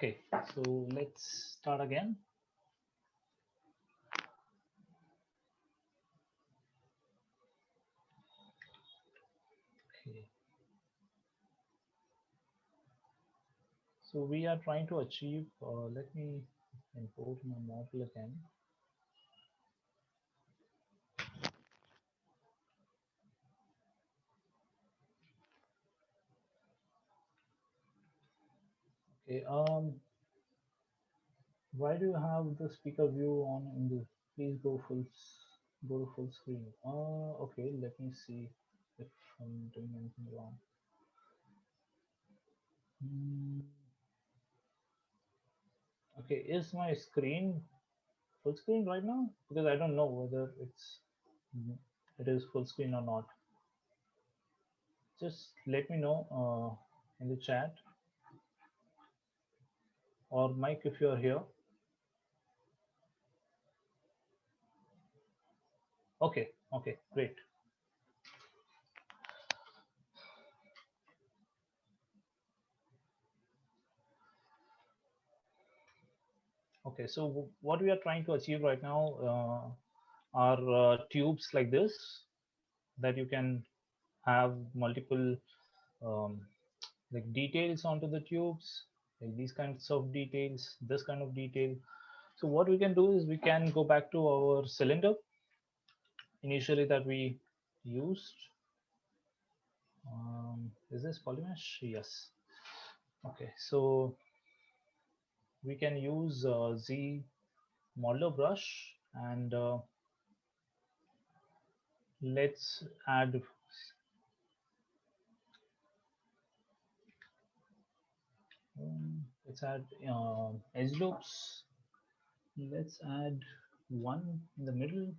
Speaker 2: Okay, so let's start again. Okay. So we are trying to achieve, let me import my model again. Okay, why do you have the speaker view on in the, please go to full screen. Okay, let me see if I'm doing anything wrong. Okay, is my screen full screen right now? Because I don't know whether it is full screen or not. Just let me know in the chat, or Mike if you're here. Okay, okay, great. Okay, so what we are trying to achieve right now are tubes like this, that you can have multiple like details onto the tubes, like these kinds of details, this kind of detail. So what we can do is we can go back to our cylinder initially that we used. Is this polymesh? Yes. Okay, so we can use Z modeler brush, and let's add edge loops. Let's add one in the middle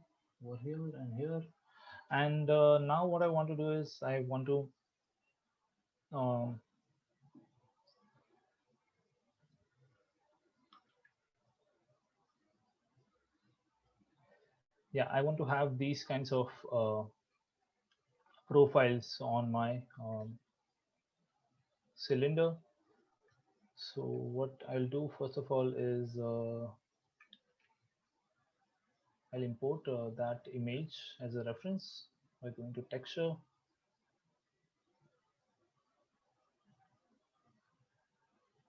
Speaker 2: over here and here. And now what I want to do is I want to yeah, I want to have these kinds of profiles on my cylinder. So what I'll do first of all is I'll import that image as a reference by going to texture,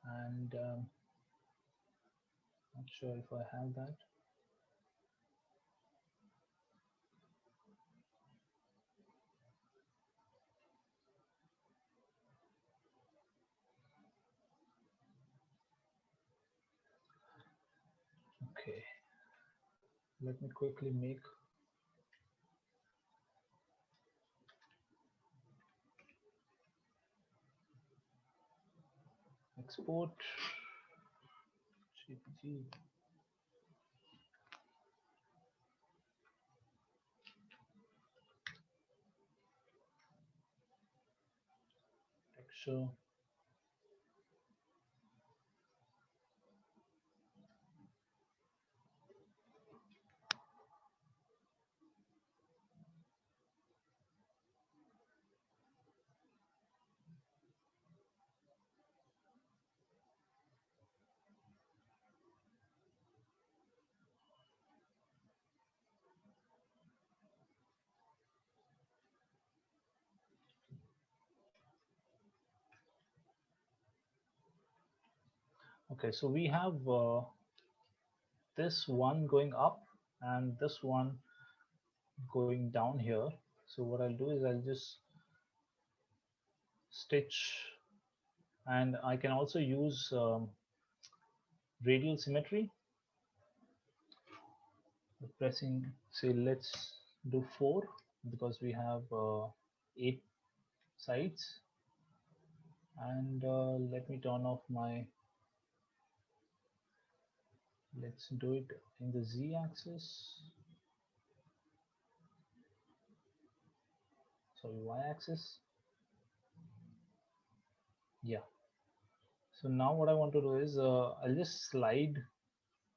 Speaker 2: and not sure if I have that. Okay, let me quickly make export GPG. Texture. Okay, so we have this one going up and this one going down here. So what I'll do is I'll just stitch, and I can also use radial symmetry. Pressing, say, let's do 4 because we have 8 sides, and let me turn off my, let's do it in the Z axis, sorry, Y axis. Yeah, so now what I want to do is I'll just slide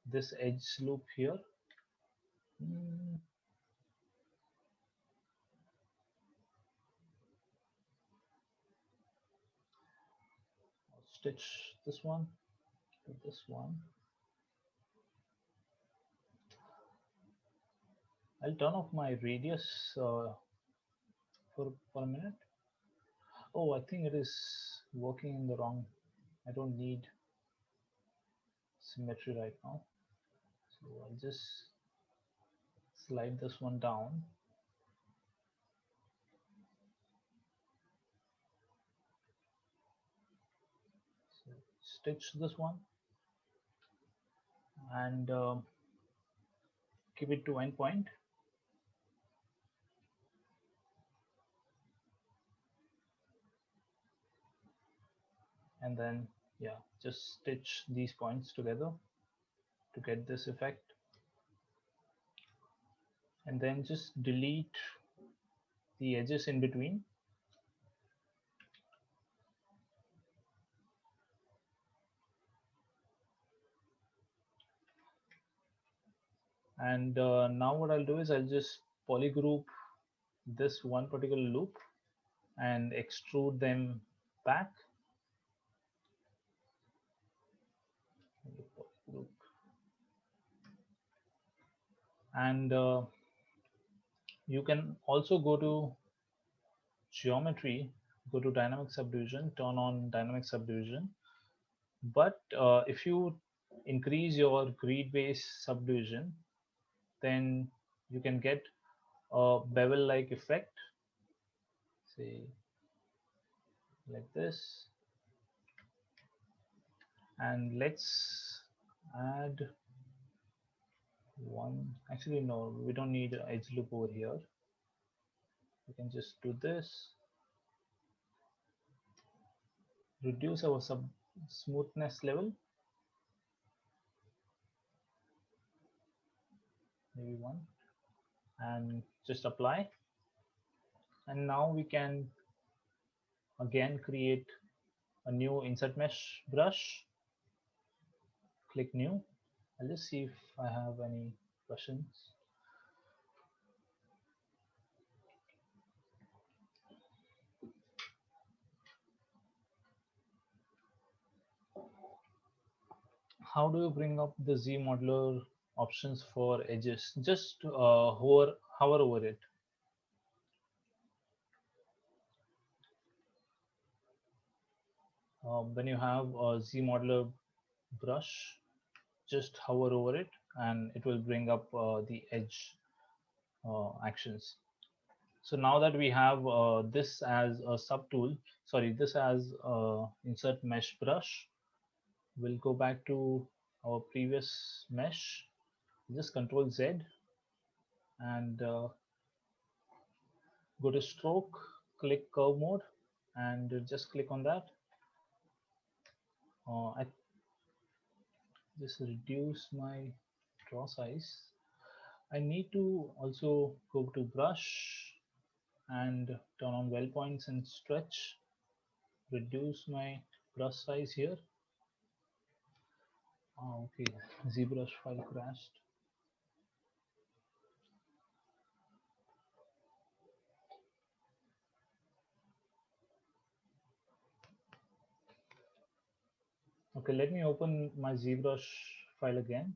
Speaker 2: this edge loop here. I'll stitch this one, to this one. I'll turn off my radius for a minute. Oh, I think it is working in the wrong. I don't need symmetry right now. So I'll just slide this one down. So stitch this one and keep it to endpoint. And then, yeah, just stitch these points together to get this effect. And then just delete the edges in between. And now what I'll do is I'll just polygroup this one particular loop and extrude them back. And you can also go to geometry, go to dynamic subdivision, turn on dynamic subdivision. But if you increase your grid-based subdivision, then you can get a bevel-like effect, say like this. And let's add one. Actually, no, we don't need an edge loop over here. We can just do this. Reduce our smoothness level, maybe 1, and just apply. And now we can again create a new insert mesh brush. Click new. I'll just see if I have any questions. How do you bring up the Z modeler options for edges? Just hover over it. When you have a Z modeler brush, just hover over it and it will bring up the edge actions. So now that we have this as a subtool, sorry, this as insert mesh brush, we'll go back to our previous mesh. Just Control Z and go to stroke, click curve mode, and just click on that. I just reduce my draw size. I need to also go to brush and turn on well points and stretch. Reduce my brush size here. Oh, okay, ZBrush file crashed. Okay, let me open my ZBrush file again.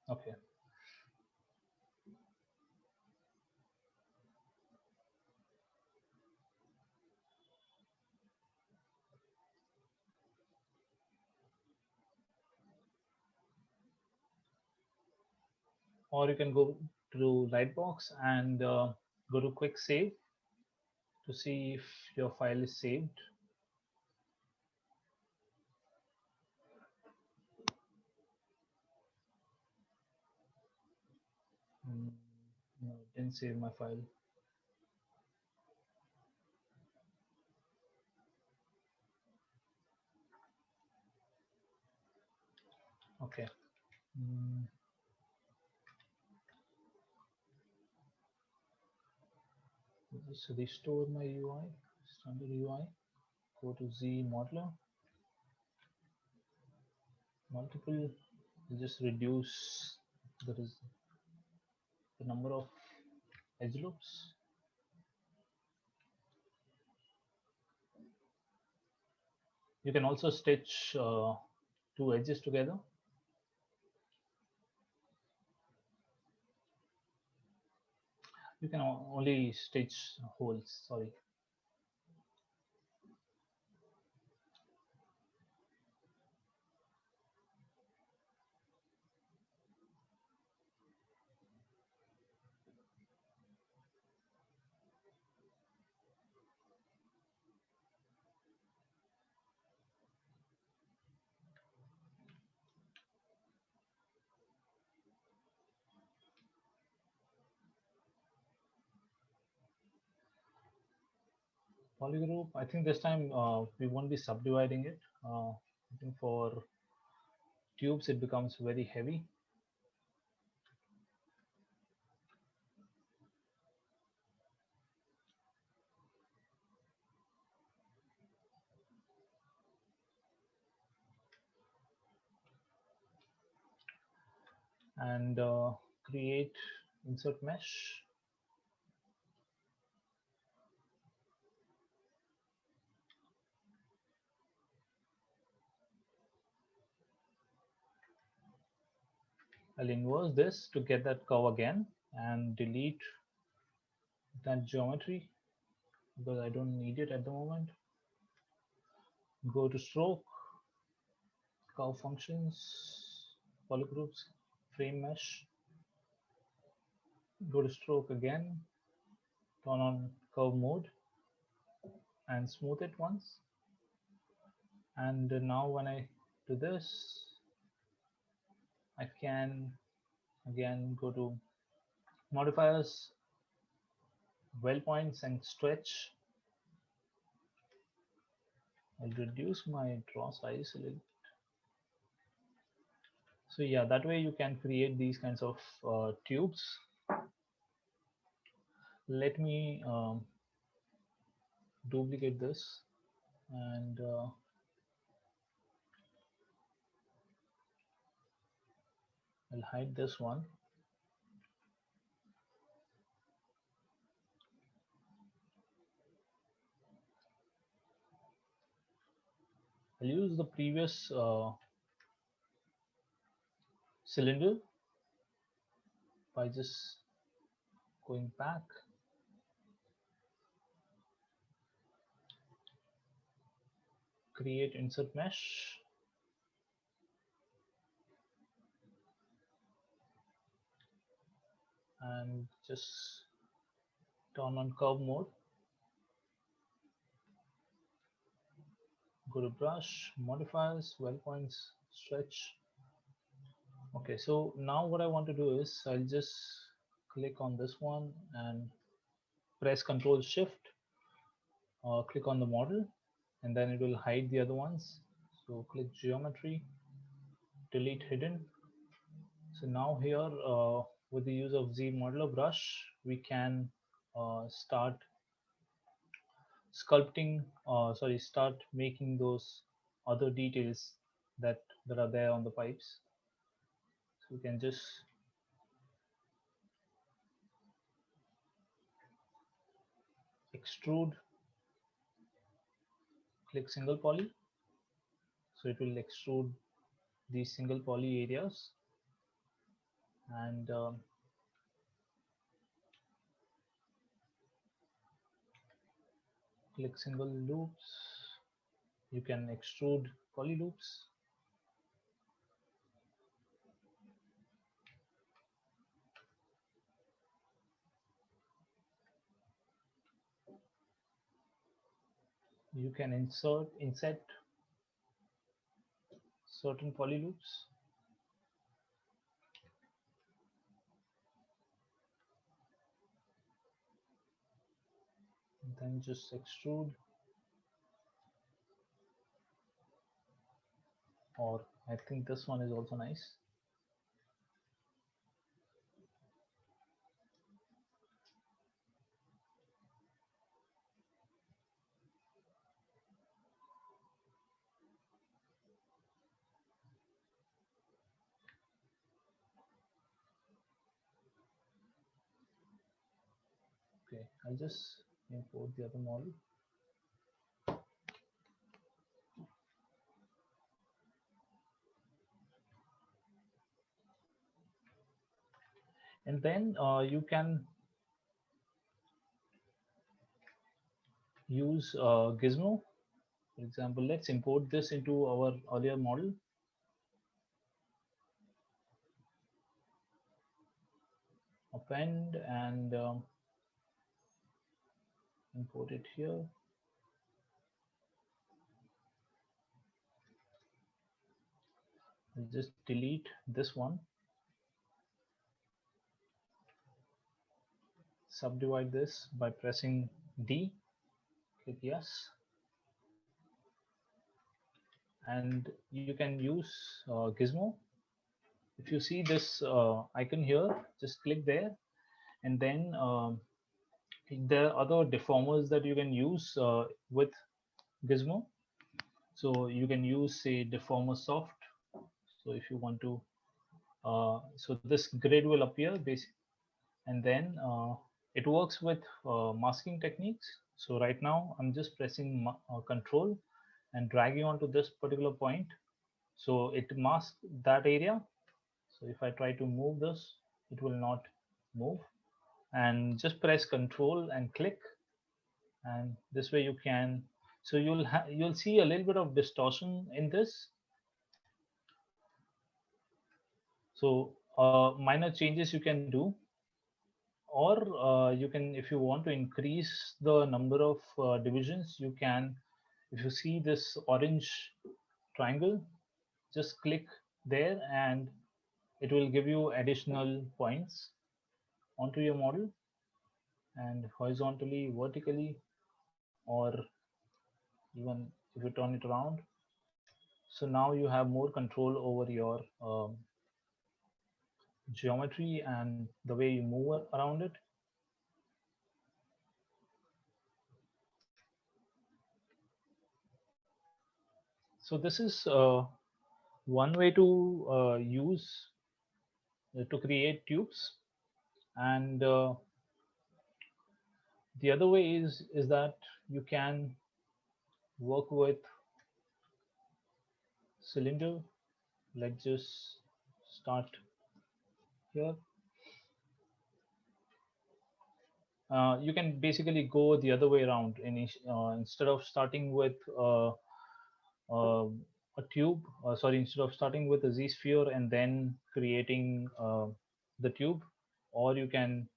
Speaker 2: Okay. or you can go to Lightbox and go to Quick Save to see if your file is saved. No, it didn't save my file. Okay. Just restore my UI, standard UI. Go to Z modeler. Multiple. Just reduce the number of edge loops. You can also stitch two edges together. You can only stitch holes, sorry. Polygroup, I think this time we won't be subdividing it. I think for tubes it becomes very heavy. And create insert mesh. I'll inverse this to get that curve again and delete that geometry because I don't need it at the moment. Go to stroke, curve functions, polygroups, frame mesh. Go to stroke again, turn on curve mode and smooth it once. And now when I do this, I can again go to modifiers, well points and stretch. I'll reduce my draw size a little. So yeah, that way you can create these kinds of tubes. Let me duplicate this and I'll hide this one. I'll use the previous cylinder by just going back. Create insert mesh. And just turn on curve mode. Go to brush, modifiers, well points, stretch. Okay, so now what I want to do is I'll just click on this one and press Control Shift, click on the model, and then it will hide the other ones. So click geometry, delete hidden. So now here with the use of Z modeler brush, we can start sculpting, start making those other details that are there on the pipes. So we can just extrude, click single poly. So it will extrude these single poly areas and click single loops. You can extrude poly loops. you can inset certain poly loops. And then just extrude, or I think this one is also nice. Okay, I'll just import the other model. And then you can use Gizmo. For example, let's import this into our earlier model. Append and import it here. I'll just delete this one. Subdivide this by pressing D. Click yes. And you can use Gizmo. If you see this icon here, just click there, and then there are other deformers that you can use with Gizmo. So you can use, say, deformer soft. So if you want to, so this grid will appear basically, and then it works with masking techniques. So right now I'm just pressing control and dragging onto this particular point. So it masks that area. So if I try to move this, it will not move. And just press control and click, and this way you can, so you'll see a little bit of distortion in this. So minor changes you can do, or you can, if you want to increase the number of divisions, you can, if you see this orange triangle, just click there and it will give you additional points onto your model, and horizontally, vertically, or even if you turn it around. So now you have more control over your geometry and the way you move around it. So this is one way to use to create tubes, and the other way is that you can work with cylinder. Let's just start here. You can basically go the other way around. Instead of starting with uh, a tube, sorry, instead of starting with a z-sphere and then creating the tube, or you can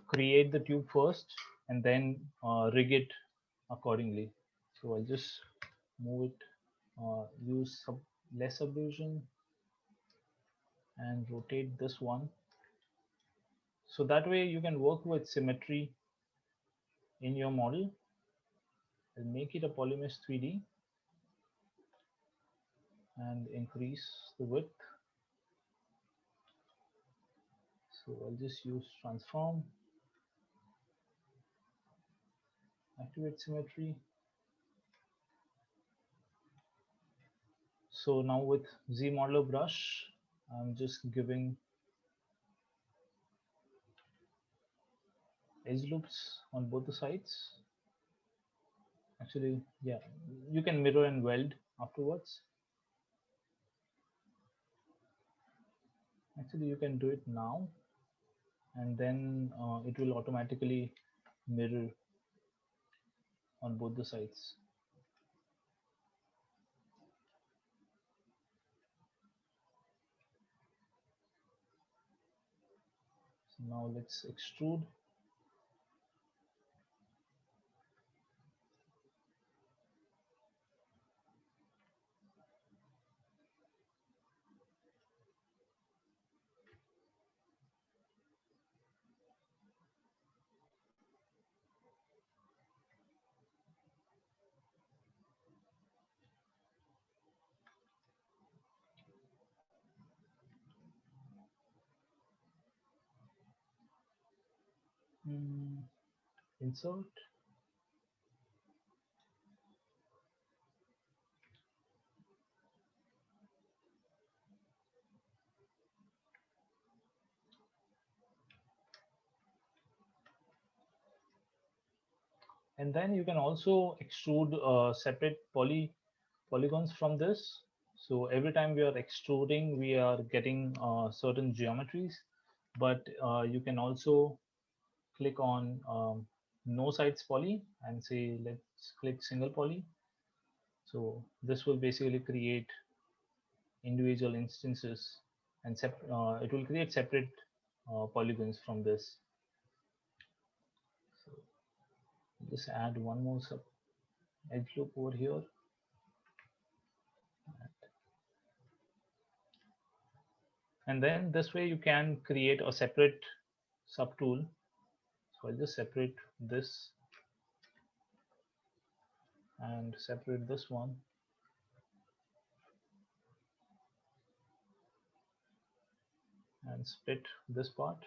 Speaker 2: create the tube first and then rig it accordingly. So I'll just move it, use less subdivision and rotate this one. So that way you can work with symmetry in your model. I'll make it a polymesh 3D and increase the width. So I'll just use transform, activate symmetry. So now with Z modeler brush, I'm just giving edge loops on both the sides. Actually, yeah, you can mirror and weld afterwards. Actually, you can do it now, and then it will automatically mirror on both the sides. So now let's extrude. Insert. And then you can also extrude separate polygons from this. So every time we are extruding, we are getting certain geometries, but you can also click on no sides poly and say, let's click single poly. So this will basically create individual instances, and it will create separate polygons from this. So just add one more edge loop over here. And then this way you can create a separate subtool. So I'll just separate this and separate this one. And split this part.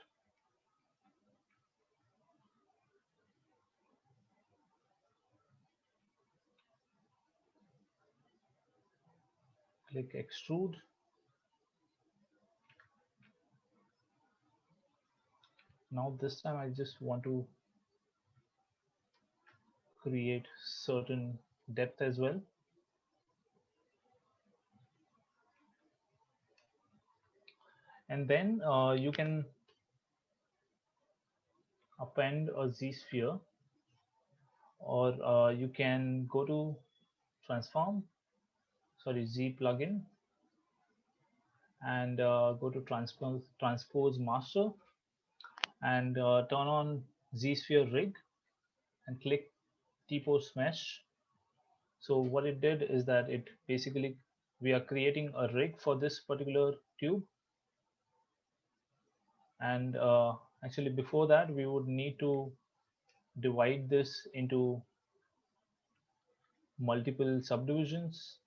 Speaker 2: Click extrude. Now this time I just want to create certain depth as well. And then you can append a Z-sphere, or you can go to Z plugin, and go to transpose master, and turn on Z-sphere rig and click T-post mesh. So what it did is that it basically, we are creating a rig for this particular tube. And actually before that, we would need to divide this into multiple subdivisions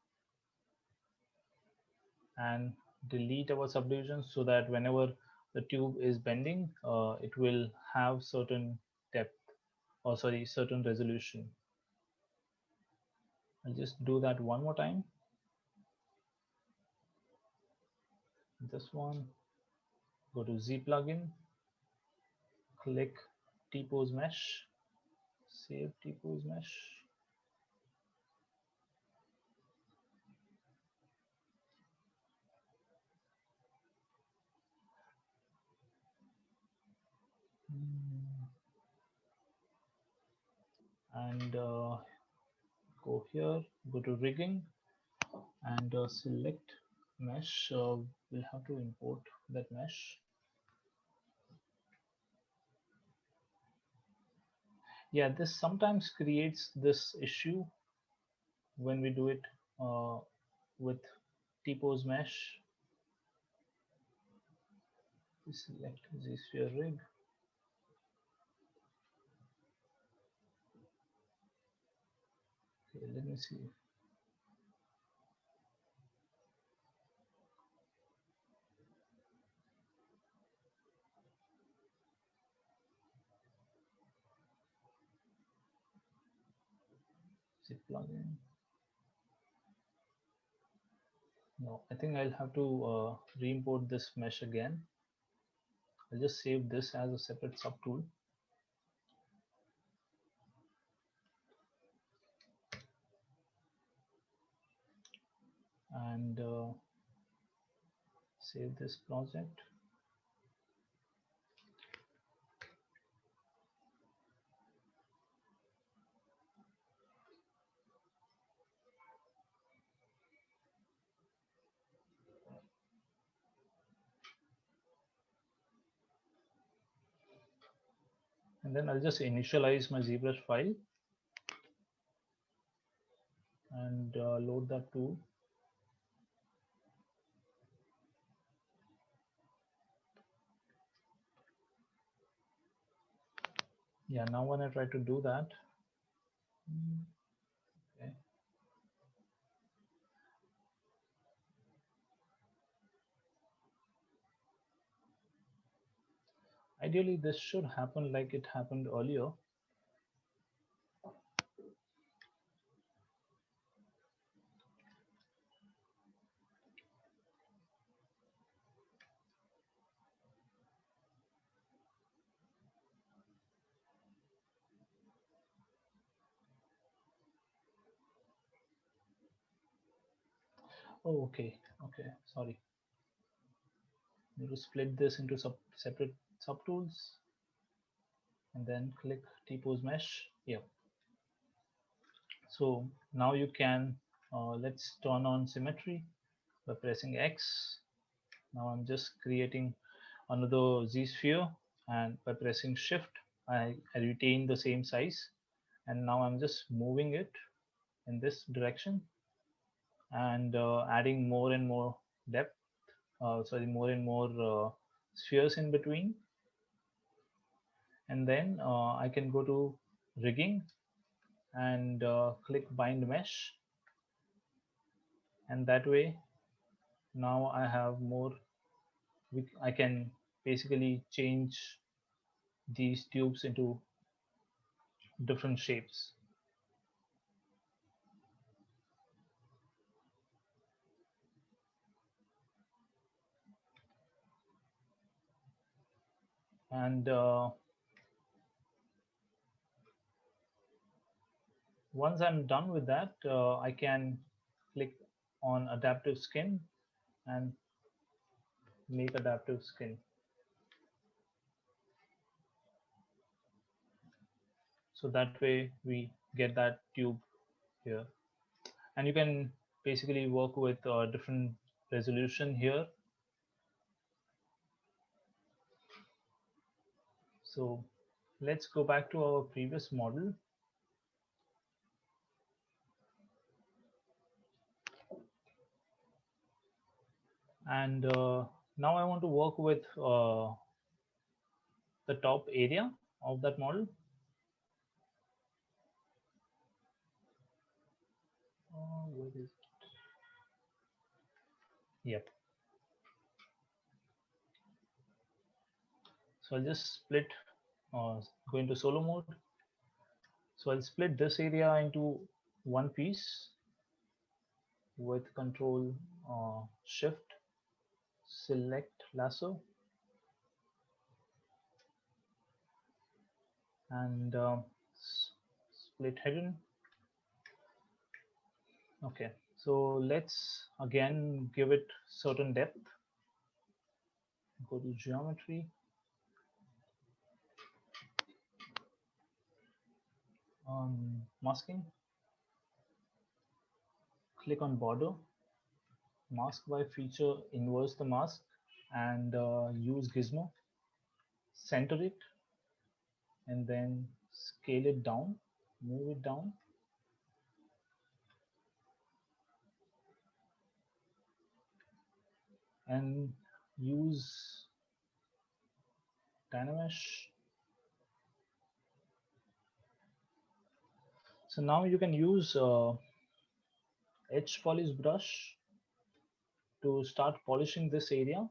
Speaker 2: and delete our subdivisions, so that whenever the tube is bending, it will have certain depth, or certain resolution. I'll just do that one more time. This one, go to Z plugin, click T-pose mesh, save T-pose mesh. And go here, go to rigging, and select mesh. We'll have to import that mesh. Yeah, this sometimes creates this issue when we do it with T-pose mesh. Select Z-sphere rig. Okay, let me see. Z plugin. No, I think I'll have to re-import this mesh again. I'll just save this as a separate subtool. And save this project. And then I'll just initialize my ZBrush file and load that tool. Yeah, now when I try to do that, okay. Ideally, this should happen like it happened earlier. Oh, okay. Okay, sorry. Need to split this into separate subtools and then click T-pose mesh. Yeah. So now you can, let's turn on symmetry by pressing X. Now I'm just creating another Z sphere, and by pressing Shift, I retain the same size. And now I'm just moving it in this direction and adding more and more depth, more and more spheres in between. And then I can go to rigging and click bind mesh. And that way, now I have more, I can basically change these tubes into different shapes. And once I'm done with that, I can click on adaptive skin and make adaptive skin. So that way we get that tube here. And you can basically work with different resolution here. So let's go back to our previous model. And now I want to work with the top area of that model. Where is it? Yep. So I'll just split, go into solo mode. So I'll split this area into one piece with control shift, select lasso, and split hidden. Okay, so let's again give it certain depth. Go to geometry, masking, click on border, mask by feature, inverse the mask, and use gizmo, center it, and then scale it down, move it down. And use Dynamesh. So now you can use edge polish brush to start polishing this area.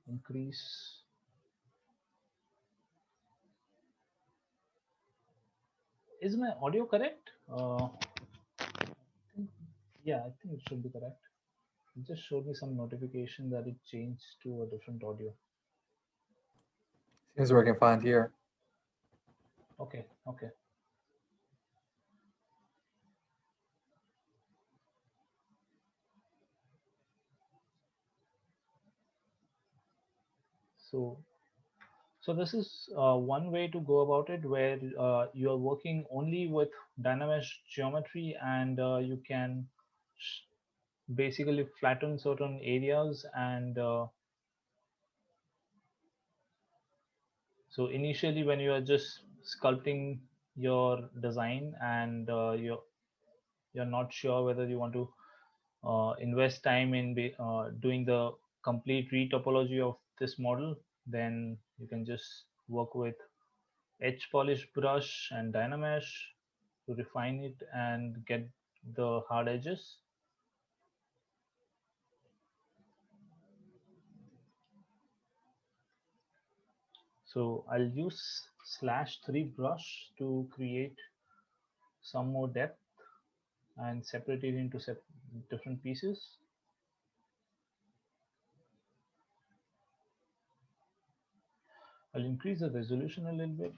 Speaker 2: Increase. Is my audio correct? Yeah, I think it should be correct. It just showed me some notification that it changed to a different audio.
Speaker 1: Seems working fine here.
Speaker 2: Okay, okay. So this is one way to go about it, where you are working only with Dynamesh geometry, and you can basically flatten certain areas. And so initially, when you are just sculpting your design and you're not sure whether you want to invest time in doing the complete retopology of this model, then you can just work with edge polish brush and Dynamesh to refine it and get the hard edges. So I'll use /3 brush to create some more depth and separate it into different pieces. I'll increase the resolution a little bit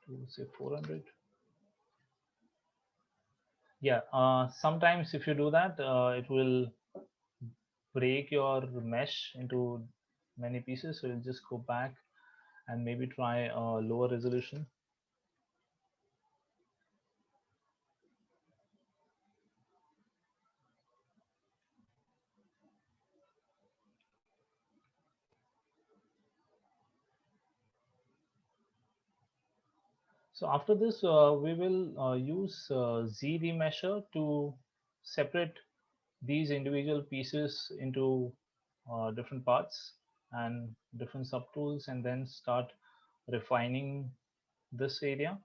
Speaker 2: to say 400. Yeah, sometimes if you do that, it will break your mesh into many pieces. So you'll just go back and maybe try a lower resolution. So after this, we will use Z remesher to separate these individual pieces into different parts and different subtools, and then start refining this area.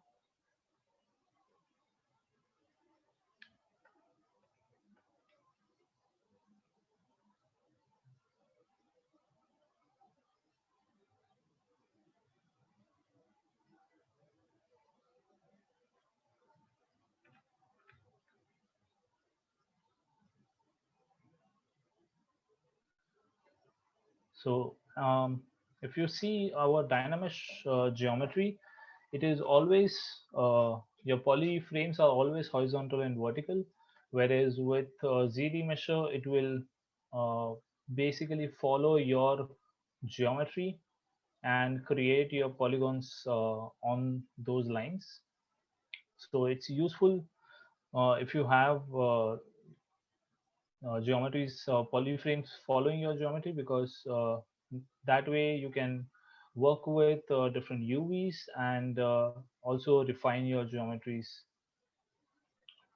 Speaker 2: So if you see our Dynamesh geometry, it is always your poly frames are always horizontal and vertical, whereas with Z remesher it will basically follow your geometry and create your polygons on those lines. So it's useful if you have geometries, polyframes following your geometry, because that way you can work with different UVs and also refine your geometries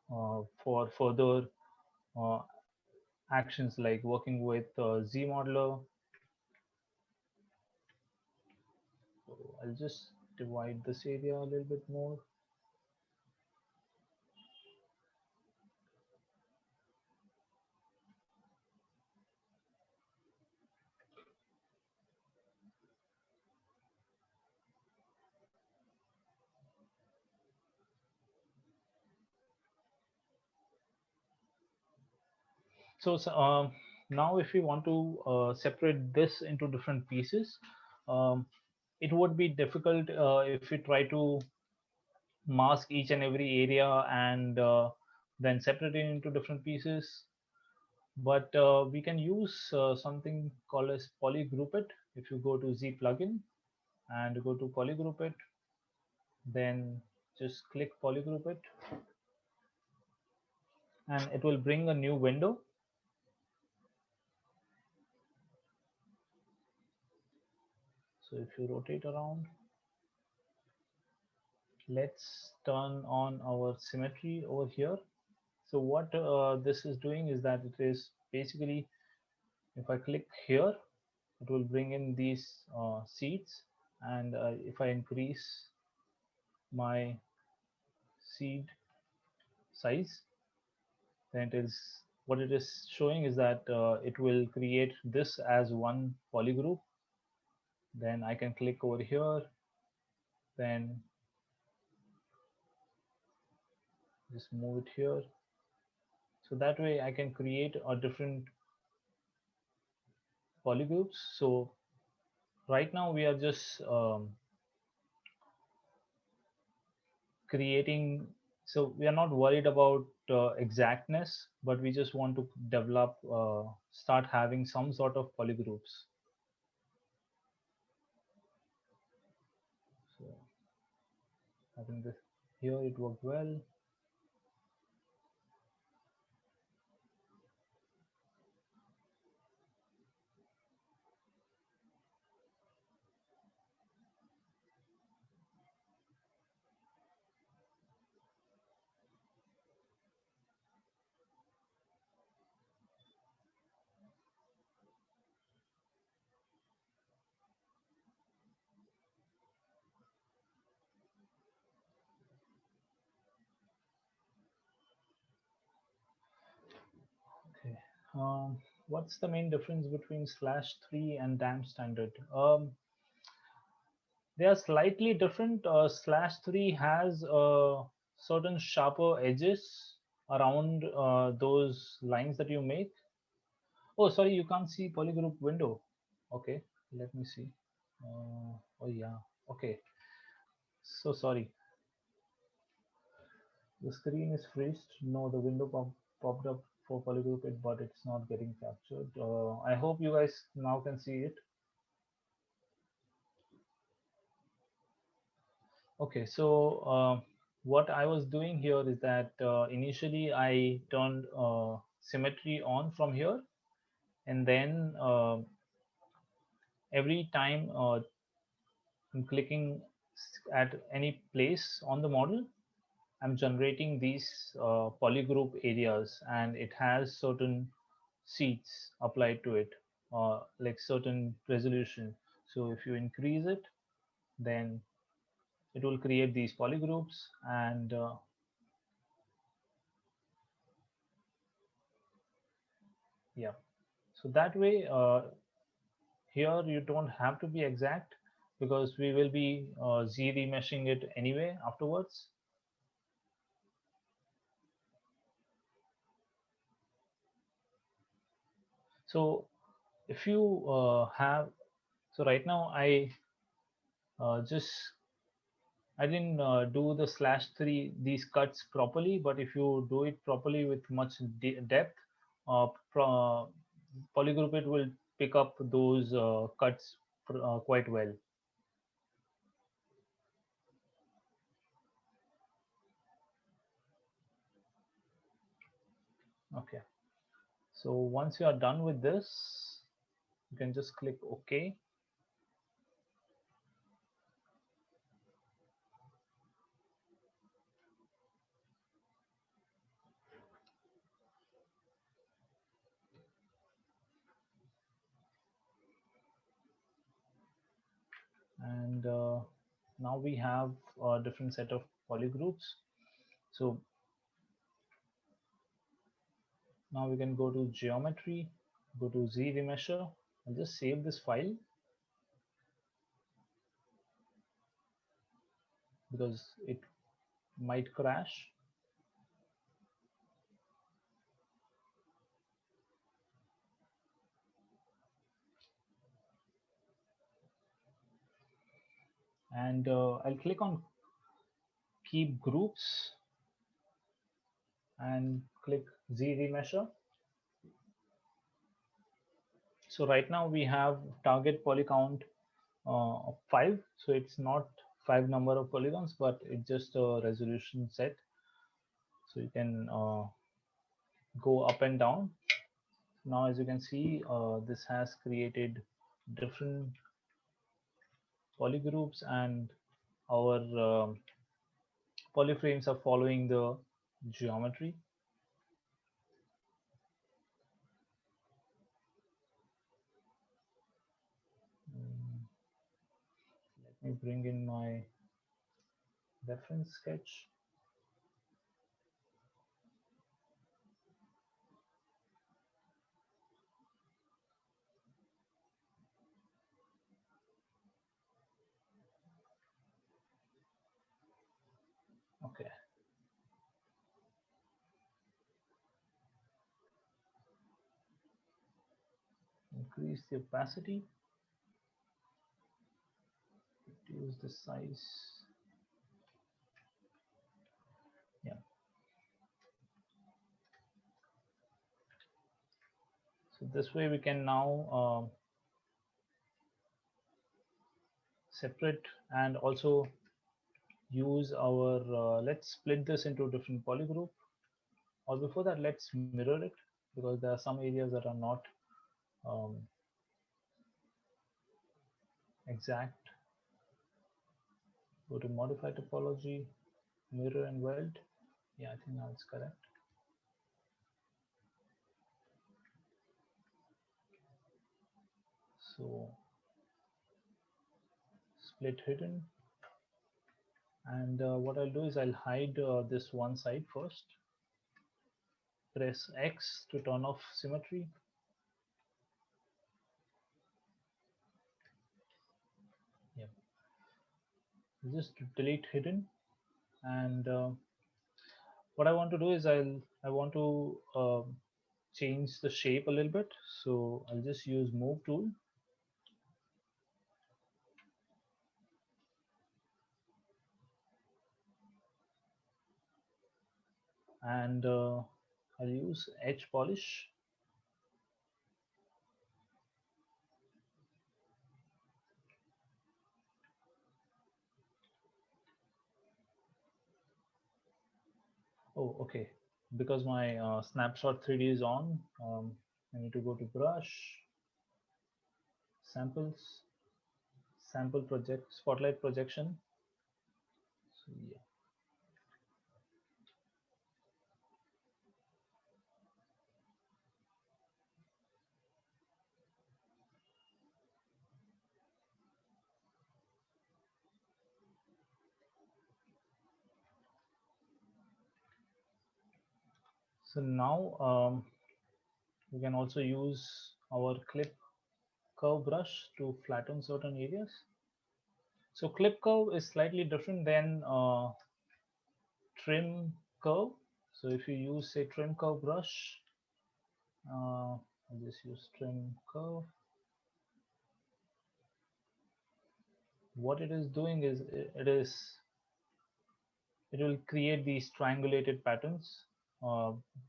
Speaker 2: for further uh, actions like working with Z modeler. So I'll just divide this area a little bit more. So, now if we want to separate this into different pieces, um, it would be difficult if we try to mask each and every area and then separate it into different pieces. But we can use something called as polygroup it. If you go to Z plugin and go to polygroup it, then just click polygroup it, and it will bring a new window. So if you rotate around, let's turn on our symmetry over here. So what this is doing is that it is basically, if I click here, it will bring in these seeds, and if I increase my seed size, then it is, what it is showing is that it will create this as one polygroup. Then I can click over here, then just move it here. So that way I can create a different polygroups. So right now we are just creating, so we are not worried about exactness, but we just want to develop, start having some sort of polygroups. So I think this here it worked well. Okay. What's the main difference between /3 and DAM standard? They are slightly different. /3 has certain sharper edges around those lines that you make. Oh, sorry, you can't see polygroup window. Okay, let me see. Oh yeah, okay. So sorry. The screen is freezed. No, the window popped up for polygroup it, but it's not getting captured. I hope you guys now can see it. Okay, so what I was doing here is that initially I turned symmetry on from here, and then every time I'm clicking at any place on the model, I'm generating these polygroup areas, and it has certain seeds applied to it, like certain resolution. So if you increase it, then it will create these polygroups, and yeah. So that way, here you don't have to be exact, because we will be z remeshing it anyway afterwards. So if you have, so right now I didn't do the /3 these cuts properly, but if you do it properly with much depth, polygroup it will pick up those cuts quite well. Okay, so once you are done with this, you can just click OK. And now we have a different set of polygroups. So now we can go to geometry, go to Z remesher, and just save this file, because it might crash. And I'll click on keep groups and click Z remesher. So right now we have target poly count of 5. So it's not 5 number of polygons, but it's just a resolution set. So you can go up and down. Now, as you can see, this has created different polygroups, and our polyframes are following the geometry. Let me bring in my reference sketch. Okay. Increase the opacity, reduce the size. Yeah. So this way we can now separate and also use our, let's split this into different polygroup. Or before that, let's mirror it, because there are some areas that are not exact. Go to modify topology, mirror and weld. Yeah, I think now it's correct. So split hidden. And what I'll do is I'll hide this one side first. Press X to turn off symmetry. Yep. just delete hidden, and what I want to do is I want to change the shape a little bit. So I'll just use move tool, and I'll use edge polish. Oh, okay. Because my snapshot 3D is on, I need to go to brush, samples, sample project, spotlight projection. So yeah. So now we can also use our clip curve brush to flatten certain areas. So clip curve is slightly different than trim curve. So if you use say trim curve brush, I'll just use trim curve. What it is doing is it will create these triangulated patterns,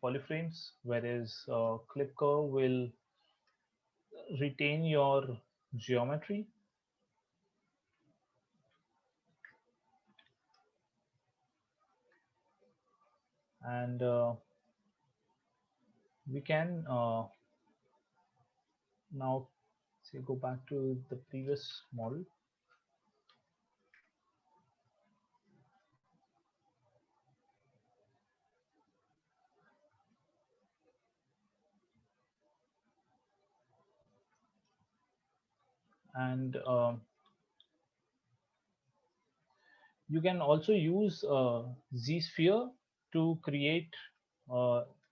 Speaker 2: polyframes, whereas clip curve will retain your geometry. And we can now say go back to the previous model. And you can also use Z-sphere to create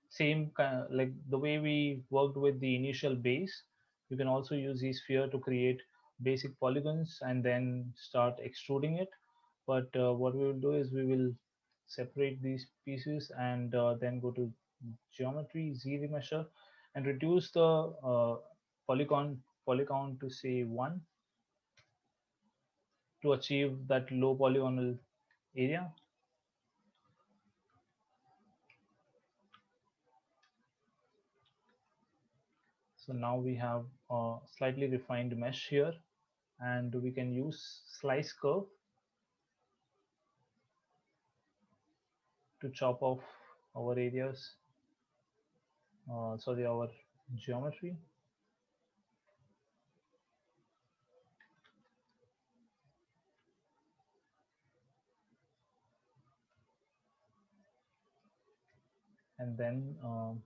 Speaker 2: same kind, like the way we worked with the initial base. You can also use Z-sphere to create basic polygons and then start extruding it. But what we will do is we will separate these pieces and then go to geometry, Z remesher, and reduce the polygon to say 1 to achieve that low polygonal area. So now we have a slightly refined mesh here, and we can use slice curve to chop off our areas, sorry, our geometry. And then so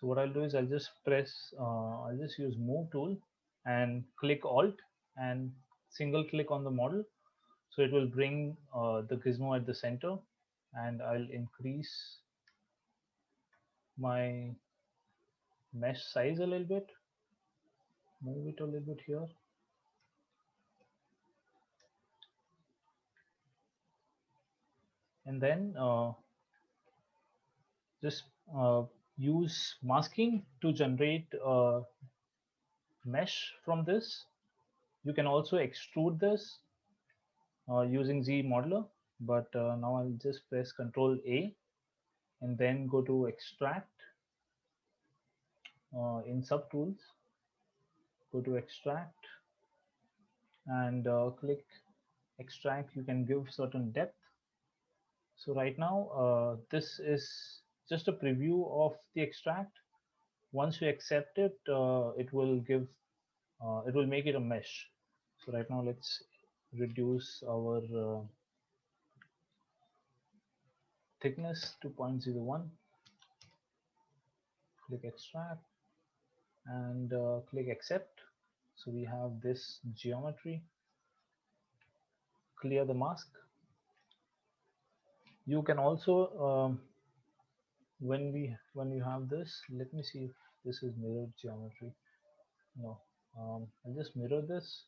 Speaker 2: what I'll do is I'll just I'll just use move tool and click alt and single click on the model. So it will bring the gizmo at the center, and I'll increase my mesh size a little bit, move it a little bit here. And then just use masking to generate mesh from this. You can also extrude this using Z modeler, but now I'll just press Control A and then go to extract in subtools, go to extract and click extract. You can give certain depth. So right now this is just a preview of the extract. Once you accept it, it will give it will make it a mesh. So right now let's reduce our thickness to 0.01. Click extract and click accept. So we have this geometry. Clear the mask. You can also when you have this, let me see if this is mirrored geometry. No, I'll just mirror this,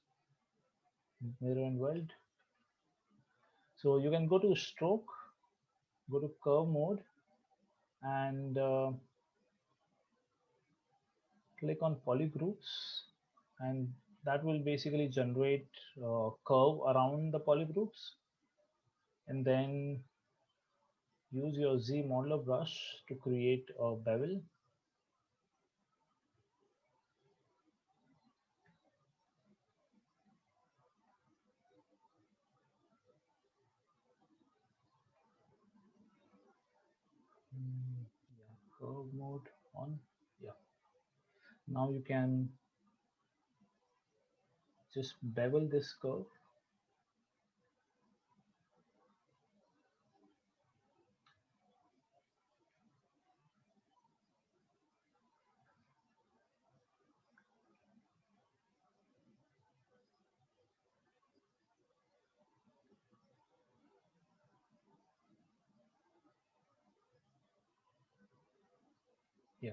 Speaker 2: mirror and weld. So you can go to stroke, go to curve mode, and click on polygroups, and that will basically generate curve around the polygroups, and then use your Z modeler brush to create a bevel. Yeah, curve mode on. Yeah. Now you can just bevel this curve. Yeah.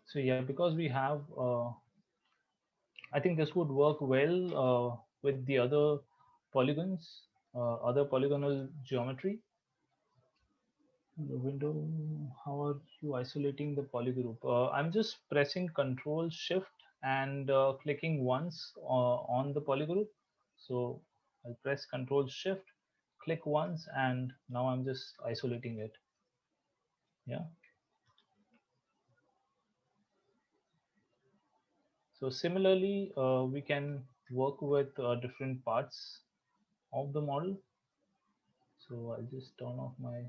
Speaker 2: So yeah, because we have, I think this would work well with the other polygons, other polygonal geometry. The window, how are you isolating the polygroup? I'm just pressing Control Shift and clicking once on the polygroup. So I'll press Control Shift, click once, and now I'm just isolating it. Yeah. So similarly, we can work with different parts of the model. So I'll just turn off my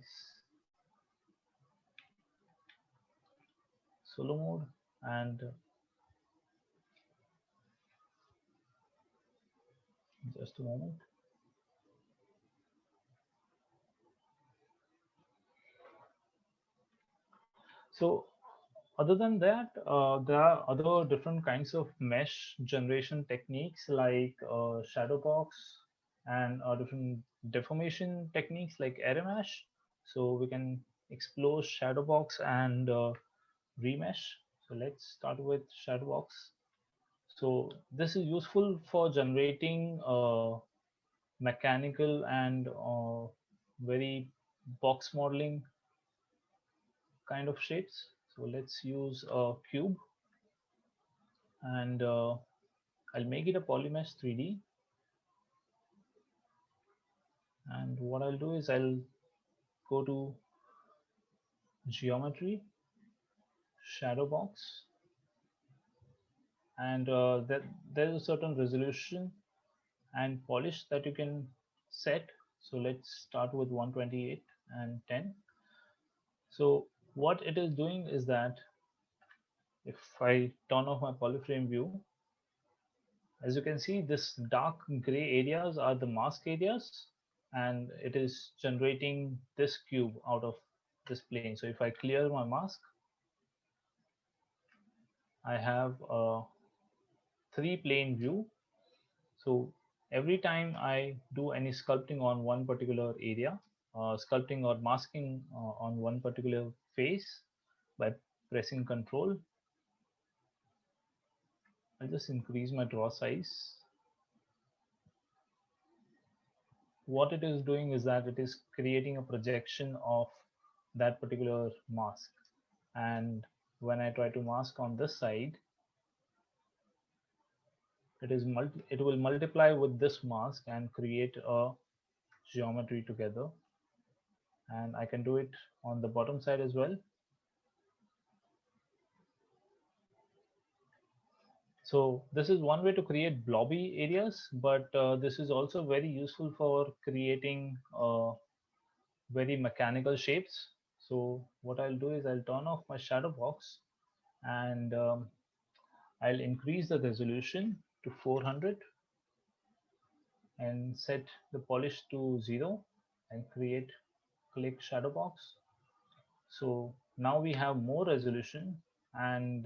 Speaker 2: solo mode and just a moment. So other than that, there are other different kinds of mesh generation techniques like shadow box and different deformation techniques like array mesh. So we can explore shadow box and remesh. So let's start with shadow box. So this is useful for generating mechanical and very box modeling kind of shapes. So let's use a cube, and I'll make it a polymesh 3D. And what I'll do is I'll go to geometry, shadow box, and there's a certain resolution and polish that you can set. So let's start with 128 and 10. So what it is doing is that if I turn off my polyframe view, as you can see, this dark gray areas are the mask areas, and it is generating this cube out of this plane. So if I clear my mask, I have a 3-plane view. So every time I do any sculpting on one particular area, sculpting or masking on one particular face by pressing Control, I'll just increase my draw size. What it is doing is that it is creating a projection of that particular mask. And when I try to mask on this side, it will multiply with this mask and create a geometry together. And I can do it on the bottom side as well. So this is one way to create blobby areas, but this is also very useful for creating very mechanical shapes. So what I'll do is I'll turn off my shadow box, and I'll increase the resolution to 400 and set the polish to 0 and click shadow box. So now we have more resolution, and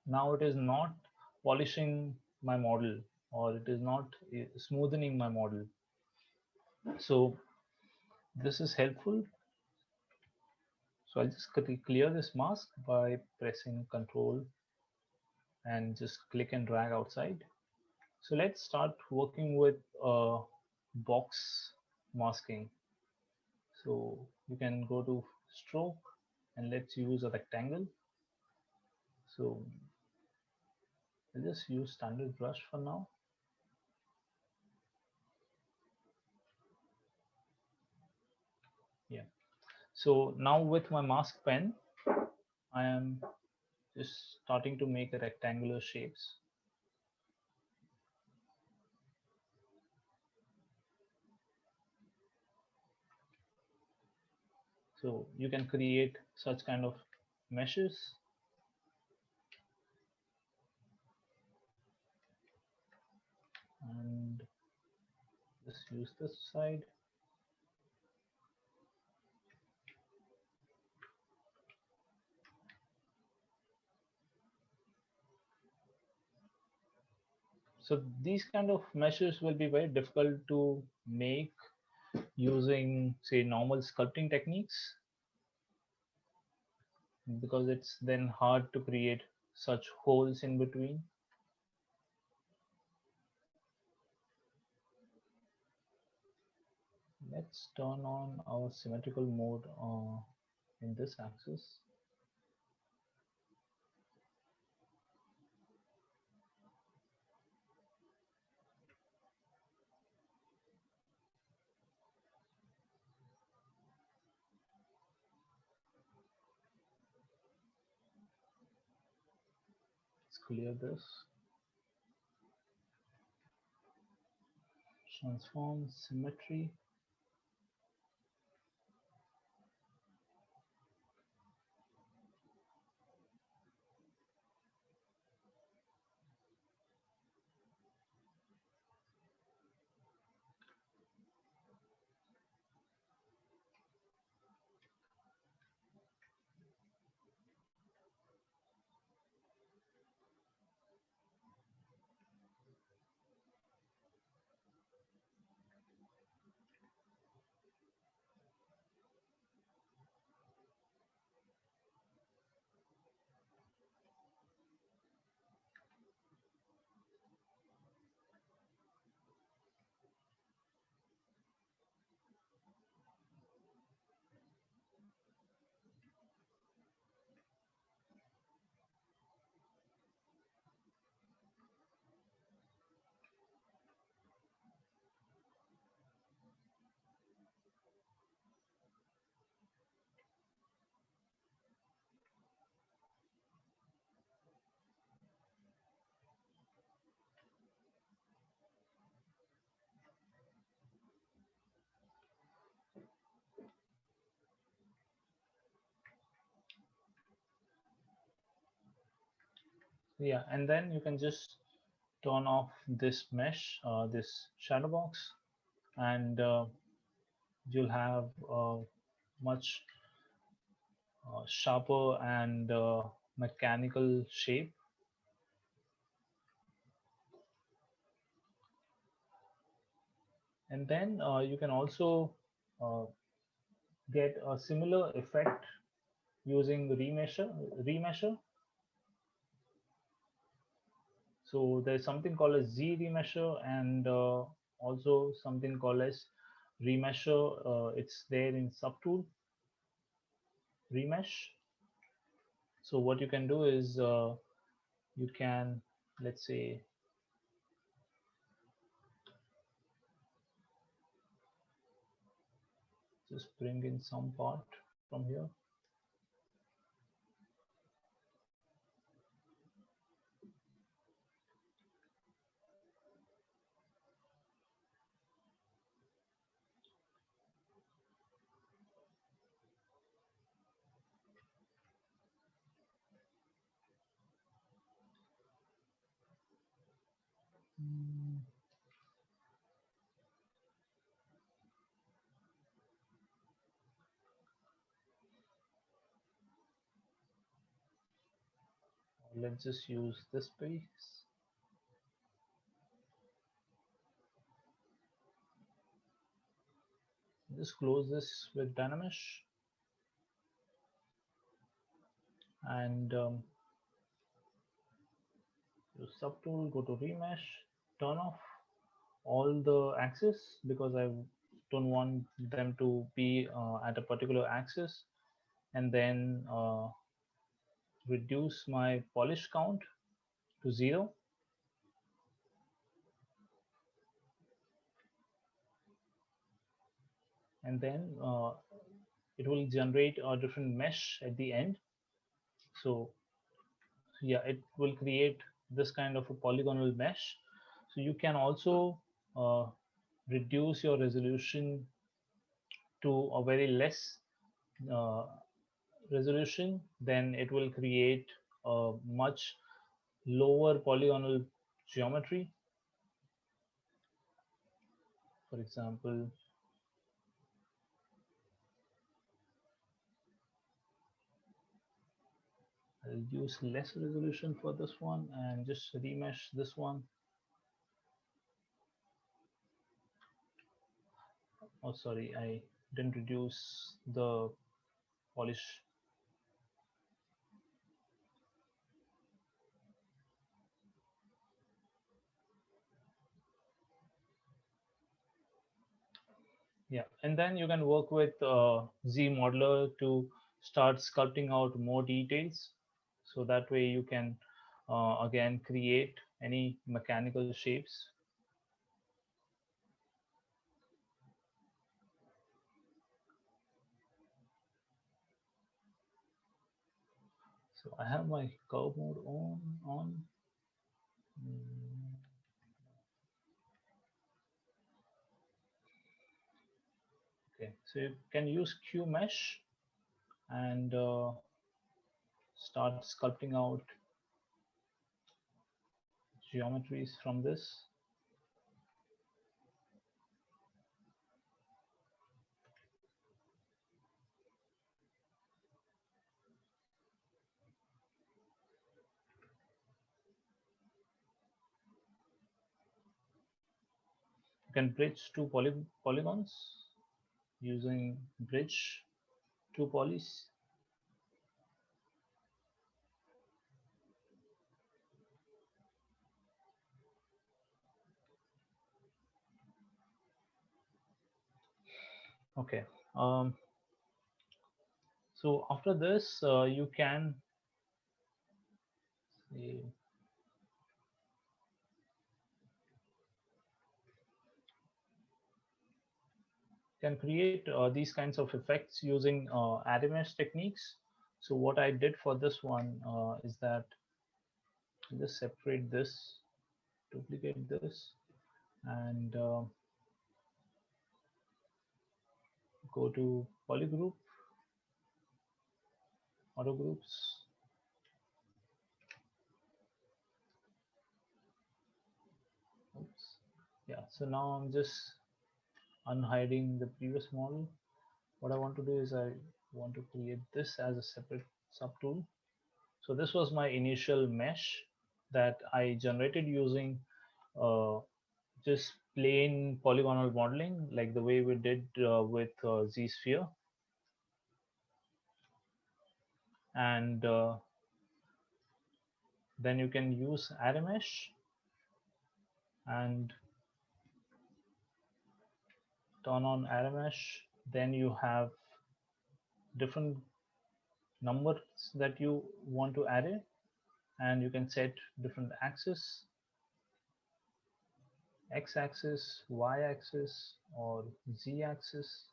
Speaker 2: now it is not polishing my model. or it is not smoothing my model. So this is helpful. So I'll just clear this mask by pressing Control and just click and drag outside. So let's start working with box masking. So you can go to stroke and let's use a rectangle. So I'll just use standard brush for now. Yeah. So now with my mask pen, I am just starting to make the rectangular shapes. So you can create such kind of meshes. And just use this side. So these kind of meshes will be very difficult to make using, say, normal sculpting techniques, because it's then hard to create such holes in between. Let's turn on our symmetrical mode in this axis. Let's clear this. Transform symmetry. Yeah, and then you can just turn off this mesh, this shadow box, and you'll have a much sharper and mechanical shape. And then you can also uh, get a similar effect using remesher. So there's something called as Z remesher, and also something called as remesher. It's there in subtool remesh. So what you can do is you can, let's say, just bring in some part from here. Let's just use this piece. Just close this with Dynamesh, and use subtool, go to remesh, turn off all the axes because I don't want them to be at a particular axis, and then reduce my polish count to 0. And then it will generate a different mesh at the end. So yeah, it will create this kind of a polygonal mesh. So you can also uh, reduce your resolution to a very less uh, resolution, then it will create a much lower polygonal geometry. For example, I'll use less resolution for this one and just remesh this one. Oh, sorry, I didn't reduce the polish. Yeah, and then you can work with Z modeler to start sculpting out more details. So that way you can again create any mechanical shapes. So I have my curve mode on. Okay, so you can use Q mesh and start sculpting out geometries from this. You can bridge two polygons using bridge two polys. Okay. So after this, you can create these kinds of effects using array mesh techniques. So what I did for this one is that I just separate this, duplicate this, and go to polygroup, auto groups. Oops. Yeah, so now I'm just unhiding the previous model. What I want to do is I want to create this as a separate subtool. So this was my initial mesh that I generated using just plain polygonal modeling, like the way we did with Z-sphere. And then you can use array mesh and turn on array mesh. Then you have different numbers that you want to array, and you can set different axes, x-axis, y-axis, or z-axis.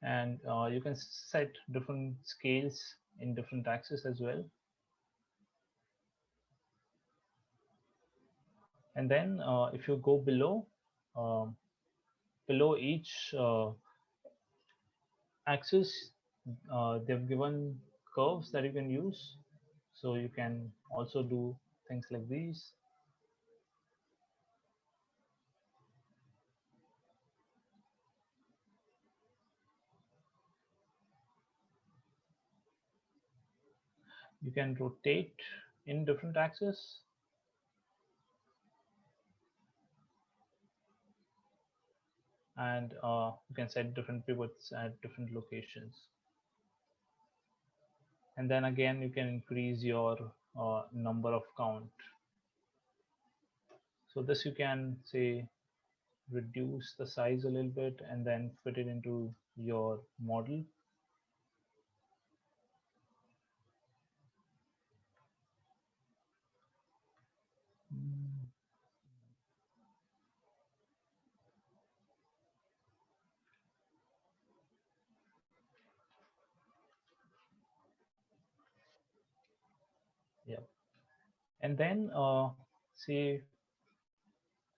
Speaker 2: And you can set different scales in different axes as well. And then if you go below, below each axis, they've given curves that you can use. So you can also do things like these. You can rotate in different axes. and you can set different pivots at different locations. And then again, you can increase your number of count. So this you can say reduce the size a little bit and then fit it into your model. Yeah. And then say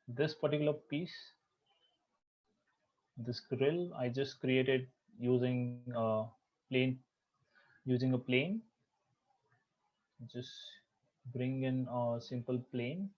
Speaker 2: this particular piece, this grill, I just created using using a plane. Just bring in a simple plane.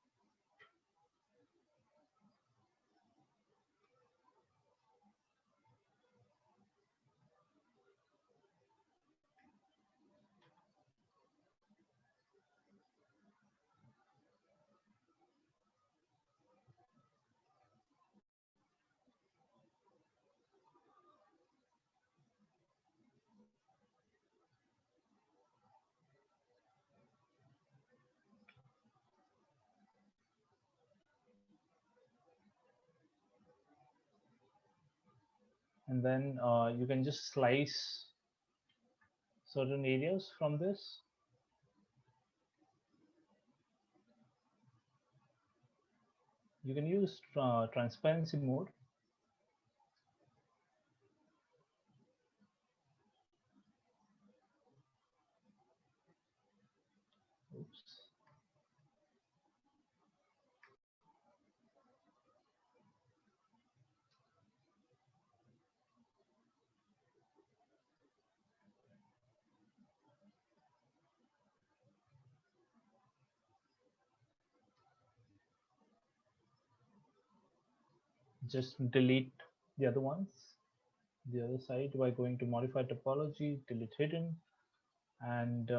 Speaker 2: And then you can just slice certain areas from this. You can use transparency mode. Oops. Just delete the other ones, the other side, by going to modify topology, delete hidden, and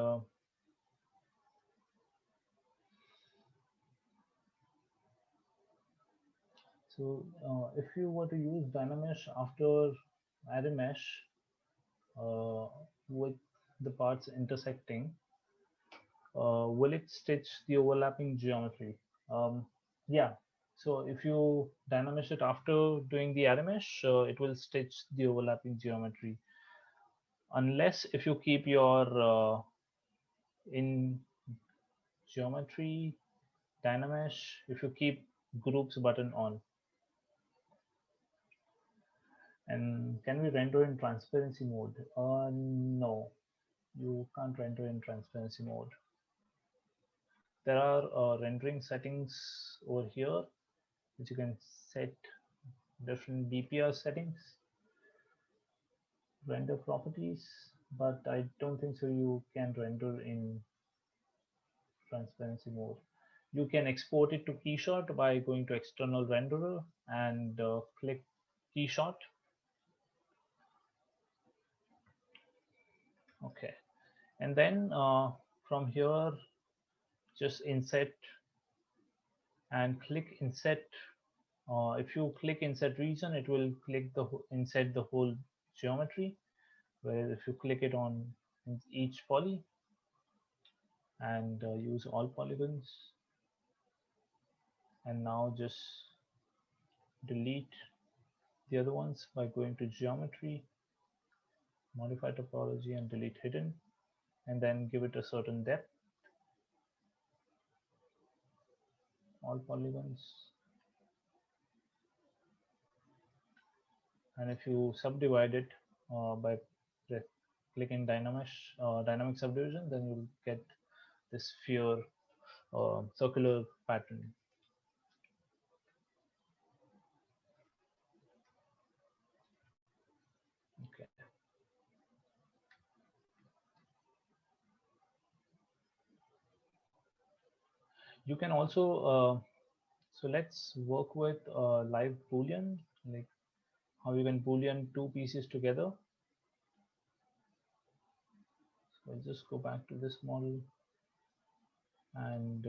Speaker 2: so if you were to use Dynamesh after add a mesh with the parts intersecting, will it stitch the overlapping geometry? Yeah. So if you Dynamesh it after doing the array mesh, it will stitch the overlapping geometry. Unless if you keep your in geometry Dynamesh, if you keep groups button on. And can we render in transparency mode? No, you can't render in transparency mode. There are rendering settings over here which you can set different BPR settings, render properties, but I don't think so you can render in transparency mode. You can export it to Keyshot by going to external renderer and click Keyshot. Okay, and then from here, just inset and click inset. If you click inset region, it will click the inset the whole geometry. Where if you click it on each poly and use all polygons, and now just delete the other ones by going to geometry, modify topology, and delete hidden, and then give it a certain depth, all polygons. And if you subdivide it by clicking dynamic subdivision, then you'll get this sphere circular pattern. Okay. You can also so let's work with live Boolean, like how you can Boolean two pieces together. So I'll just go back to this model and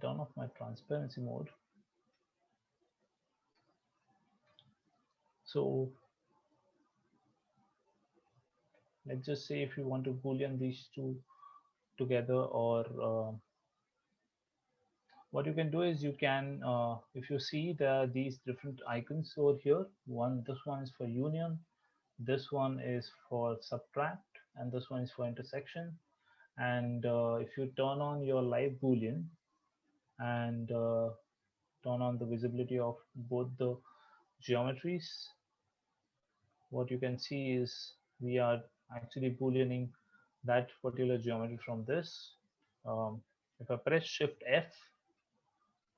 Speaker 2: turn off my transparency mode. So let's just say if you want to boolean these two together, or what you can do is you can, if you see these different icons over here, this one is for union, this one is for subtract, and this one is for intersection. And if you turn on your live boolean and turn on the visibility of both the geometries, what you can see is we are actually booleaning that particular geometry from this. If I press Shift F,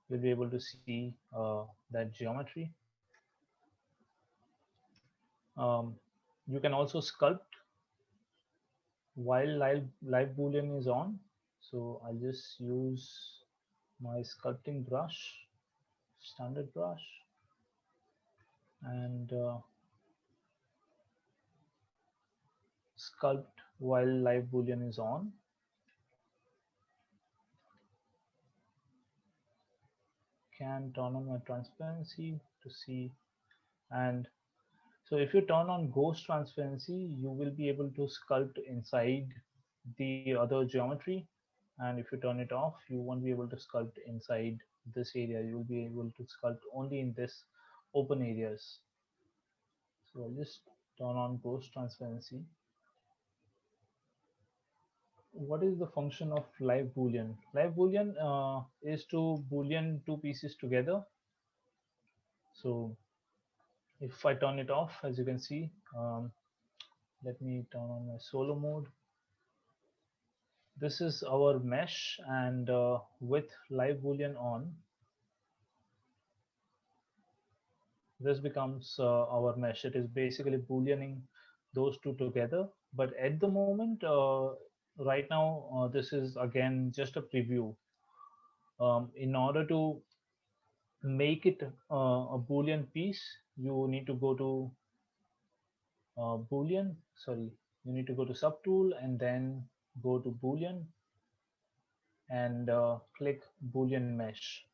Speaker 2: you'll be able to see that geometry. You can also sculpt while live boolean is on. So I'll just use my sculpting brush, standard brush, and sculpt while live boolean is on. Can turn on my transparency to see. And so if you turn on ghost transparency, you will be able to sculpt inside the other geometry. And if you turn it off, you won't be able to sculpt inside this area. You will be able to sculpt only in this open areas. So I'll just turn on ghost transparency. What is the function of live boolean? Live boolean is to boolean two pieces together. So if I turn it off, as you can see, let me turn on my solo mode. This is our mesh, and with live boolean on, this becomes our mesh. It is basically booleaning those two together. But at the moment, right now, this is again just a preview. In order to make it a boolean piece, you need to go to boolean. Sorry, you need to go to subtool and then go to boolean and click boolean mesh.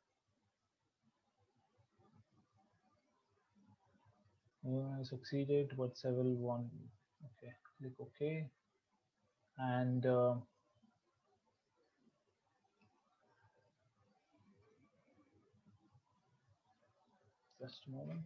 Speaker 2: Succeeded, but several one. Okay, click OK, and just a moment.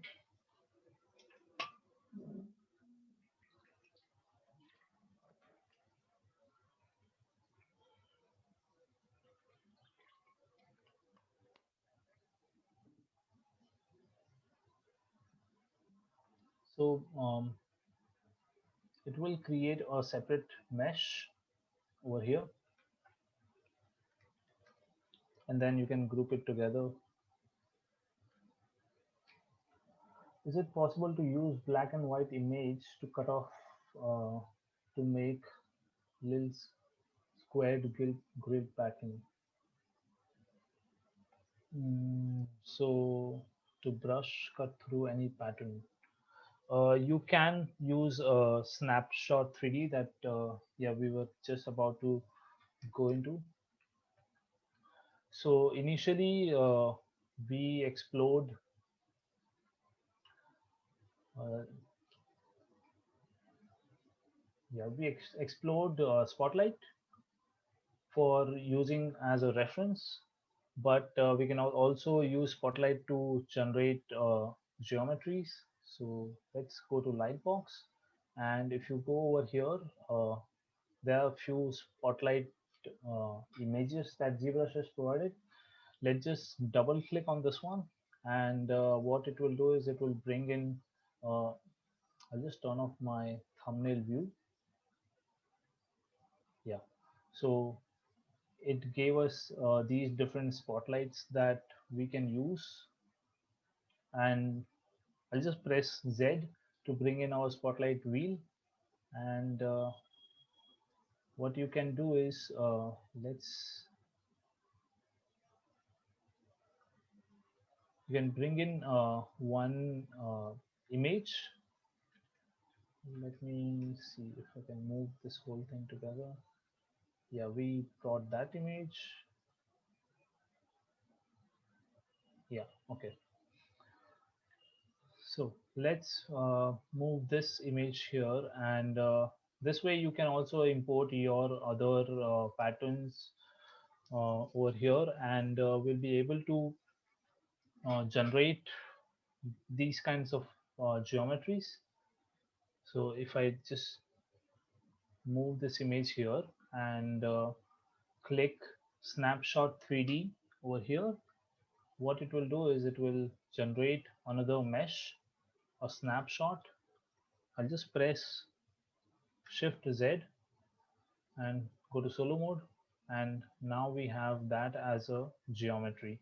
Speaker 2: So it will create a separate mesh over here, and then you can group it together. Is it possible to use black and white image to cut off to make little squared grid pattern? So to brush cut through any pattern. You can use a snapshot 3D that yeah, we were just about to go into. So initially we explored explored Spotlight for using as a reference, but we can also use Spotlight to generate geometries. So let's go to Lightbox, and if you go over here, there are a few Spotlight images that ZBrush has provided. Let's just double click on this one, and what it will do is it will bring in, I'll just turn off my thumbnail view. Yeah, so it gave us these different spotlights that we can use, and I'll just press Z to bring in our spotlight wheel. And what you can do is you can bring in one image. Let me see if I can move this whole thing together. Yeah, we brought that image. Okay, so let's move this image here, and this way you can also import your other patterns over here, and we'll be able to generate these kinds of geometries. So if I just move this image here and click snapshot 3D over here, what it will do is it will generate another mesh, a snapshot. I'll just press Shift Z and go to solo mode, and now we have that as a geometry.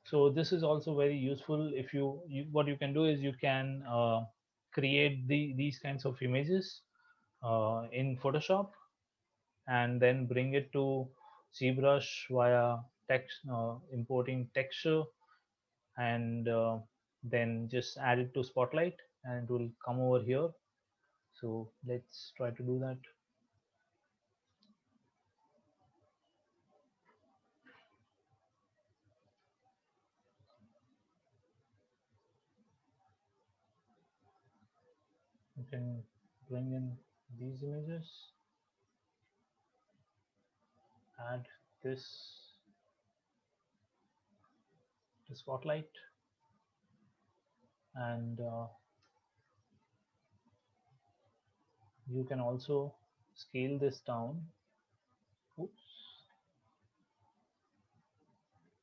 Speaker 2: So this is also very useful. If what you can do is you can create these kinds of images in Photoshop, and then bring it to ZBrush via text, importing texture, and then just add it to Spotlight, and it will come over here. So let's try to do that. You can bring in these images, add this to Spotlight, and you can also scale this down. Oops.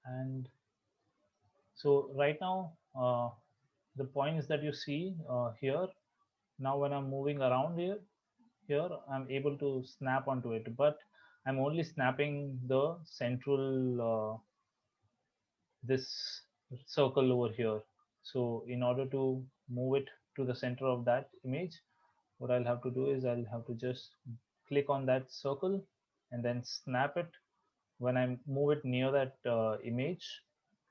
Speaker 2: And so right now, the points that you see here, now when I'm moving around here I'm able to snap onto it, but I'm only snapping the central this circle over here. So in order to move it to the center of that image, what I'll have to do is I'll have to just click on that circle and then snap it. When I move it near that image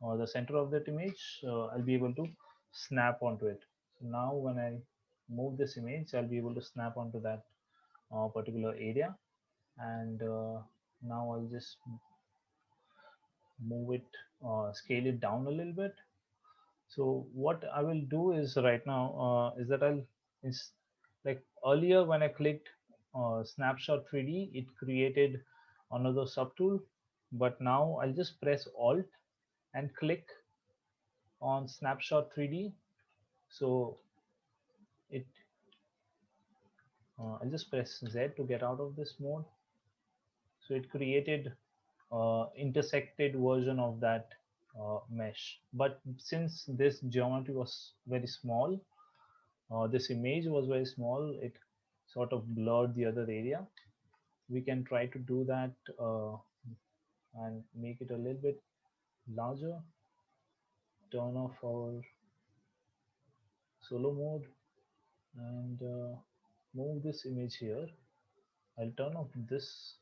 Speaker 2: or the center of that image, I'll be able to snap onto it. So now when I move this image, I'll be able to snap onto that particular area, and now I'll just move it, scale it down a little bit. So what I will do is right now is that like earlier when I clicked snapshot 3D, it created another subtool, but now I'll just press Alt and click on snapshot 3D. So it I'll just press Z to get out of this mode. So it created intersected version of that mesh. But since this geometry was very small, this image was very small, it sort of blurred the other area. We can try to do that and make it a little bit larger. Turn off our solo mode and move this image here. I'll turn off this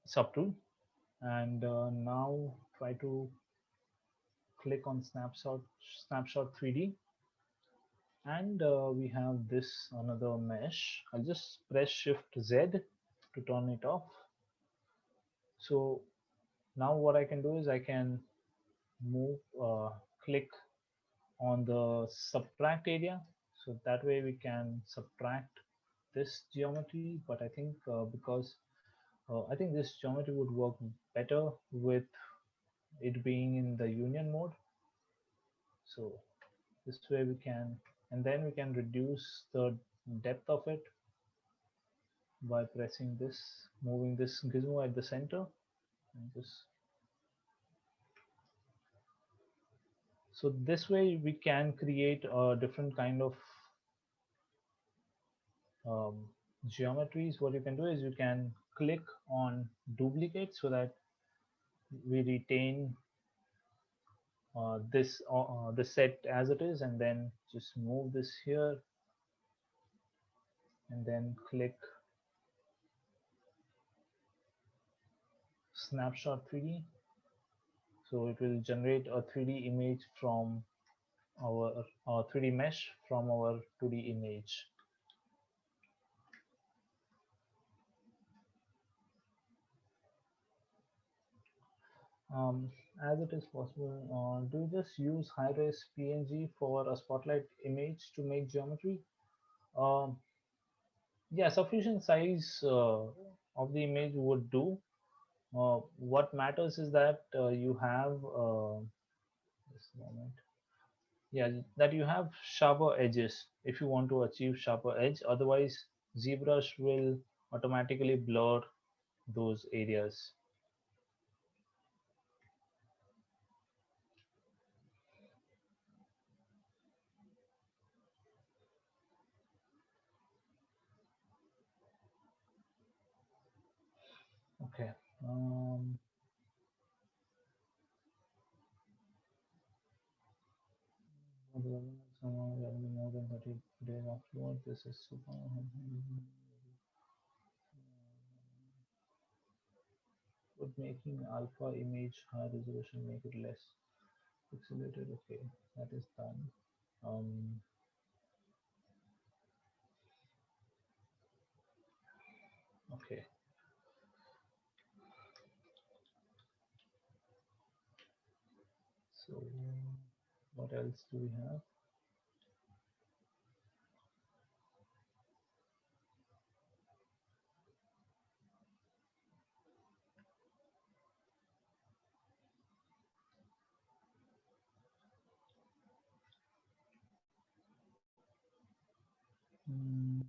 Speaker 2: subtool, and now try to click on snapshot 3D, and we have this another mesh. I'll just press Shift Z to turn it off. So now what I can do is I can move click on the subtract area, so that way we can subtract this geometry. But I think I think this geometry would work better with it being in the union mode. So this way we can, and then we can reduce the depth of it by pressing this, moving this gizmo at the center, and just so this way we can create a different kind of um, geometries. What you can do is you can click on duplicate so that we retain the set as it is, and then just move this here and then click snapshot 3D. So it will generate a 3D image from our 3D mesh from our 2D image. As it is possible, do you just use high-res PNG for a spotlight image to make geometry? Um, yeah, sufficient size of the image would do. What matters is that you have this moment. Yeah, that you have sharper edges if you want to achieve sharper edge. Otherwise, ZBrush will automatically blur those areas. Okay. More than 30 days afterward. This is super. Would making alpha image high resolution make it less pixelated? Okay, that is done. Um, okay. So what else do we have? Hmm.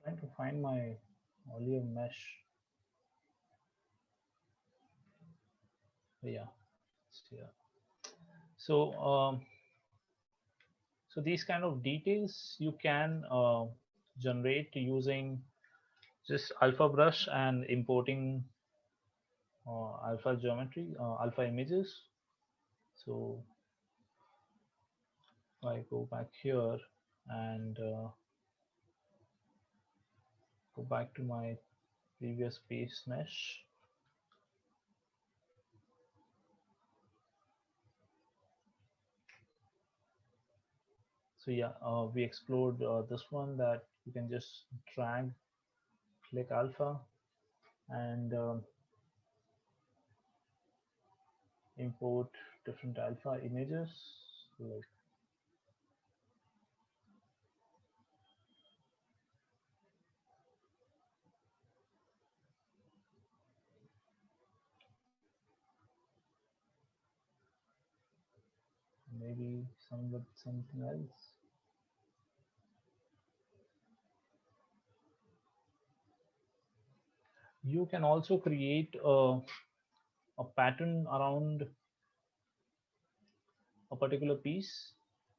Speaker 2: Trying to find my olive mesh. Yeah, it's here. So so these kind of details you can generate using just alpha brush and importing alpha geometry, alpha images. So if I go back here and go back to my previous base mesh. So yeah, we explored this one that you can just drag, click alpha, and import different alpha images. Like maybe something else. You can also create a pattern around a particular piece.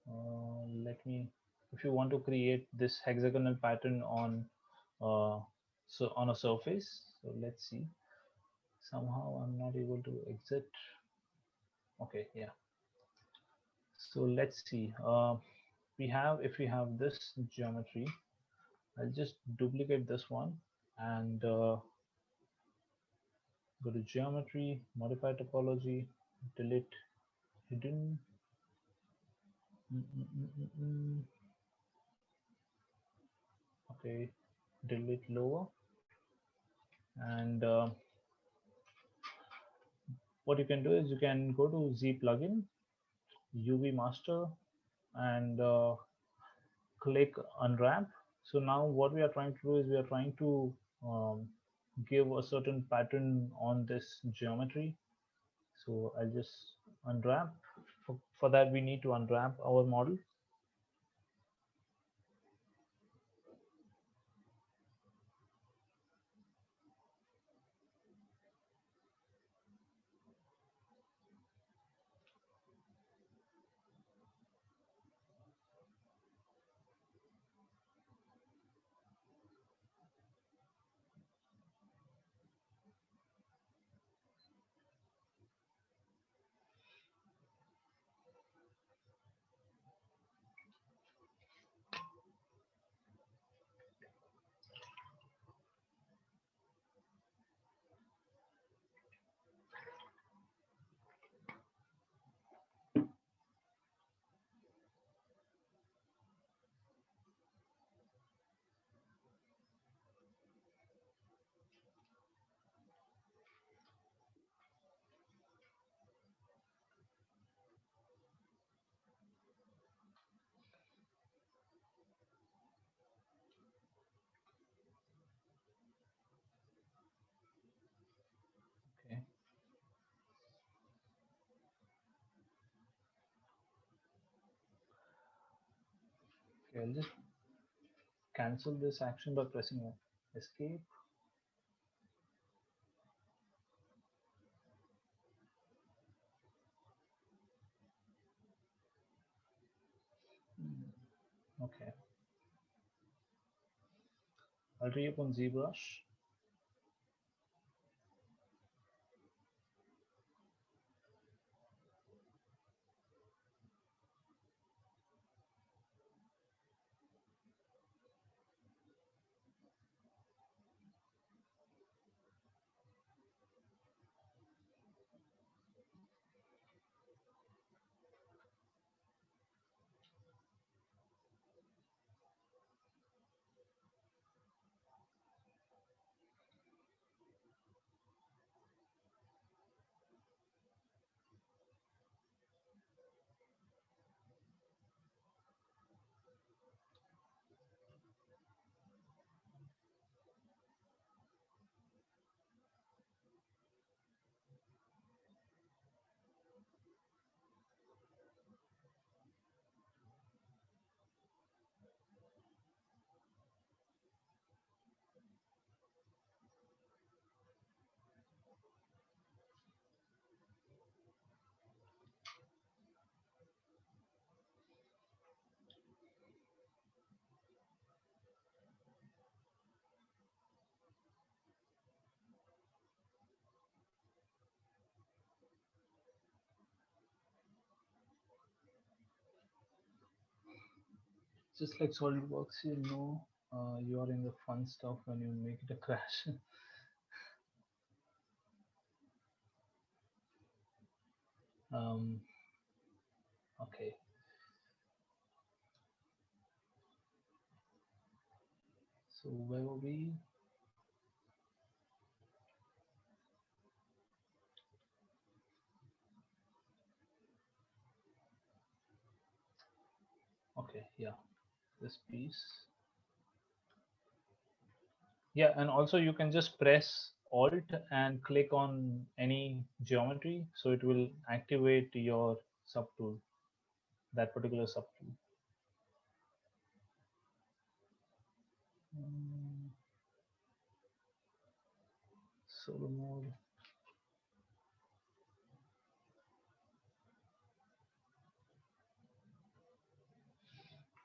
Speaker 2: Let me, if you want to create this hexagonal pattern on so on a surface. So let's see. Somehow I'm not able to exit. Okay, yeah. So let's see. We have, if we have this geometry, I'll just duplicate this one and go to geometry, modify topology, delete hidden. Okay, delete lower. And what you can do is you can go to Z plugin, UV master, and click unwrap. So now what we are trying to do is we are trying to give a certain pattern on this geometry. So I'll just unwrap. For that, we need to unwrap our model. Okay, I'll just cancel this action by pressing escape. Okay, I'll reopen ZBrush. Just like SolidWorks, you are in the fun stuff when you make it a crash. Okay, so where were we? Okay, yeah, this piece. Yeah, and also you can just press Alt and click on any geometry, so it will activate your subtool, that particular subtool. Solo mode.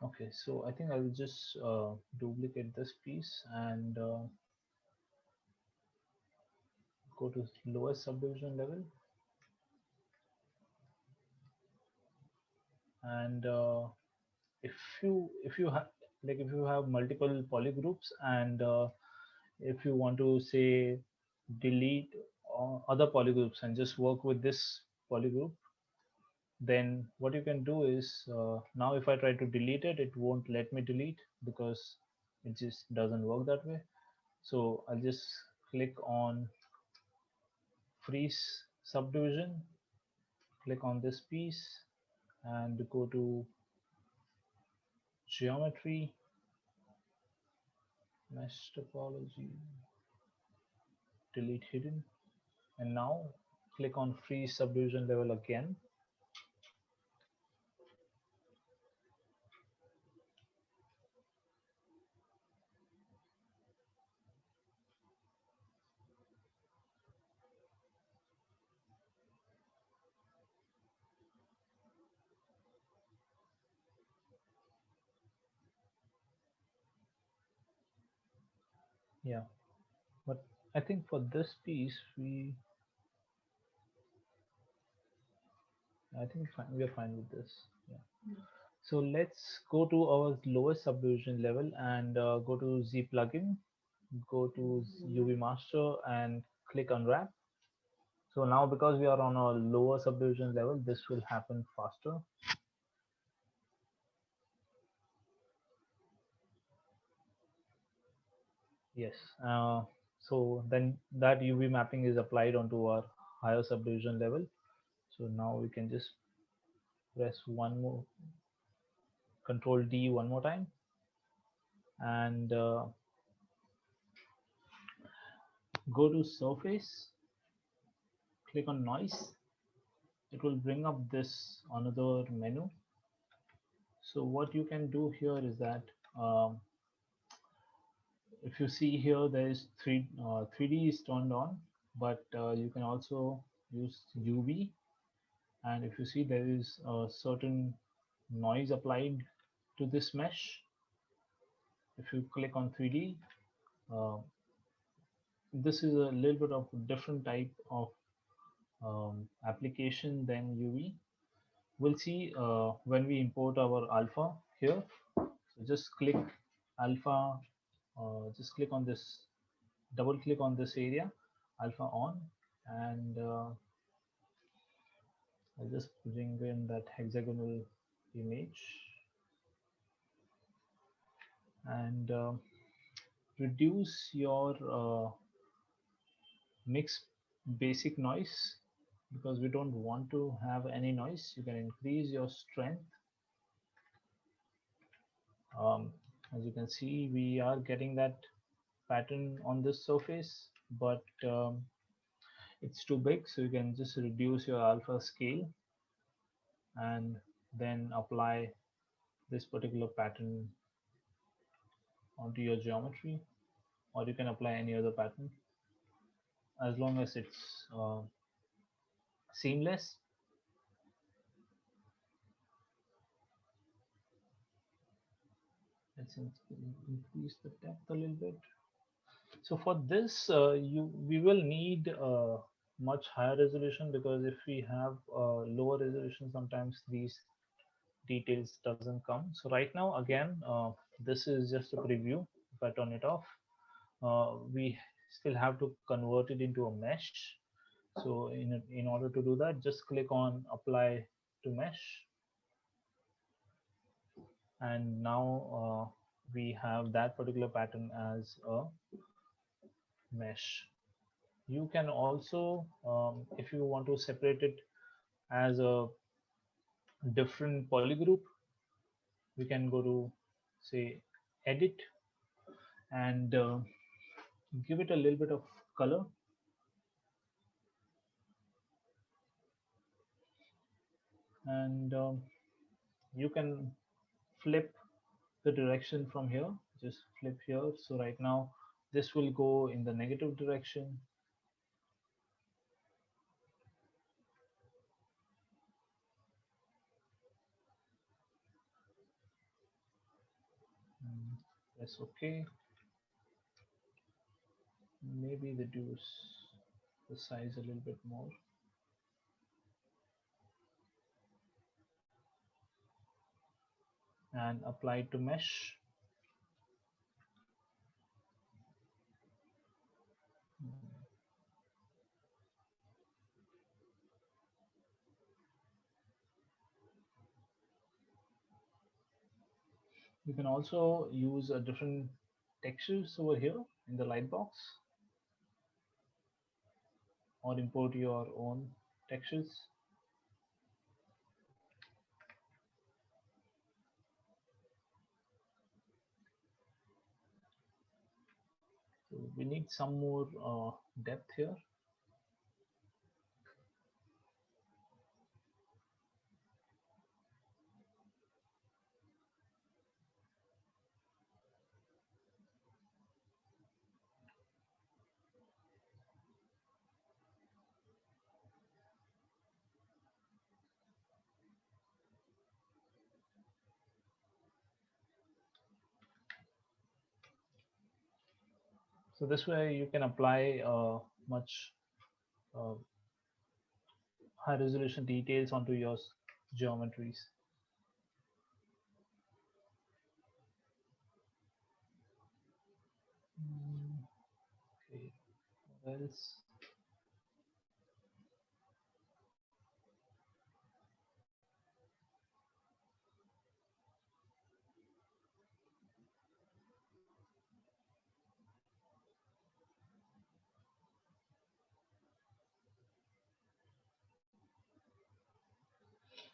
Speaker 2: Okay, so I think I'll just duplicate this piece and go to lowest subdivision level, and if you have if you have multiple polygroups, and if you want to say delete other polygroups and just work with this polygroup, then what you can do is now if I try to delete it, it won't let me delete because it just doesn't work that way. So I'll just click on freeze subdivision, click on this piece and go to geometry, mesh topology, delete hidden, and now click on freeze subdivision level again. Yeah, but I think for this piece I think we are fine with this. Yeah. So let's go to our lowest subdivision level and go to Z plugin, go to UV master and click unwrap. So now because we are on a lower subdivision level, this will happen faster. Yes. So then that UV mapping is applied onto our higher subdivision level. So now we can just press one more, Control D one more time, and go to surface, click on noise. It will bring up this another menu. So what you can do here is that if you see here, there is 3D is turned on, but you can also use UV. And if you see, there is a certain noise applied to this mesh. If you click on 3D, uh, this is a little bit of a different type of application than UV. We'll see when we import our alpha here. So just click alpha, just click on this, double click on this area, alpha on, and I'll just bring in that hexagonal image and reduce your mix basic noise, because we don't want to have any noise. You can increase your strength. As you can see, we are getting that pattern on this surface, but it's too big, so you can just reduce your alpha scale and then apply this particular pattern onto your geometry, or you can apply any other pattern as long as it's seamless. Let's increase the depth a little bit. So for this, we will need much higher resolution, because if we have lower resolution, sometimes these details doesn't come. So right now, again, this is just a preview. If I turn it off, we still have to convert it into a mesh. So in order to do that, just click on apply to mesh, and now we have that particular pattern as a mesh. You can also, if you want to separate it as a different polygroup, we can go to, say, edit, and give it a little bit of color, and you can flip the direction from here. Just flip here. So right now this will go in the negative direction. Press OK. Maybe reduce the size a little bit more. And apply to mesh. You can also use a different textures over here in the lightbox, or import your own textures. So we need some more depth here. So this way you can apply much high resolution details onto your geometries. Okay, what else?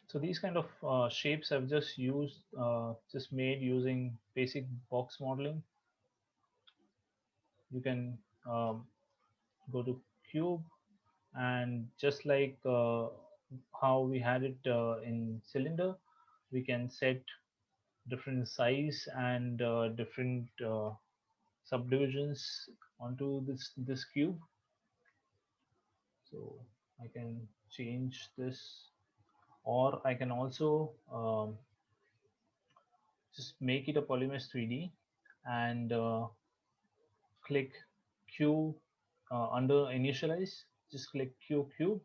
Speaker 2: So these kind of shapes I've just used, just made using basic box modeling. You can go to cube, and just like how we had it in cylinder, we can set different size and different subdivisions onto this cube. So I can change this, or I can also just make it a polymesh 3D and click Q under initialize. Just click Q cube.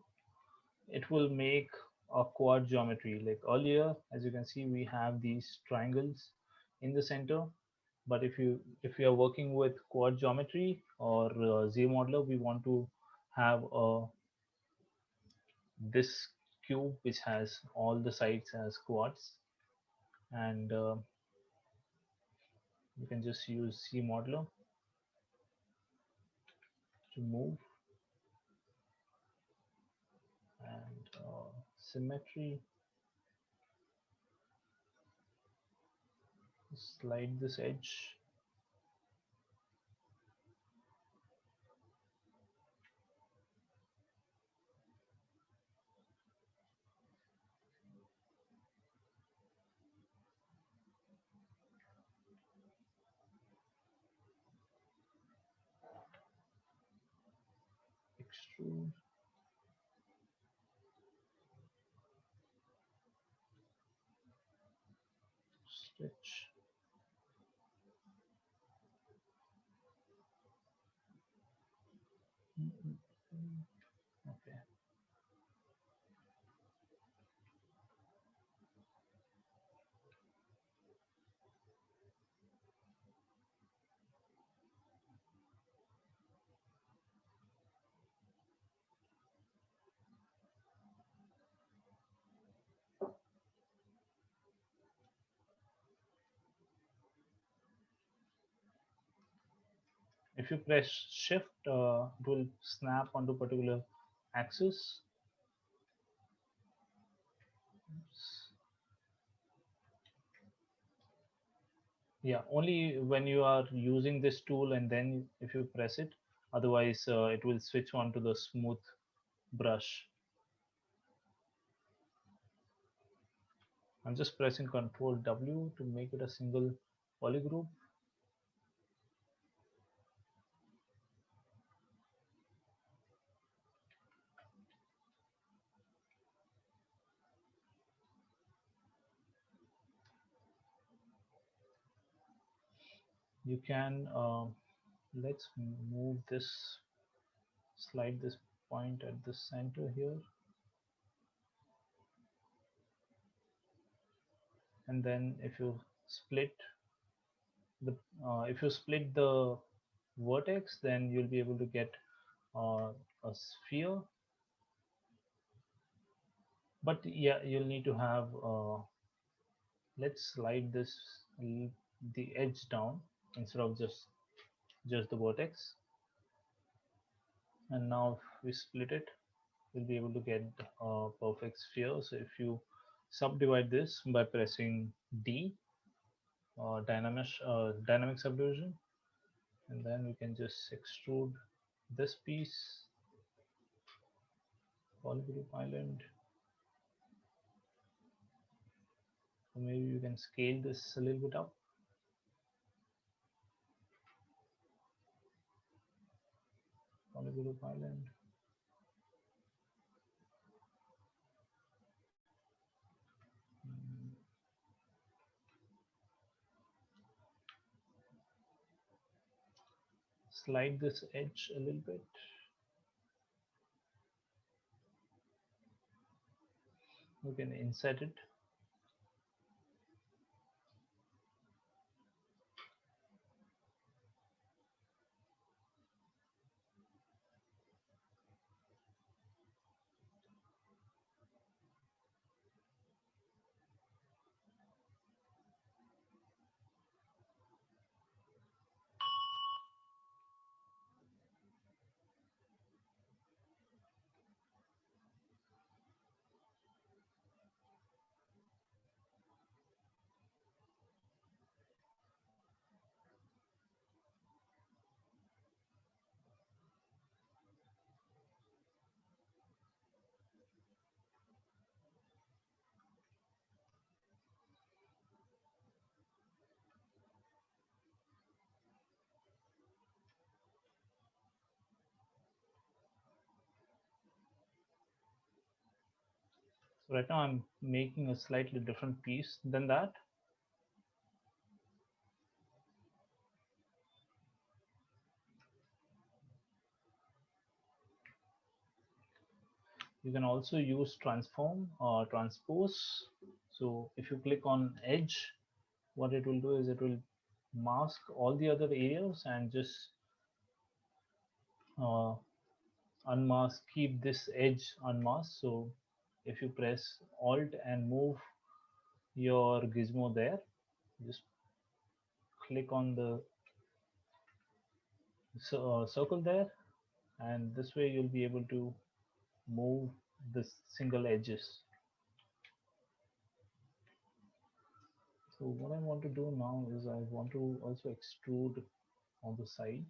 Speaker 2: It will make a quad geometry. Like earlier, as you can see, we have these triangles in the center. But if you are working with quad geometry or Z modeler, we want to have this cube which has all the sides as quads, and you can just use C modeler to move, and symmetry, slide this edge. Extrude. Stretch. Okay. If you press shift, it will snap onto particular axis. Oops. Yeah, only when you are using this tool, and then if you press it, otherwise it will switch on to the smooth brush. I'm just pressing Ctrl W to make it a single polygroup. You can let's move this, slide this point at the center here, and then if you split the vertex, then you'll be able to get a sphere. But yeah, you'll need to have let's slide this the edge down instead of just the vertex, and now if we split it, we'll be able to get a perfect sphere. So if you subdivide this by pressing D, dynamic subdivision, and then we can just extrude this piece, polygroup island, or maybe you can scale this a little bit up. Polygroup island. Slide this edge a little bit. We can insert it. So right now I'm making a slightly different piece than that. You can also use transform or transpose. So if you click on edge, what it will do is it will mask all the other areas and just uh, unmask, keep this edge unmasked. So if you press Alt and move your gizmo there, just click on the circle there, and this way you'll be able to move the single edges. So what I want to do now is I want to also extrude on the side.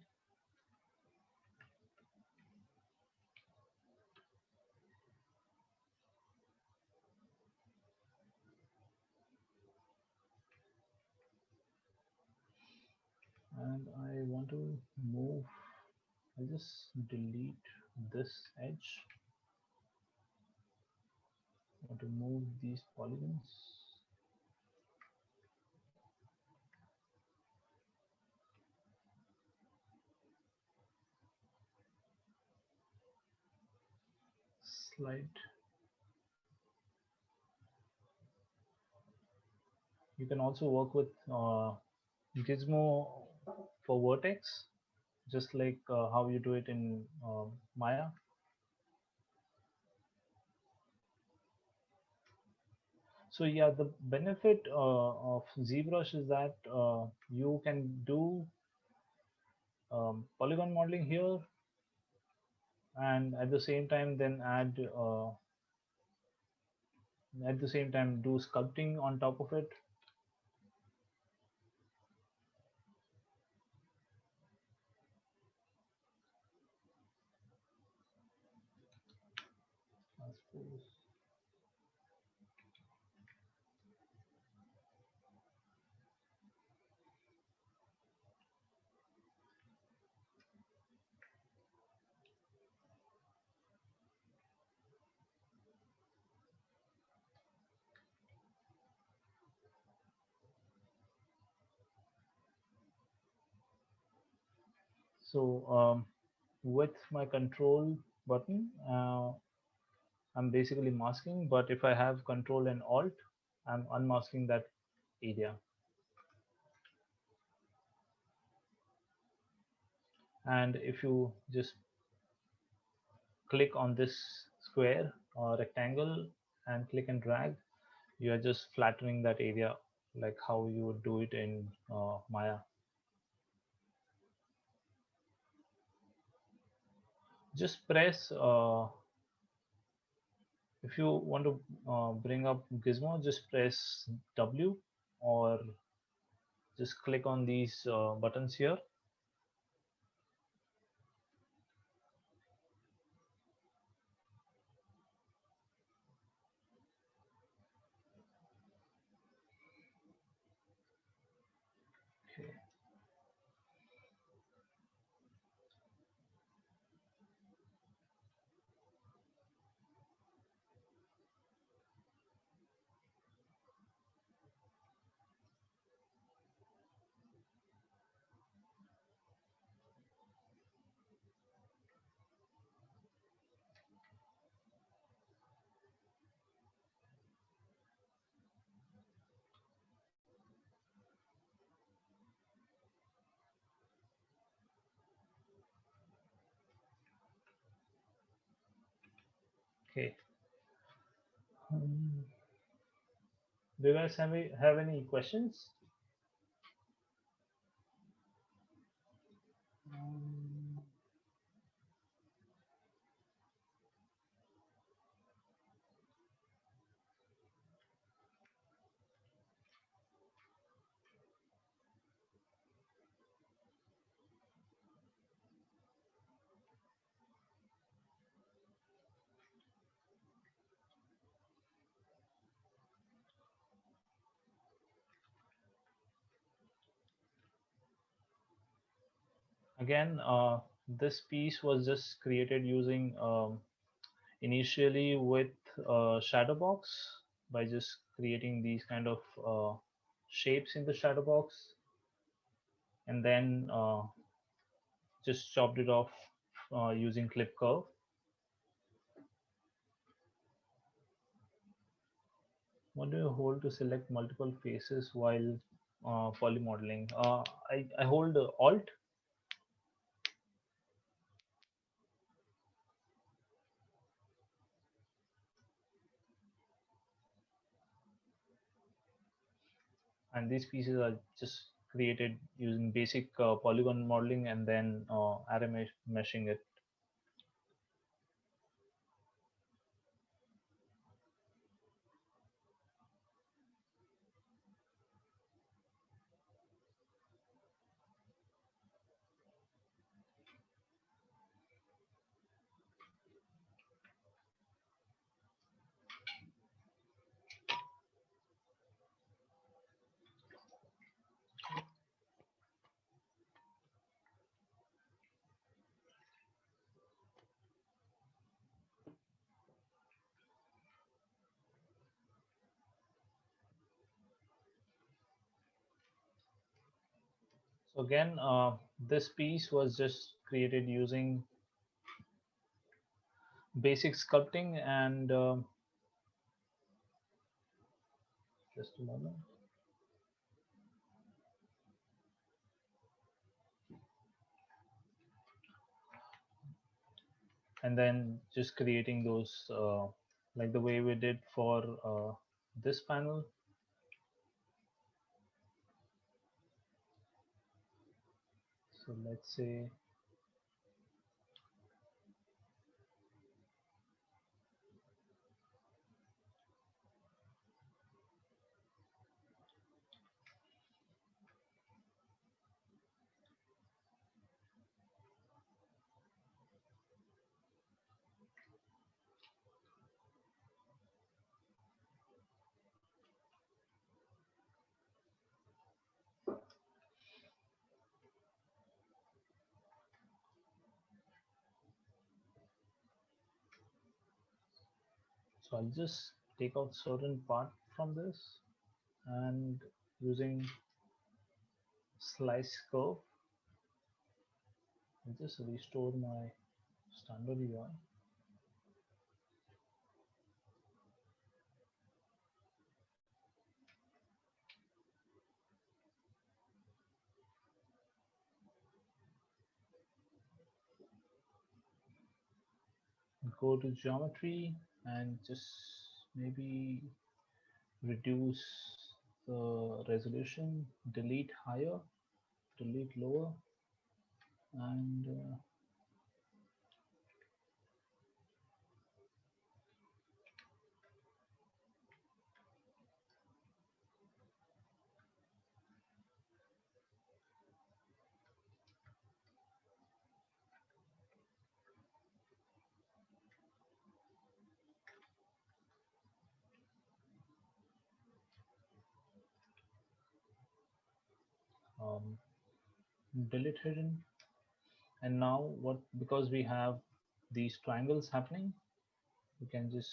Speaker 2: And I want to move, I just delete this edge. I want to move these polygons. Slide. You can also work with Gizmo for vertex, just like how you do it in Maya. So yeah, the benefit of ZBrush is that you can do polygon modeling here, and at the same time then add at the same time do sculpting on top of it. I suppose. So with my control button, I'm basically masking, but if I have control and alt, I'm unmasking that area. And if you just click on this square or rectangle and click and drag, you are just flattening that area like how you would do it in Maya. Just press, if you want to bring up Gizmo, just press W or just click on these buttons here. Okay. Okay. Do you guys have any questions? Again, this piece was just created using initially with a shadow box by just creating these kind of shapes in the shadow box, and then just chopped it off using clip curve. What do you hold to select multiple faces while polymodeling? I hold Alt. And these pieces are just created using basic polygon modeling and then array meshing it. So again, this piece was just created using basic sculpting and just a moment. And then just creating those like the way we did for this panel. So let's say so I'll just take out certain part from this and using slice curve, I'll just restore my standard UI. Go to geometry and just maybe reduce the resolution, delete higher, delete lower, and delete hidden. And now what, because we have these triangles happening, we can just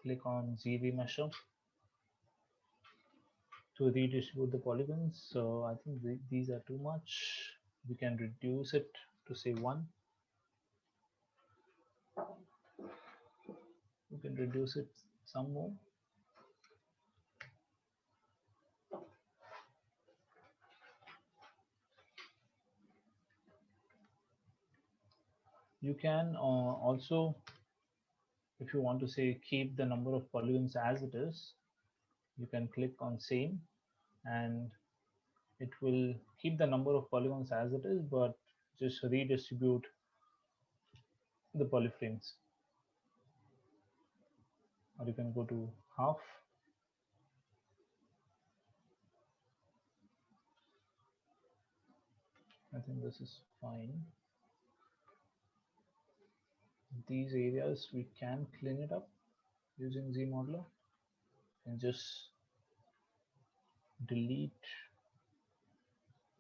Speaker 2: click on Z remesher to redistribute the polygons. So I think these are too much. We can reduce it to say 1. We can reduce it some more. You can also, if you want to say keep the number of polygons as it is, you can click on same and it will keep the number of polygons as it is, but just redistribute the polyframes. Or you can go to half. I think this is fine. These areas we can clean it up using Z modeler and just delete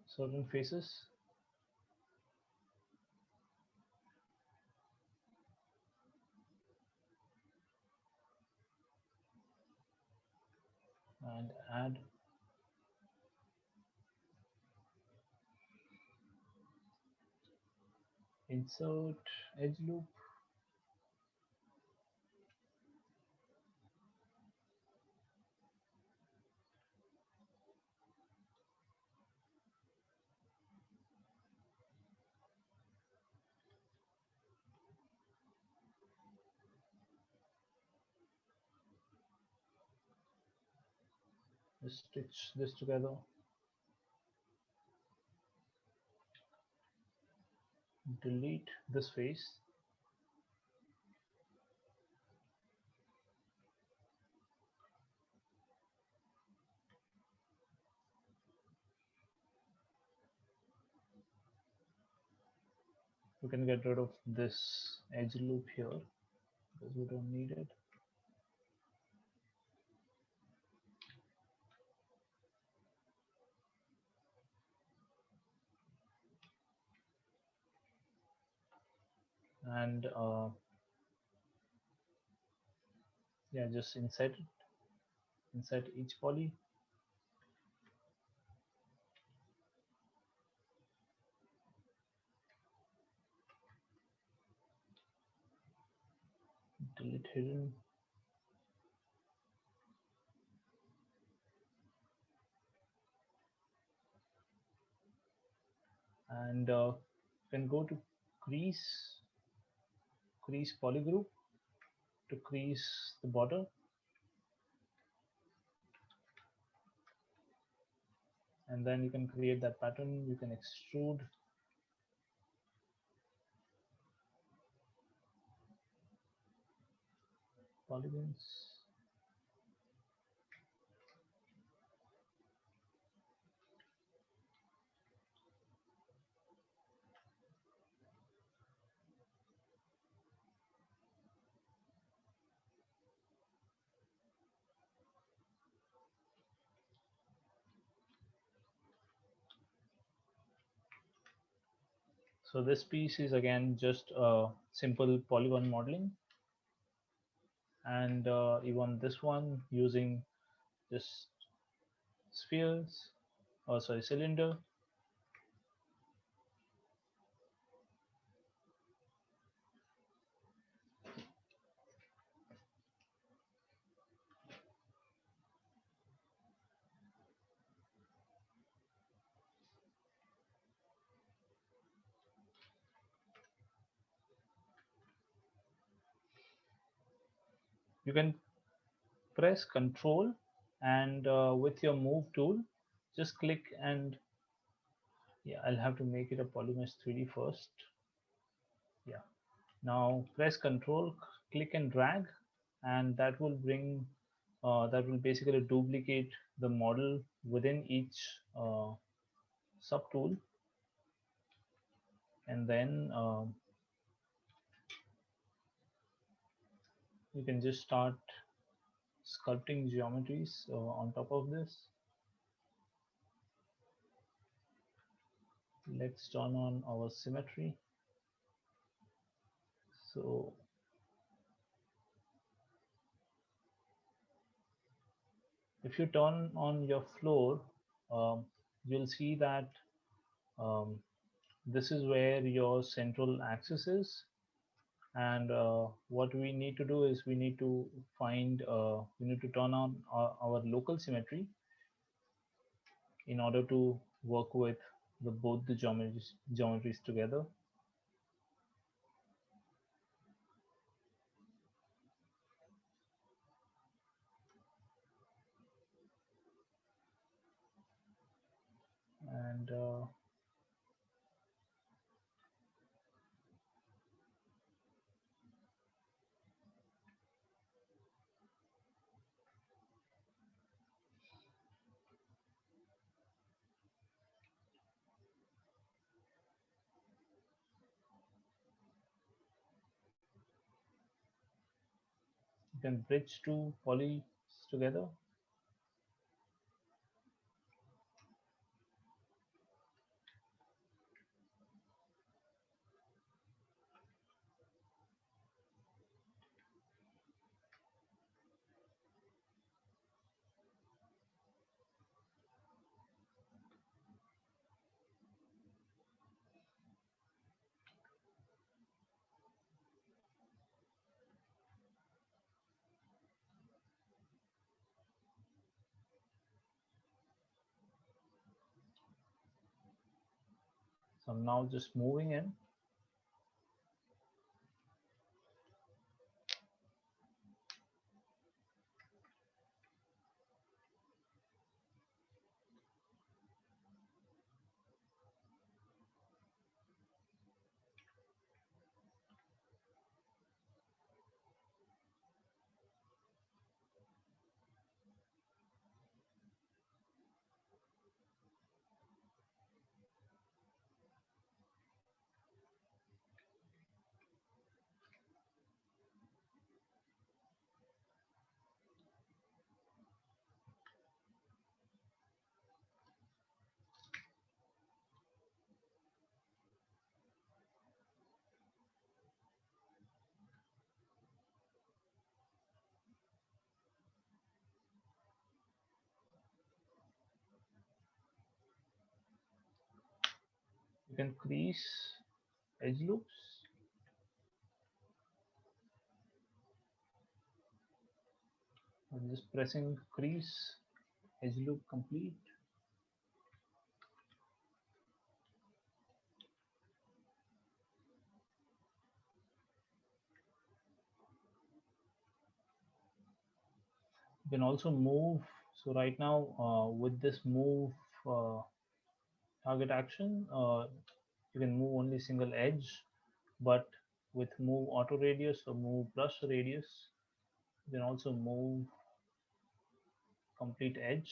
Speaker 2: certain faces. and add insert edge loop. Just stitch this together. Delete this face. We can get rid of this edge loop here because we don't need it. And yeah, just insert it, insert each poly. Delete hidden. And can go to crease polygroup to crease the border, and then you can create that pattern. You can extrude polygons. So this piece is again just simple polygon modeling, and even this one using just spheres, or sorry, cylinder. You can press Control and with your move tool, just click and yeah, I'll have to make it a polymesh 3D first. Yeah. Now press Control, click and drag, and that will bring that will basically duplicate the model within each subtool, and then you can just start sculpting geometries on top of this. Let's turn on our symmetry. So if you turn on your floor, you'll see that um, this is where your central axis is, and what we need to do is we need to turn on our local symmetry in order to work with both the geometries together. And you can bridge two polys together. So I'm now just moving in. You can crease edge loops. I'm just pressing crease, edge loop complete. You can also move. So right now with this move target action, you can move only single edge, but with move auto radius or move brush radius, you can also move complete edge.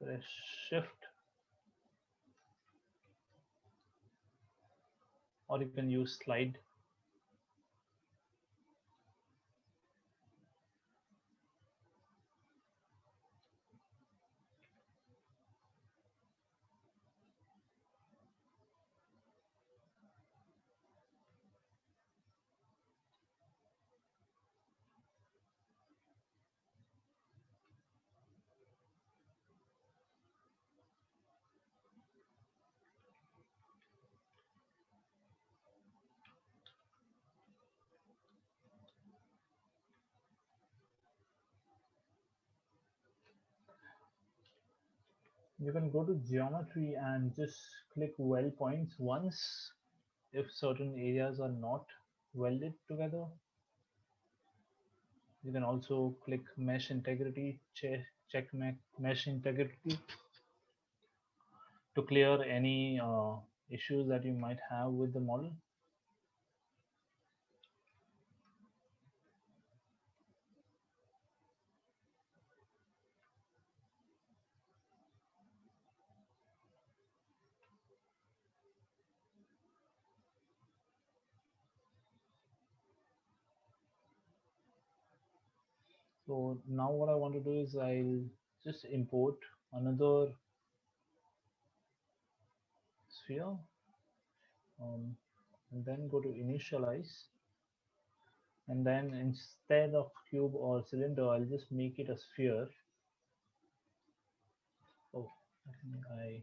Speaker 2: Press shift, or you can use slide. You can go to geometry and just click weld points once if certain areas are not welded together. You can also click mesh integrity, check mesh integrity to clear any issues that you might have with the model. So now what I want to do is I'll just import another sphere, and then go to initialize, and then instead of cube or cylinder, I'll just make it a sphere. Oh, I think I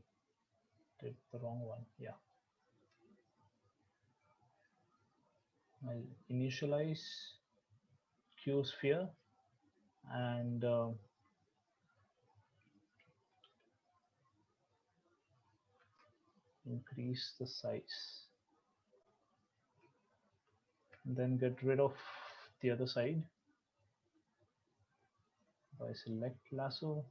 Speaker 2: did the wrong one. Yeah, I'll initialize Q sphere and increase the size, and then get rid of the other side by select lasso,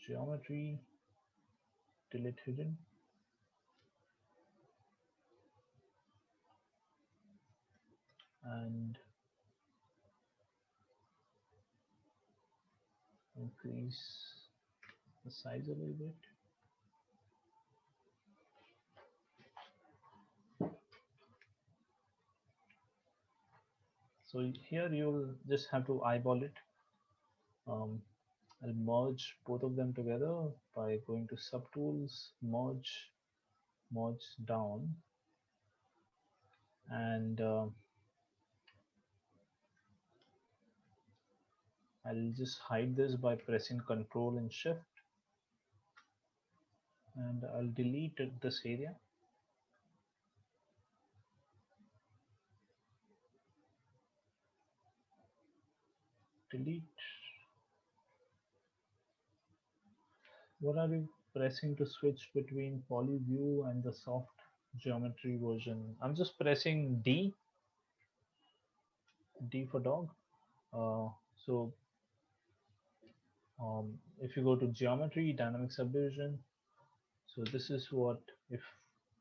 Speaker 2: geometry, delete hidden, and increase the size a little bit. So here you'll just have to eyeball it. I'll merge both of them together by going to subtools, merge down, and I'll just hide this by pressing Control and Shift, and I'll delete this area. delete. What are you pressing to switch between polyview and the soft geometry version? I'm just pressing D for dog. So if you go to geometry, dynamic subdivision, so this is what, if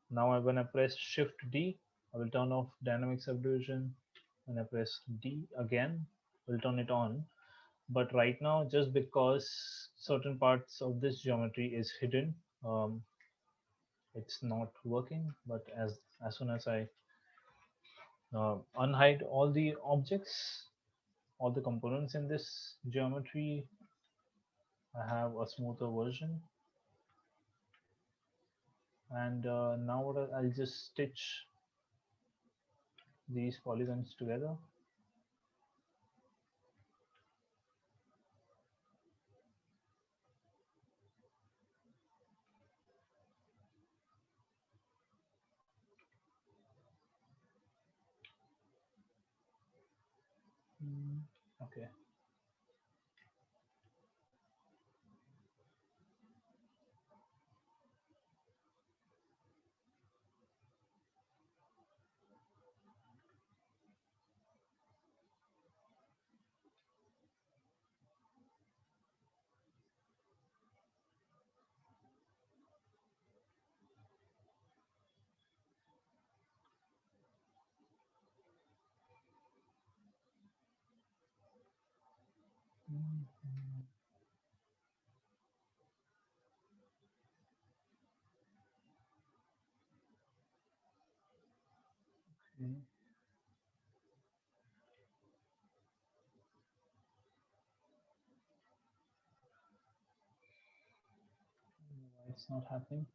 Speaker 2: now when I press shift D, I will turn off dynamic subdivision. When I press D again, will turn it on. But right now, just because certain parts of this geometry is hidden, it's not working. But as soon as I unhide all the objects, all the components in this geometry, I have a smoother version. And now what I'll just stitch these polygons together. Okay. Okay. Why it's not happening?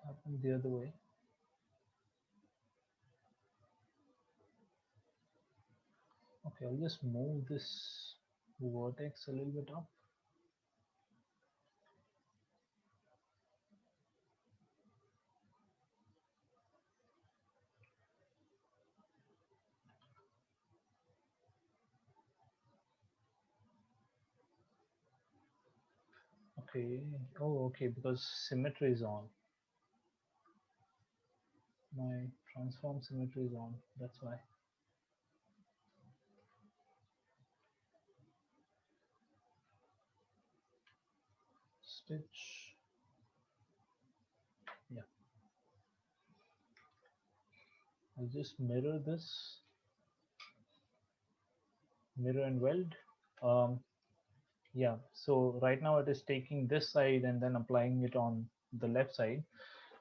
Speaker 2: Happened the other way. Okay, I'll just move this vertex a little bit up. Okay. Oh, okay, because symmetry is on. My transform symmetry is on. That's why. Stitch. Yeah. I'll just mirror this. Mirror and weld. Yeah. So right now it is taking this side and then applying it on the left side.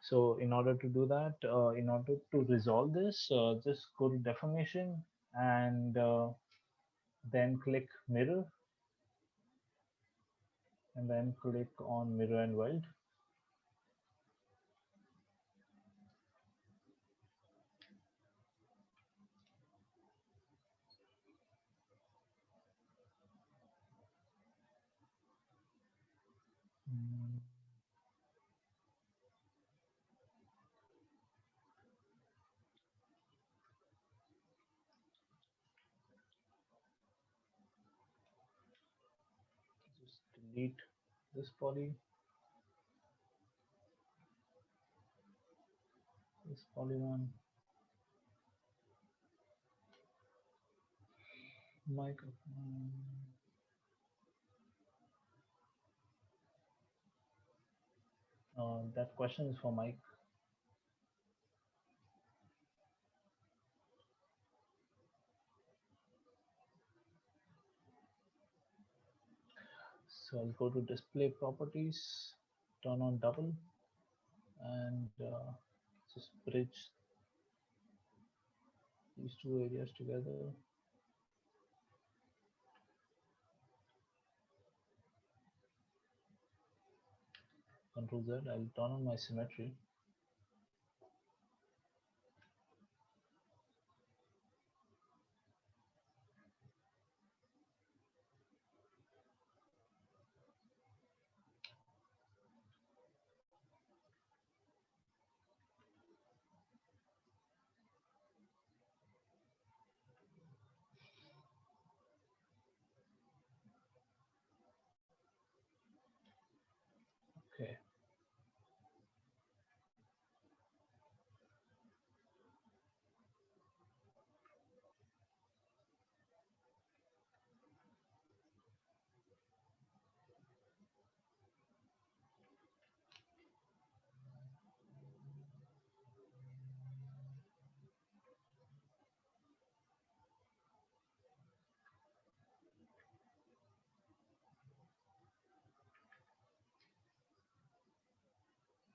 Speaker 2: So in order to do that, in order to resolve this, just go to deformation and then click mirror and then click on mirror and weld. Just delete this poly, this polygon, microphone. That question is for Mike. So I'll go to display properties, turn on double, and just bridge these two areas together. Control Z, I'll turn on my symmetry.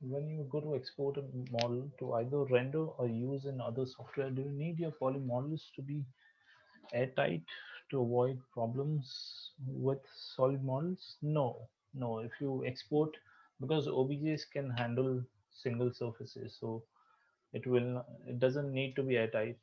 Speaker 2: when you go to export a model to either render or use in other software, do you need your poly models to be airtight to avoid problems with solid models? No, no. If you export, because OBJs can handle single surfaces, so it doesn't need to be airtight.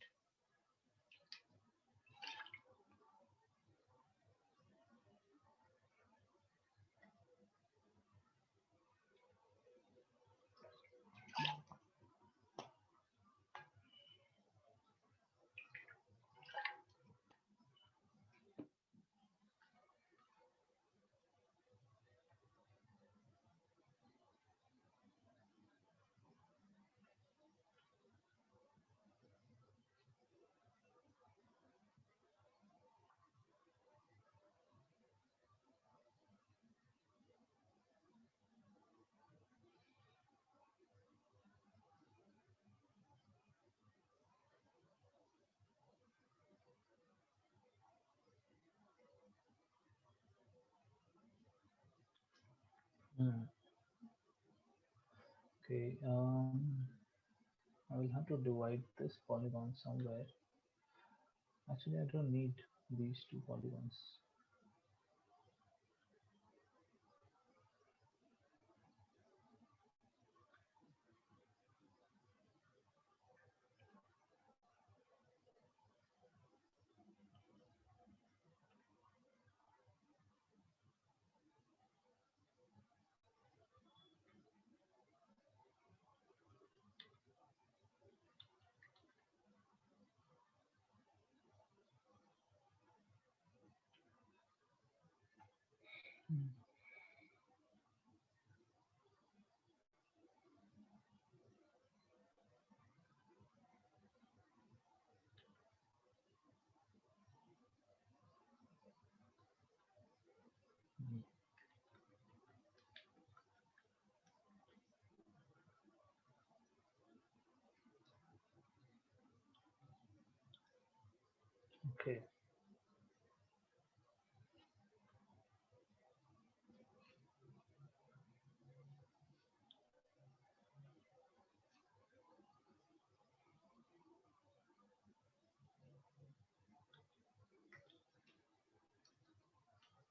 Speaker 2: Hmm. Okay, I will have to divide this polygon somewhere. Actually, I don't need these two polygons. Hmm. Okay.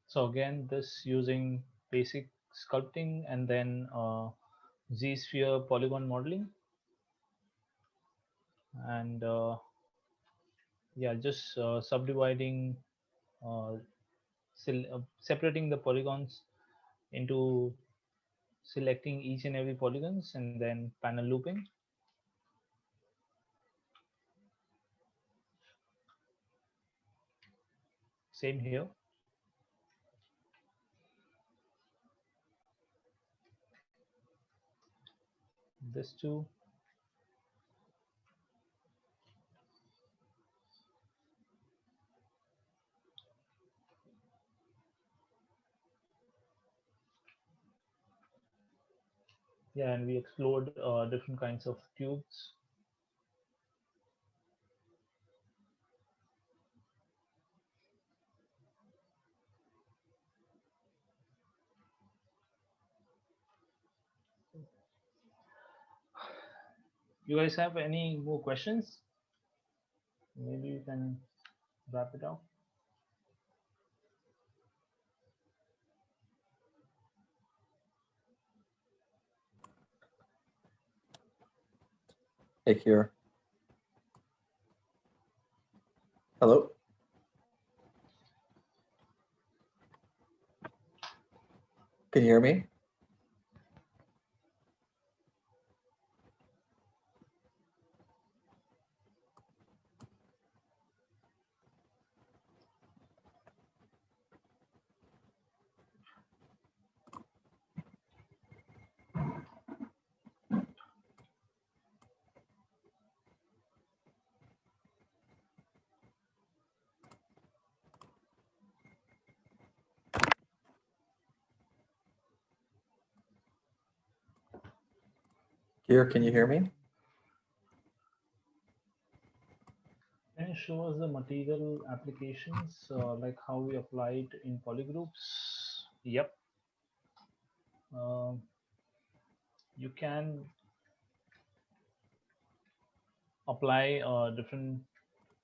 Speaker 2: So again, this using basic sculpting and then Z-sphere polygon modeling, and yeah, just subdividing, uh, separating the polygons into selecting each and every polygons and then panel looping. Same here. This too. Yeah, and we explored different kinds of tubes. You guys have any more questions? Maybe you can wrap it up.
Speaker 1: Hey, Keyur. Hello? Can you hear me? Keyur, can you hear me?
Speaker 2: Can you show us the material applications, like how we applied in polygroups? Yep. Um you can apply different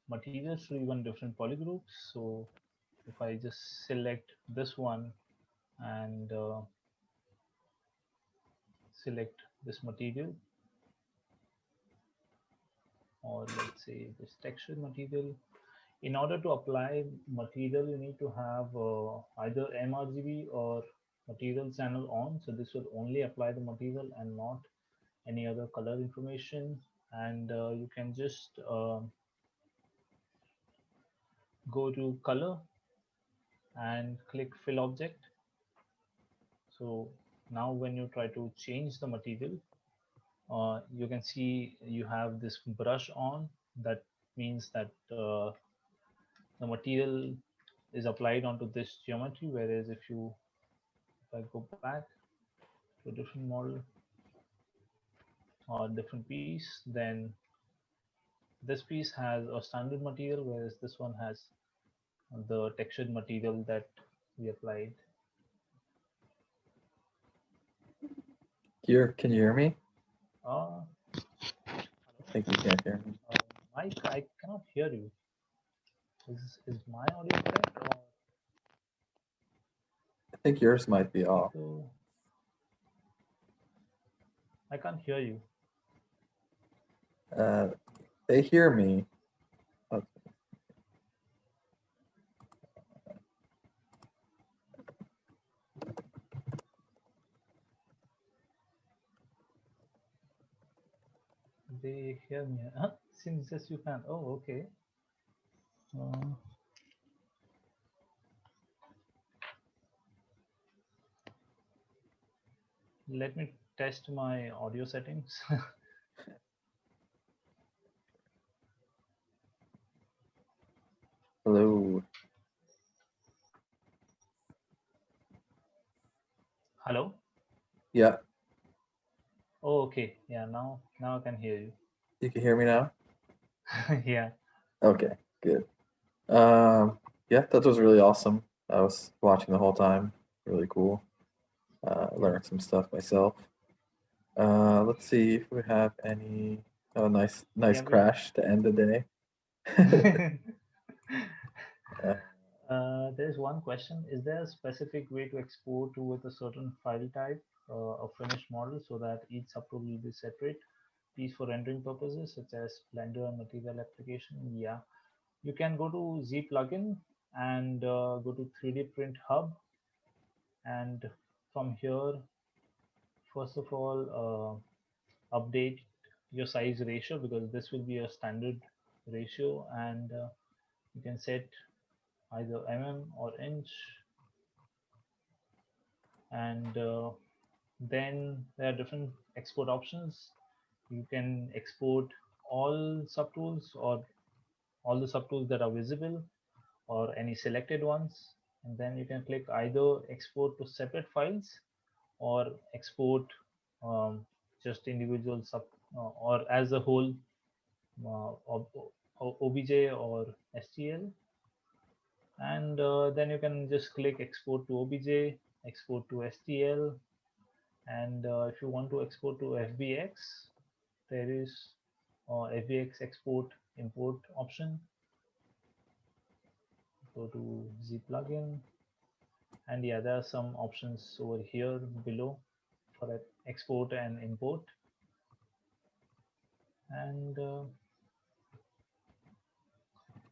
Speaker 2: materials to even different polygroups. So if I just select this one and select this material, or let's say this texture material, in order to apply material, you need to have either mRGB or material channel on. So this will only apply the material and not any other color information. And you can just go to color and click fill object. So now when you try to change the material, you can see you have this brush on. That means that the material is applied onto this geometry, whereas if I go back to a different model or different piece, then this piece has a standard material, whereas this one has the textured material that we applied.
Speaker 1: Keyur, can you hear me?
Speaker 2: I
Speaker 1: think you can't hear me.
Speaker 2: Mike, I cannot hear you. Is my audio correct? Or
Speaker 1: I think yours might be off.
Speaker 2: so I can't hear you.
Speaker 1: They hear me. Okay.
Speaker 2: They hear me. Since yes, you can. Oh, okay. Let me test my audio settings.
Speaker 1: Hello.
Speaker 2: Hello?
Speaker 1: Yeah.
Speaker 2: Oh, okay. Yeah, now I can hear you.
Speaker 1: You can hear me now?
Speaker 2: Yeah.
Speaker 1: Okay, good. Yeah, that was really awesome. I was watching the whole time. Really cool. Learned some stuff myself. Let's see if we have any. Oh, nice
Speaker 2: Yeah,
Speaker 1: crash to end the day.
Speaker 2: There's one question. Is there a specific way to export with a certain file type, a finished model, so that each subtool will be separate piece for rendering purposes, such as Blender and material application? Yeah, you can go to Z plugin and go to 3D Print Hub, and from here, first of all, update your size ratio, because this will be a standard ratio, and you can set either or inch, and then there are different export options. You can export all subtools or all the subtools that are visible or any selected ones, and then you can click either export to separate files or export just individual or as a whole OBJ or STL, and then you can just click export to OBJ, export to STL, and if you want to export to FBX, there is FBX export import option. Go to Z plugin, and yeah, there are some options over here below for export and import, and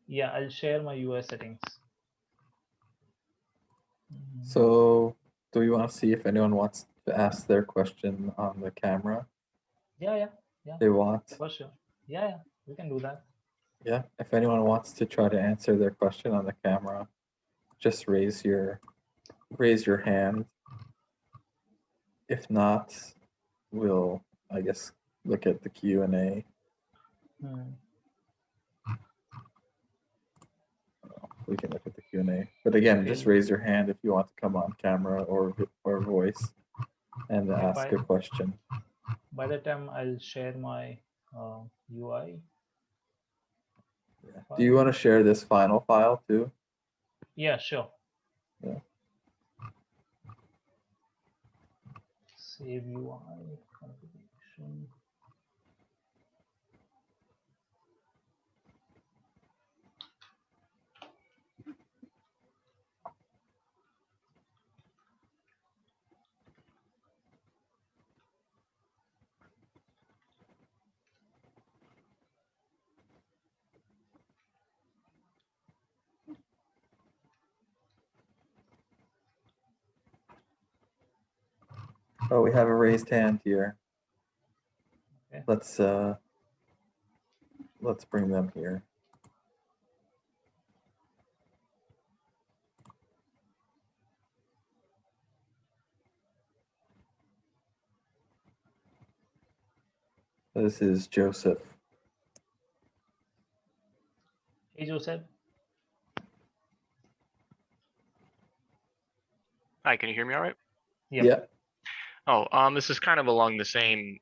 Speaker 2: yeah, I'll share my UI settings.
Speaker 1: So, do we want to see if anyone wants to ask their question on the camera?
Speaker 2: Yeah.
Speaker 1: They want?
Speaker 2: For sure. Yeah, we can do that.
Speaker 1: Yeah, if anyone wants to try to answer their question on the camera, just raise your hand. If not, we'll, I guess, look at the Q&A. We can look at the Q&A. But again,
Speaker 2: Okay.
Speaker 1: just raise your hand if you want to come on camera or voice and ask a question.
Speaker 2: By the time I'll share my UI.
Speaker 1: Yeah. Do you want to share this final file too?
Speaker 2: Yeah, sure.
Speaker 1: Yeah.
Speaker 2: Save UI. resolution.
Speaker 1: Oh, we have a raised hand here.
Speaker 2: Okay.
Speaker 1: Let's bring them here. This is Joseph.
Speaker 2: Hey, Joseph.
Speaker 3: Hi, can you hear me all right?
Speaker 2: Yep.
Speaker 1: Yeah.
Speaker 3: Oh, this is kind of along the same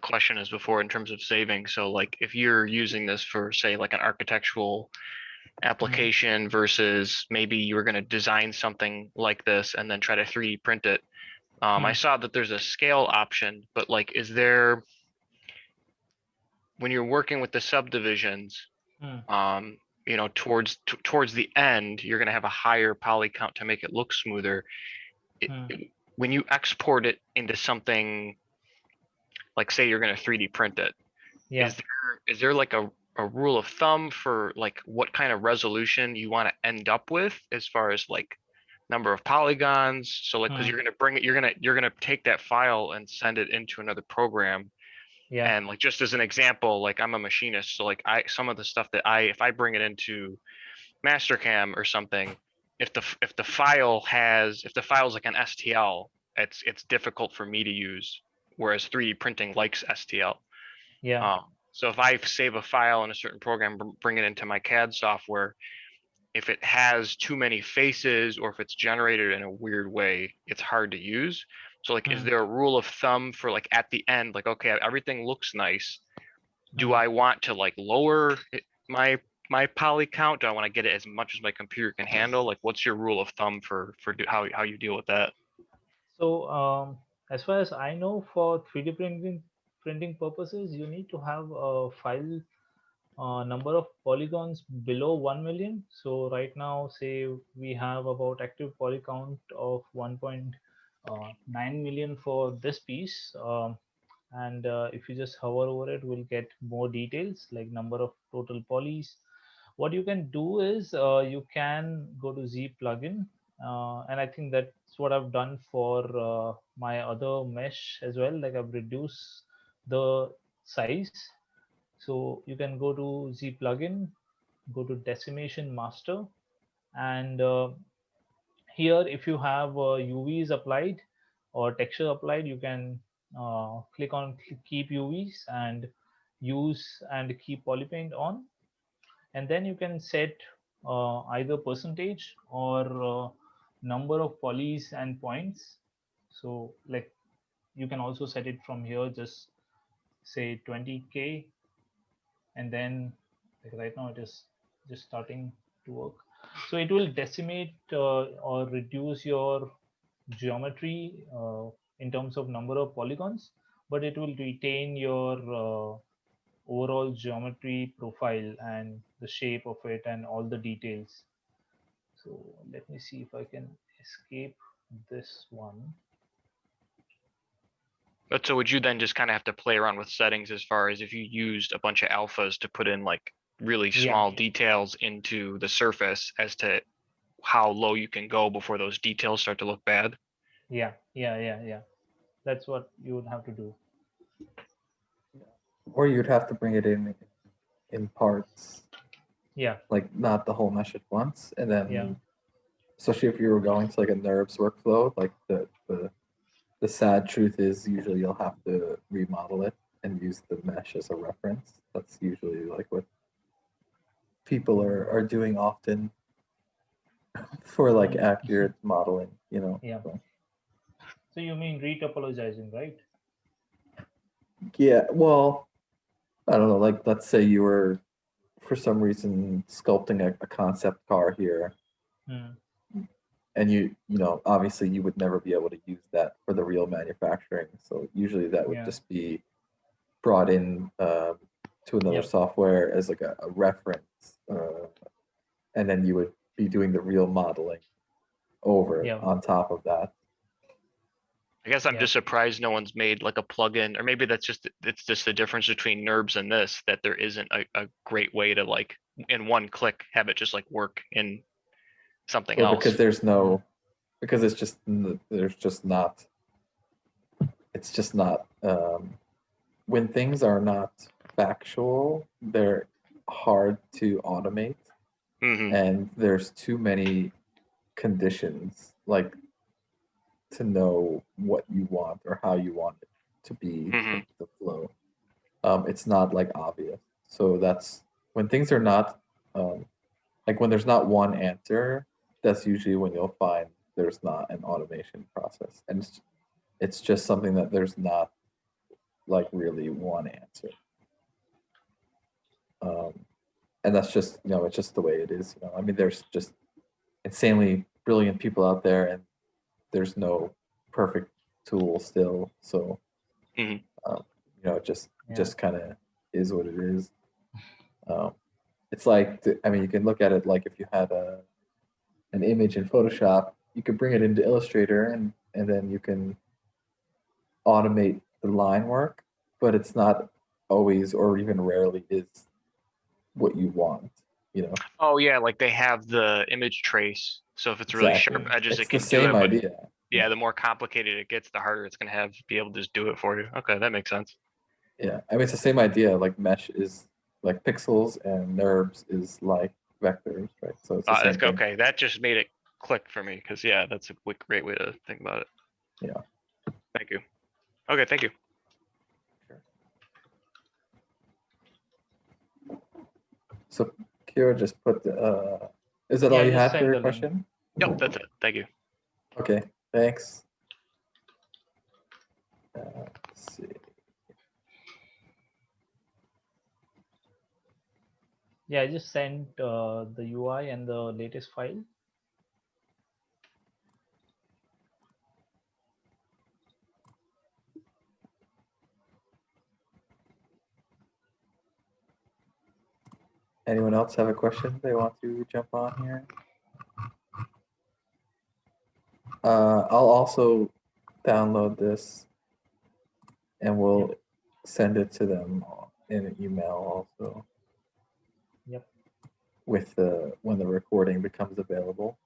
Speaker 3: question as before in terms of saving. So like if you're using this for say like an architectural application versus maybe you were going to design something like this and then try to 3D print it. I saw that there's a scale option, but like is there, when you're working with the subdivisions, you know, towards the end, you're going to have a higher poly count to make it look smoother. When you export it into something, like say you're going to 3D print it,
Speaker 2: Yeah.
Speaker 3: is there like a rule of thumb for like what kind of resolution you want to end up with as far as like number of polygons? So like, because you're going to bring it, you're going to take that file and send it into another program.
Speaker 2: Yeah.
Speaker 3: And like, just as an example, like I'm a machinist, so like some of the stuff that if I bring it into Mastercam or something, if the file is like an STL, it's difficult for me to use, whereas 3D printing likes STL.
Speaker 2: Yeah.
Speaker 3: So if I save a file in a certain program, bring it into my CAD software, if it has too many faces or if it's generated in a weird way, it's hard to use. So like, is there a rule of thumb for like at the end, like, okay, everything looks nice. Do I want to like lower my poly count? Do I want to get it as much as my computer can handle? Like, what's your rule of thumb for how you deal with that?
Speaker 2: So as far as I know, for 3D printing purposes, you need to have a file number of polygons below 1 million. So right now, say we have about active poly count of 1.9 million for this piece. And if you just hover over it, we'll get more details like number of total polys. What you can do is you can go to Z plugin, and I think that's what I've done for my other mesh as well. Like I've reduced the size. So you can go to Z plugin, go to decimation master, and here if you have UVs applied or texture applied, you can click on keep UVs and use and keep polypaint on, and then you can set either percentage or number of polys and points. So like you can also set it from here, just say 20k, and then like right now it is just starting to work. So it will decimate or reduce your geometry in terms of number of polygons, but it will retain your overall geometry profile and the shape of it and all the details. So let me see if I can escape this one.
Speaker 3: But so would you then just kind of have to play around with settings as far as if you used a bunch of alphas to put in like really small details into the surface as to how low you can go before those details start to look bad?
Speaker 2: Yeah. That's what you would have to do.
Speaker 1: Or you'd have to bring it in parts.
Speaker 2: Yeah.
Speaker 1: Like not the whole mesh at once, and then especially if you were going to like a NURBS workflow, like the sad truth is usually you'll have to remodel it and use the mesh as a reference. That's usually like what people are doing often for like accurate modeling, you know.
Speaker 2: Yeah. So you mean retopologizing, right?
Speaker 1: Yeah, well, I don't know, like let's say you were for some reason sculpting a concept car here. and you know, obviously you would never be able to use that for the real manufacturing. So usually that would
Speaker 2: Yeah.
Speaker 1: just be brought in to another
Speaker 2: Yep.
Speaker 1: software as like a reference, and then you would be doing the real modeling over
Speaker 2: Yeah.
Speaker 1: on top of that.
Speaker 3: I guess I'm
Speaker 2: Yeah.
Speaker 3: just surprised no one's made like a plugin, or maybe it's just the difference between NURBS and this, that there isn't a great way to like in one click have it just like work in something
Speaker 1: Or
Speaker 3: else.
Speaker 1: because there's no, because it's just there's just not. It's just not. When things are not factual, they're hard to automate,
Speaker 3: Hmm.
Speaker 1: and there's too many conditions like to know what you want or how you want it to be
Speaker 3: Hmm.
Speaker 1: the flow. It's not like obvious. So that's when things are not like when there's not one answer, that's usually when you'll find there's not an automation process. And it's just something that there's not like really one answer. And that's just, you know, it's just the way it is. You know, I mean, there's just insanely brilliant people out there, and there's no perfect tool still. So,
Speaker 3: Hmm.
Speaker 1: you know, it just
Speaker 2: Yeah.
Speaker 1: kind of is what it is. It's like, I mean, you can look at it like if you had an image in Photoshop, you could bring it into Illustrator, and then you can automate the line work, but it's not always or even rarely is what you want, you know.
Speaker 3: Oh yeah, like they have the image trace. So if it's really sharp
Speaker 1: Exactly.
Speaker 3: edges,
Speaker 1: It's
Speaker 3: it
Speaker 1: the
Speaker 3: can do
Speaker 1: same
Speaker 3: it. But
Speaker 1: idea.
Speaker 3: yeah, the more complicated it gets, the harder it's gonna have to be able to just do it for you. Okay, that makes sense.
Speaker 1: Yeah, I mean, it's the same idea. Like mesh is like pixels, and NURBS is like vectors, right? So it's the same
Speaker 3: That's
Speaker 1: thing.
Speaker 3: okay. That just made it click for me because yeah, that's a great way to think about it.
Speaker 1: Yeah.
Speaker 3: Thank you. Okay, thank you.
Speaker 1: So Kira just put the, is that
Speaker 2: Yeah,
Speaker 1: all
Speaker 2: I
Speaker 1: you
Speaker 2: just
Speaker 1: had for
Speaker 2: sent
Speaker 1: your
Speaker 2: the link.
Speaker 1: question?
Speaker 3: Yep, that's it. Thank you.
Speaker 1: Okay, thanks. Let's see.
Speaker 2: Yeah, I just sent the UI and the latest file.
Speaker 1: Anyone else have a question they want to jump on here? I'll also download this, and we'll send it to them in an email also.
Speaker 2: Yep.
Speaker 1: With the when the recording becomes available.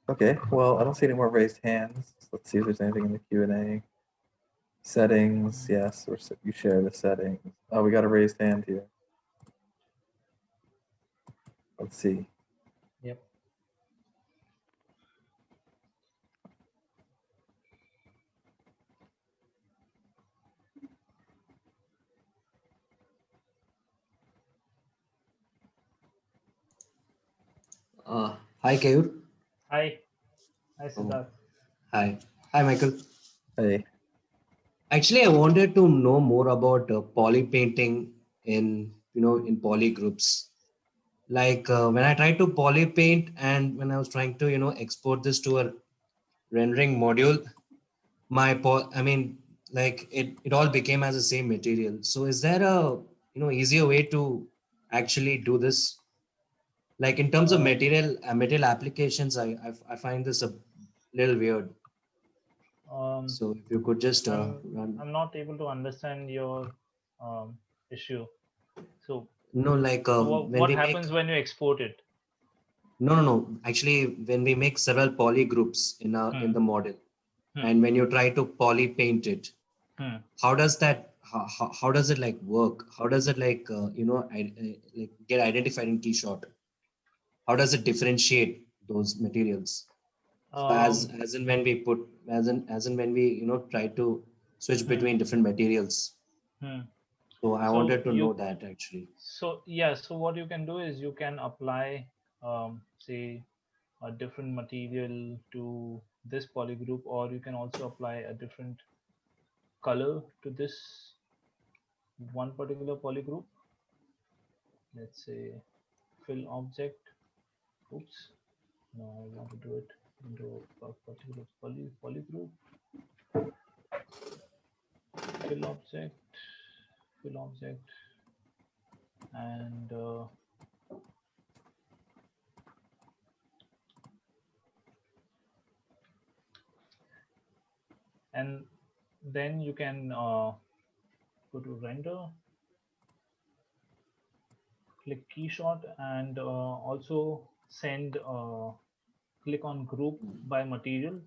Speaker 1: Okay, well, I don't see any more raised hands. Let's see if there's anything in the Q&A. Settings, yes, or you share the settings. Oh, we got a raised hand here. Let's see.
Speaker 2: Yep.
Speaker 4: Hi, Keyur.
Speaker 2: Hi. Hi, Siddharth.
Speaker 4: Hi. Hi, Michael.
Speaker 1: Hey.
Speaker 4: Actually, I wanted to know more about poly painting in poly groups. Like when I tried to poly paint, and when I was trying to export this to a rendering module, like it all became as the same material. So is there a easier way to actually do this? Like in terms of material applications, I find this a little weird. So if you could just run.
Speaker 2: I'm not able to understand your issue. So,
Speaker 4: No, like when
Speaker 2: what
Speaker 4: we make
Speaker 2: happens when you export it?
Speaker 4: no. Actually, when we make several poly groups in the model, and when you try to poly paint it, how does that how does it like work? How does it like like get identified in Keyshot? How does it differentiate those materials? So as in when we put as in when we try to switch between different materials. So I
Speaker 2: So
Speaker 4: wanted to know that actually.
Speaker 2: So yeah, so what you can do is you can apply, say, a different material to this poly group, or you can also apply a different color to this one particular poly group. Let's say fill object. Oops. No, I want to do it into a particular poly group. Fill object, and then you can go to render, click key shot, and also send click on group by material.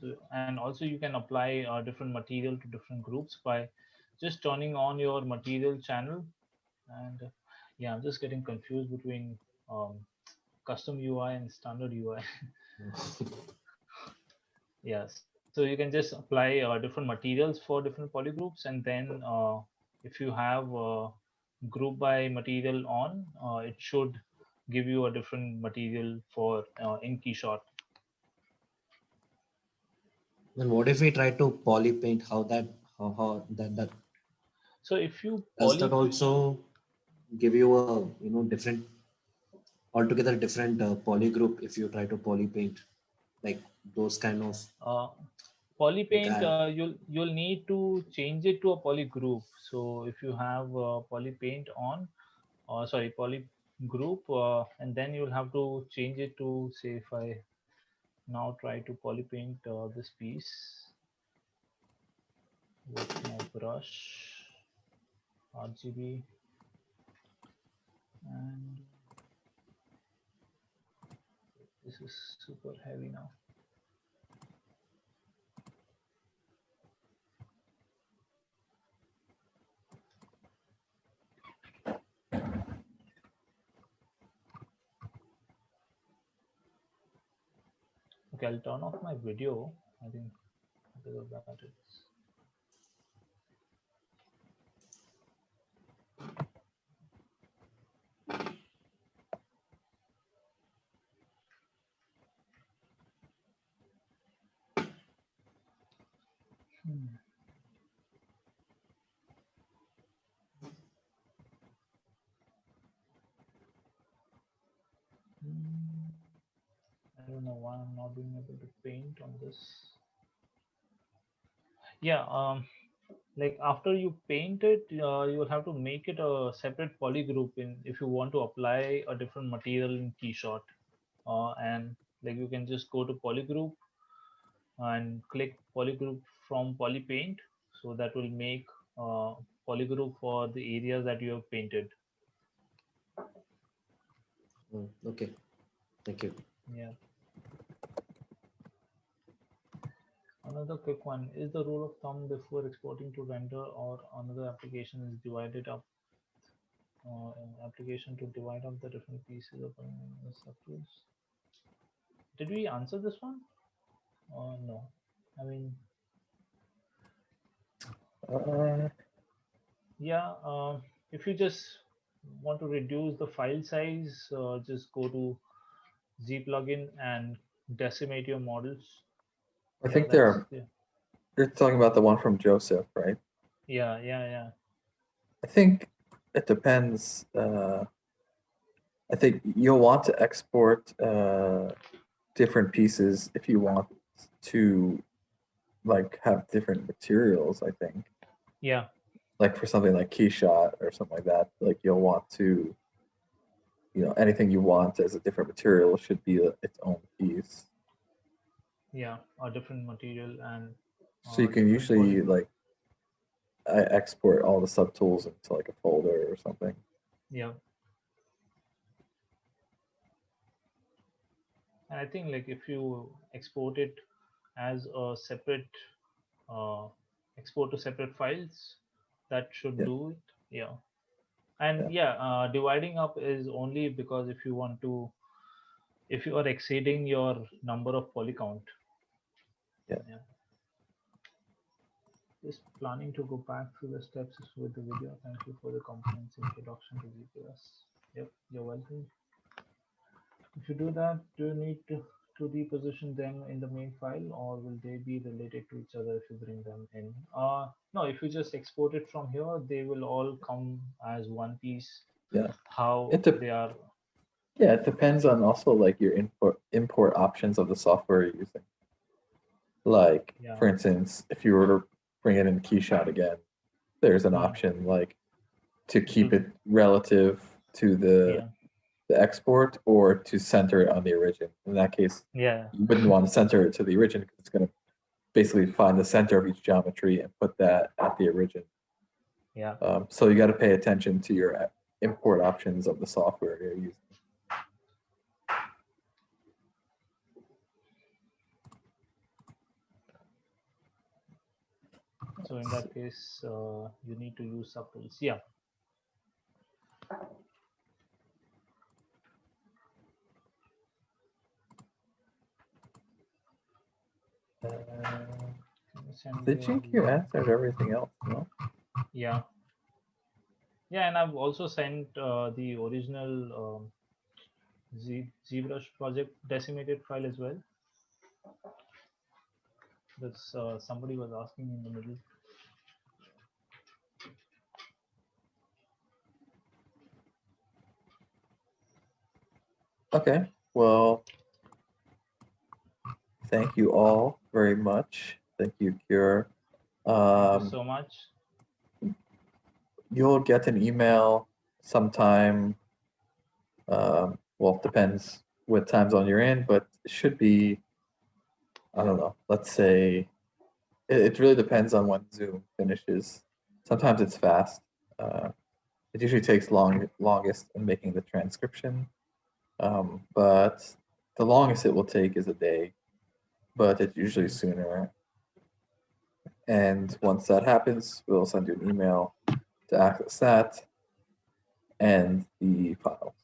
Speaker 2: So, and also you can apply different material to different groups by just turning on your material channel. And yeah, I'm just getting confused between custom UI and standard UI. Yes, so you can just apply different materials for different polygroups, and then if you have group by material on, it should give you a different material for in Keyshot.
Speaker 4: Then what if we try to poly paint? How that
Speaker 2: So if you
Speaker 4: does that also give you a different altogether different poly group if you try to poly paint, like those kind of
Speaker 2: poly paint,
Speaker 4: like
Speaker 2: you'll need to change it to a poly group. So if you have poly paint on, sorry, poly group, and then you'll have to change it to, say, if I now try to poly paint this piece with my brush, RGB, and this is super heavy now. Okay, I'll turn off my video. I think because of that it's I don't know why I'm not being able to paint on this. Yeah, like after you paint it, you'll have to make it a separate poly group in if you want to apply a different material in Keyshot. And like you can just go to poly group and click poly group from poly paint. So that will make poly group for the areas that you have painted.
Speaker 4: okay, thank you.
Speaker 2: Yeah. Another quick one, is the rule of thumb before exporting to render or another application is divided up an application to divide up the different pieces of subtools? Did we answer this one? No. I mean, yeah, if you just want to reduce the file size, just go to Z plugin and decimate your models.
Speaker 1: I think you're talking about the one from Joseph, right?
Speaker 2: Yeah.
Speaker 1: I think it depends. I think you'll want to export different pieces if you want to like have different materials, I think.
Speaker 2: Yeah.
Speaker 1: Like for something like Keyshot or something like that, like you'll want to, anything you want as a different material should be its own piece.
Speaker 2: Yeah, a different material. And
Speaker 1: so you can usually like I export all the subtools into like a folder or something.
Speaker 2: Yeah. And I think like if you export it as a separate export to separate files, that should do it. Yeah. And dividing up is only because if you are exceeding your number of poly count.
Speaker 1: Yeah.
Speaker 2: Just planning to go back through the steps with the video. Thank you for the comprehensive introduction to GPS. Yep, you're welcome. If you do that, do you need to reposition them in the main file, or will they be related to each other if you bring them in? No, if you just export it from here, they will all come as one piece.
Speaker 1: Yeah.
Speaker 2: How they are.
Speaker 1: Yeah, it depends on also like your import options of the software you're using. Like,
Speaker 2: Yeah.
Speaker 1: for instance, if you were to bring it in Keyshot again, there's an
Speaker 2: Hmm.
Speaker 1: option like to keep it relative to the export or to center it on the origin. In that case,
Speaker 2: Yeah.
Speaker 1: you wouldn't want to center it to the origin because it's going to basically find the center of each geometry and put that at the origin.
Speaker 2: Yeah.
Speaker 1: So you got to pay attention to your import options of the software you're using.
Speaker 2: So in that case, you need to use subtools. Yeah.
Speaker 1: Did you answer everything else? No.
Speaker 2: Yeah. Yeah, and I've also sent the original ZBrush project decimated file as well. That's somebody was asking in the middle.
Speaker 1: Okay. Well, thank you all very much. Thank you, Keyur.
Speaker 2: Thank you so much.
Speaker 1: You'll get an email sometime. Well, it depends what time zone you're in, but it should be, I don't know, let's say, it really depends on when Zoom finishes. Sometimes it's fast. It usually takes longest in making the transcription, but the longest it will take is a day, but it's usually sooner. And once that happens, we'll send you an email to access that and the files.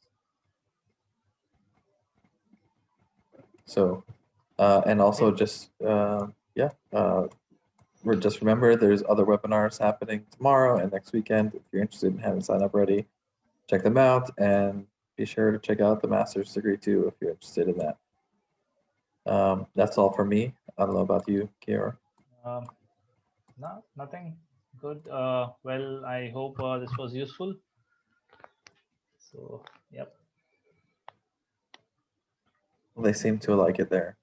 Speaker 1: So, and also just, just remember there's other webinars happening tomorrow and next weekend. If you're interested and haven't signed up already, check them out, and be sure to check out the master's degree too if you're interested in that. That's all for me. I don't know about you, Keyur.
Speaker 2: No, nothing. Good. Well, I hope this was useful. So, yep.
Speaker 1: Well, they seem to like it there.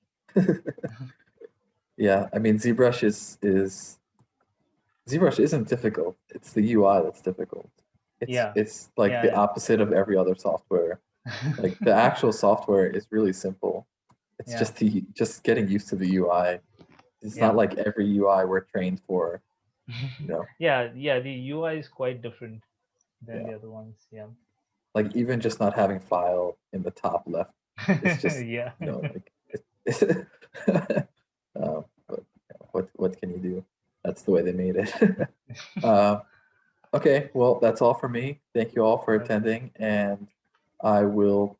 Speaker 1: Yeah, I mean, ZBrush ZBrush isn't difficult. It's the UI that's difficult. It's like the opposite of every other software. Like the actual software is really simple. It's just getting used to the UI. It's not like every UI we're trained for. You know?
Speaker 2: Yeah, the UI is quite different than the other ones. Yeah.
Speaker 1: Like even just not having file in the top left. It's just you know, like but what can you do? That's the way they made it. Okay, well, that's all for me. Thank you all for attending, and I will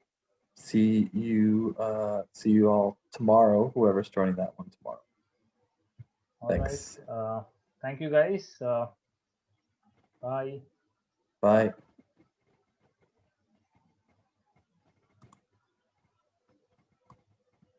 Speaker 1: see you all tomorrow, whoever's joining that one tomorrow. Thanks.
Speaker 2: All right. Thank you, guys. Bye.
Speaker 1: Bye.